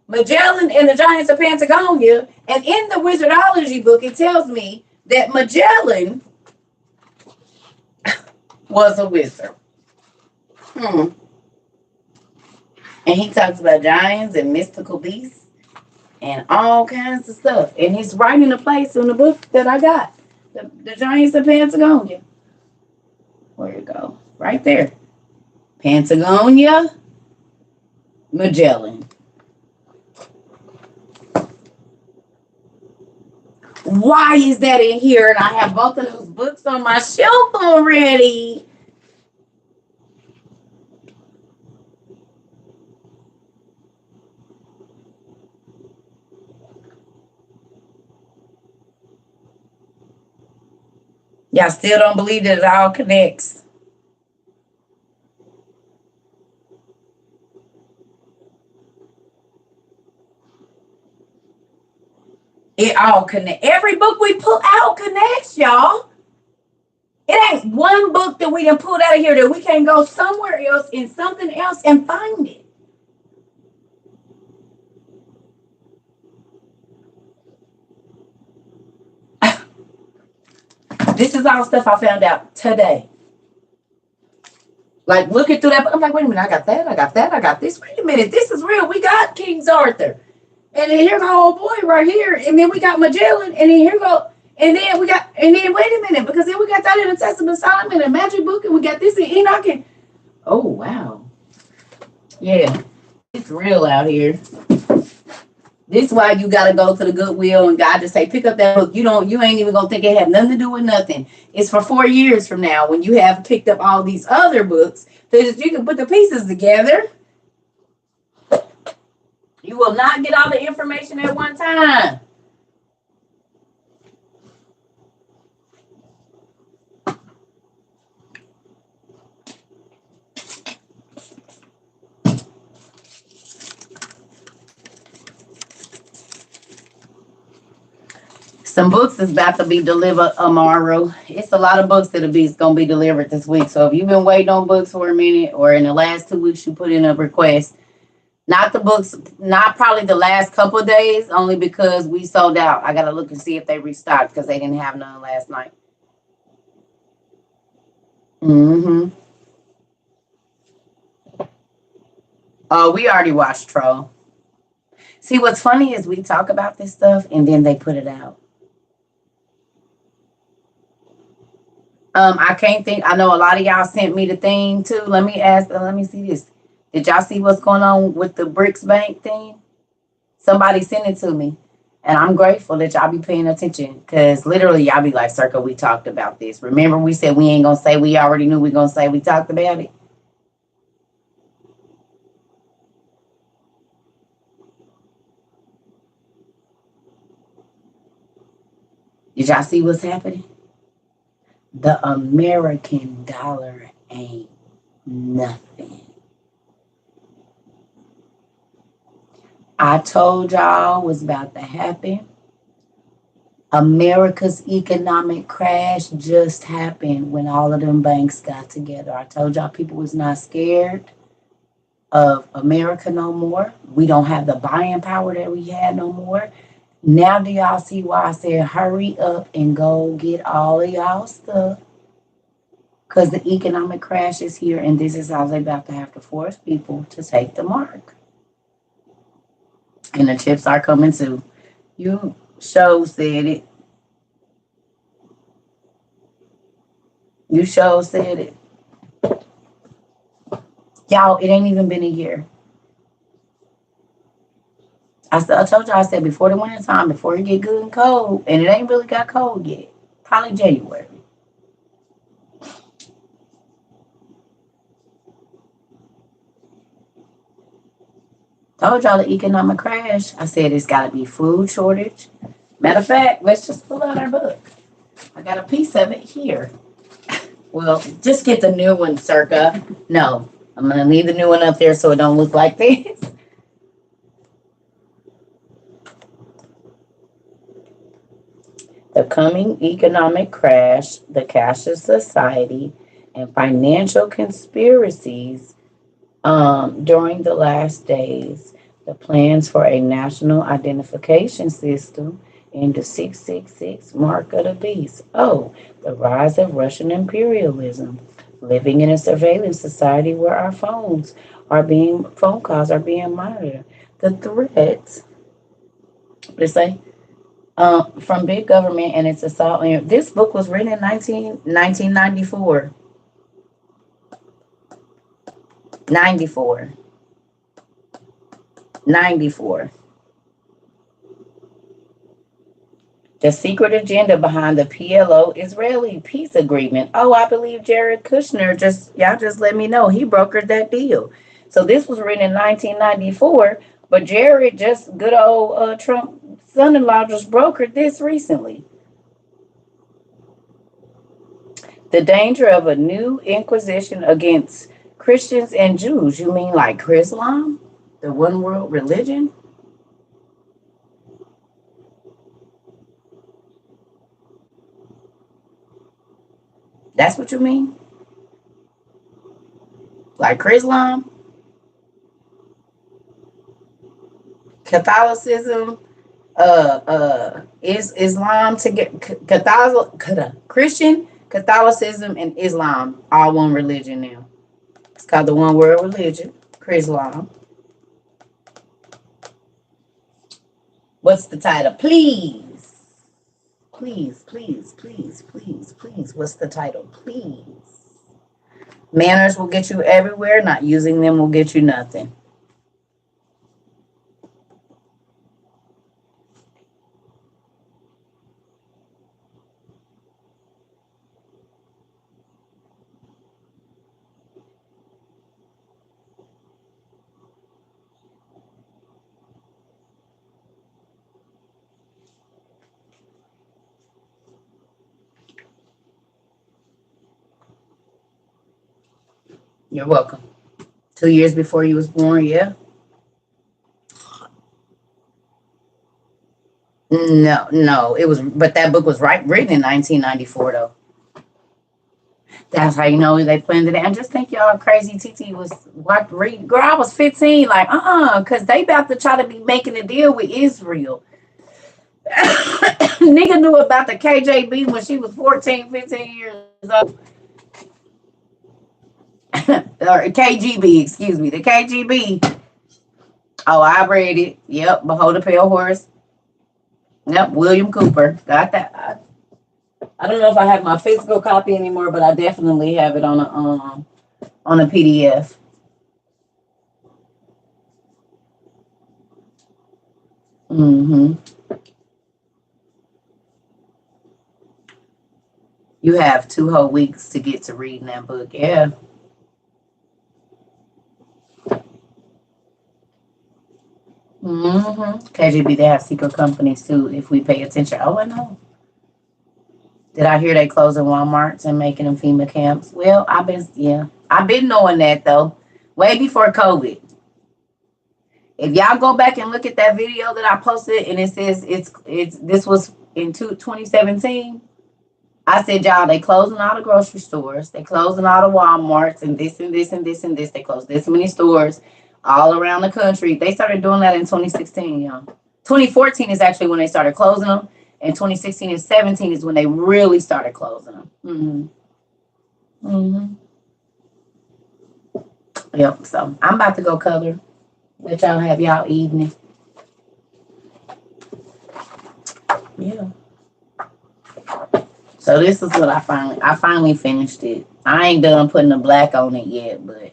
Magellan and the Giants of Patagonia. And in the Wizardology book, it tells me that Magellan was a wizard. And he talks about giants and mystical beasts and all kinds of stuff. And he's right in the place in the book that I got. The Giants of Patagonia. Where you go? Right there. Patagonia, Magellan. Why is that in here? And I have both of those books on my shelf already. Y'all still don't believe that it all connects. It all connects. Every book we pull out connects, y'all. It ain't one book that we done pulled out of here that we can go somewhere else in something else and find it. This is all stuff I found out today. Like looking through that book, I'm like, wait a minute, I got that, I got that, I got this. Wait a minute, this is real. We got King's Arthur. And then here's our old boy right here. And then we got Magellan. And then here go. And then we got, and then wait a minute, because then we got that in the Testament of Solomon and Magic Book, and we got this in Enoch. And oh wow. Yeah. It's real out here. This is why you gotta go to the Goodwill and God just say, pick up that book. You ain't even gonna think it had nothing to do with nothing. It's for 4 years from now when you have picked up all these other books so that you can put the pieces together. You will not get all the information at one time. Some books is about to be delivered tomorrow. It's a lot of books that is going to be delivered this week. So if you've been waiting on books for a minute, or in the last 2 weeks you put in a request, not the books, not probably the last couple of days, only because we sold out. I got to look and see if they restocked because they didn't have none last night. Mm-hmm. Oh, we already watched Troll. See, what's funny is we talk about this stuff and then they put it out. I can't think. I know a lot of y'all sent me the thing too. Let me see this. Did y'all see what's going on with the BRICS Bank thing? Somebody sent it to me. And I'm grateful that y'all be paying attention. Because literally y'all be like, Circle, we talked about this. Remember we said we ain't gonna say we already knew we gonna say we talked about it? Did y'all see what's happening? The American dollar ain't nothing. I told y'all what's about to happen. America's economic crash just happened when all of them banks got together. I told y'all people was not scared of America no more. We don't have the buying power that we had no more. Now do y'all see why I said hurry up and go get all of y'all stuff? Because the economic crash is here, and this is how they're about to have to force people to take the mark. And the chips are coming too. You show said it. You show said it. Y'all, it ain't even been a year. I told y'all, I said before the winter time, before it get good and cold, and it ain't really got cold yet. Probably January. Told y'all the economic crash. I said it's got to be food shortage. Matter of fact, let's just pull out our book. I got a piece of it here. Well, just get the new one, Circa. No, I'm going to leave the new one up there so it don't look like this. The Coming Economic Crash, the Cashless Society, and Financial Conspiracies during the last days, the plans for a national identification system, and the 666 mark of the beast. Oh, the rise of Russian imperialism, living in a surveillance society where our phone calls are being monitored. The threats, what they say, from big government and its assault. This book was written in 1994. 94. 94. The secret agenda behind the PLO-Israeli peace agreement. Oh, I believe Jared Kushner y'all just let me know. He brokered that deal. So this was written in 1994, but Jared, just good old Trump son-in-law, just brokered this recently. The danger of a new inquisition against Christians and Jews. You mean like Islam? The one world religion? That's what you mean? Like Islam? Catholicism? Is Islam to get Christian, Catholicism, and Islam all one religion now. It's called the one world religion, Islam. What's the title? Please. Please, please, please, please, please. What's the title? Please. Manners will get you everywhere. Not using them will get you nothing. You're welcome. 2 years before you was born, yeah? No, it was, but that book was written in 1994, though. That's how you know they planned it. And just think y'all crazy TT was reading. Girl, I was 15, like, because they about to try to be making a deal with Israel. Nigga knew about the KJB when she was 14, 15 years old. Or KGB, excuse me, the KGB. Oh, I read it. Yep, Behold the Pale Horse. Yep, William Cooper. Got that. I don't know if I have my physical copy anymore, but I definitely have it on a PDF. Mm-hmm. You have 2 whole weeks to get to reading that book. Yeah. Mm-hmm. KGB, they have secret companies too, if we pay attention. Oh, I know. Did I hear they closing Walmarts and making them FEMA camps? Well, I've been knowing that though, way before COVID. If y'all go back and look at that video that I posted, and it says this was in 2017. I said, y'all, they closing all the grocery stores, they closing all the Walmarts, and this and this and this and this. They closed this many stores all around the country. They started doing that in 2016, y'all. 2014 is actually when they started closing them. And 2016 and 17 is when they really started closing them. Mm-hmm. Mm-hmm. Yep. So I'm about to go color. Let y'all have y'all evening. Yeah. So this is what I finally finished it. I ain't done putting the black on it yet, but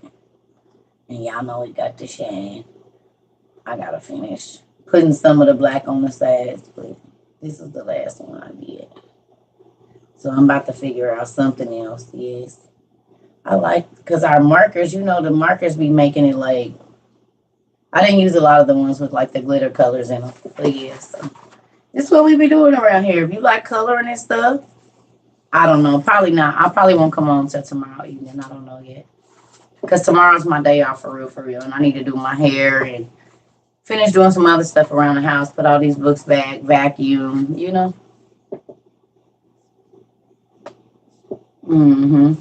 and y'all know it got the shine. I gotta finish putting some of the black on the sides, but this is the last one I did. So I'm about to figure out something else. Yes. I like, because our markers, the markers be making it like, I didn't use a lot of the ones with like the glitter colors in them. But yeah, so this is what we be doing around here. If you like coloring and stuff, I don't know. Probably not. I probably won't come on until tomorrow evening. I don't know yet. Because tomorrow's my day off for real. And I need to do my hair and finish doing some other stuff around the house. Put all these books back, vacuum, Mm-hmm.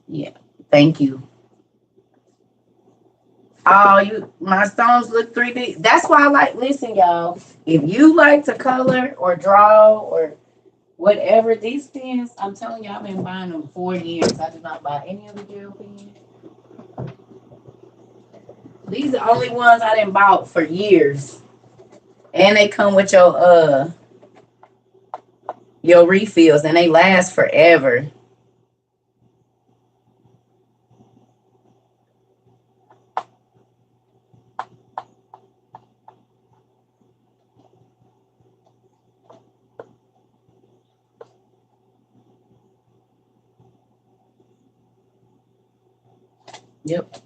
Yeah. Thank you. Oh, my stones look 3D. That's why I like, listen, y'all. If you like to color or draw or whatever, these pens, I'm telling you, I've been buying them 4 years. I did not buy any of the gel pens. These are the only ones I didn't bought for years. And they come with your refills, and they last forever. Yep.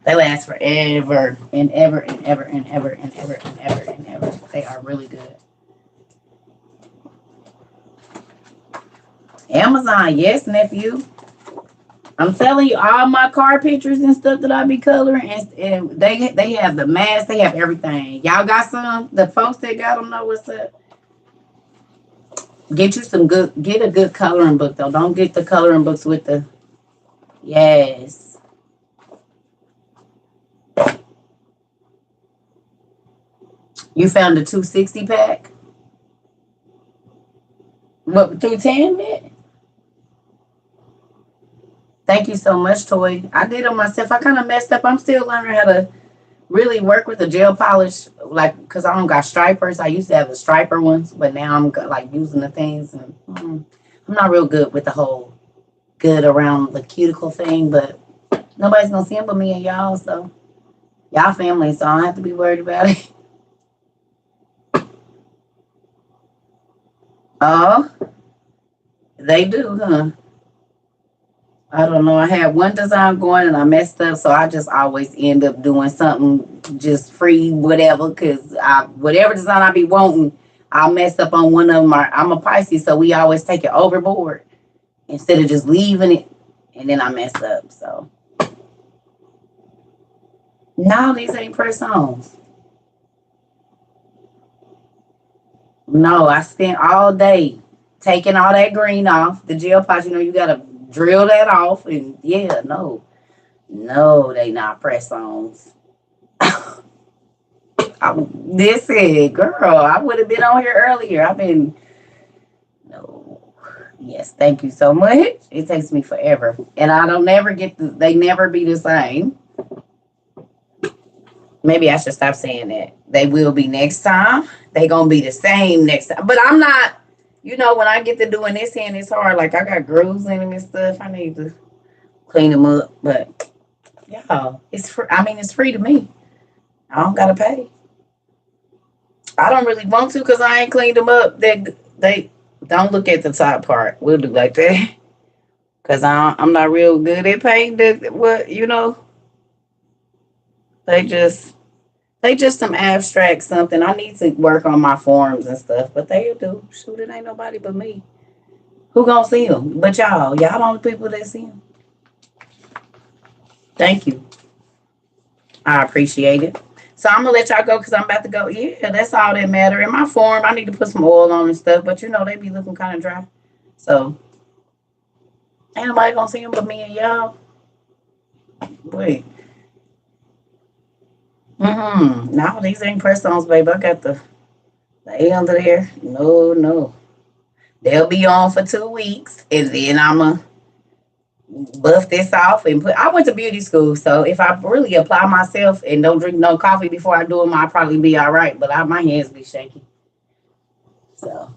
They last forever and ever and ever and ever and ever and ever and ever. They are really good. Amazon, yes, nephew. I'm telling you, all my car pictures and stuff that I be coloring, and they have the mask, they have everything. Y'all got some? The folks that got them know what's up. Get you some good. Get a good coloring book though. Don't get the coloring books with the. Yes. You found the 260 pack. What 210 bit? Thank you so much, Toy. I did it myself. I kind of messed up. I'm still learning how to really work with the gel polish, like, because I don't got stripers. I used to have the striper ones, but now I'm like using the things, and I'm not real good with the whole good around the cuticle thing, but nobody's gonna see them but me and y'all, so y'all family, so I don't have to be worried about it. Oh, they do, huh? I don't know. I had one design going and I messed up, so I just always end up doing something just free, whatever. Cause whatever design I be wanting, I'll mess up on one of them. I'm a Pisces, so we always take it overboard instead of just leaving it, and then I mess up. So no, these ain't press ons. No, I spent all day taking all that green off the gel polish. You know, you gotta drill that off, and yeah, no, no, they not press ons. This is girl. I would have been on here earlier. I've been no. Yes, thank you so much. It takes me forever, and I don't never get they never be the same. Maybe I should stop saying that. They will be next time. They gonna be the same next time. But I'm not. You know, when I get to doing this hand, it's hard. Like I got grooves in them and stuff. I need to clean them up. But yeah, it's free. I mean, it's free to me. I don't gotta pay. I don't really want to because I ain't cleaned them up. They don't look at the top part. We'll do like that because I'm not real good at painting. What you know, they just they just some abstract something. I need to work on my forms and stuff, but they do. Shoot, it ain't nobody but me. Who gonna see them? But y'all. Y'all the only people that see them. Thank you. I appreciate it. So I'm gonna let y'all go because I'm about to go. Yeah, that's all that matter. In my form, I need to put some oil on and stuff, but you know they be looking kind of dry. So ain't nobody gonna see them but me and y'all. Wait. No, these ain't press ons, baby. I got the A under there. No, no. They'll be on for 2 weeks, and then I'ma buff this off and put. I went to beauty school, so if I really apply myself and don't drink no coffee before I do them, I'll probably be all right. But my hands be shaky. So,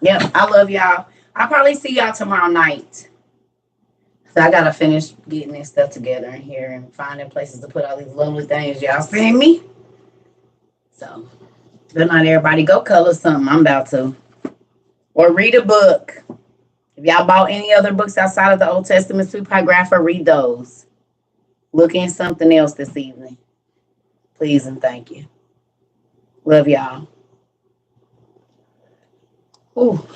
yep, I love y'all. I'll probably see y'all tomorrow night. So I gotta finish getting this stuff together in here and finding places to put all these lovely things y'all send me. So, good night, everybody. Go color something. I'm about to. Or read a book. If y'all bought any other books outside of the Old Testament Supergrapher, read those. Look in something else this evening. Please and thank you. Love y'all. Ooh.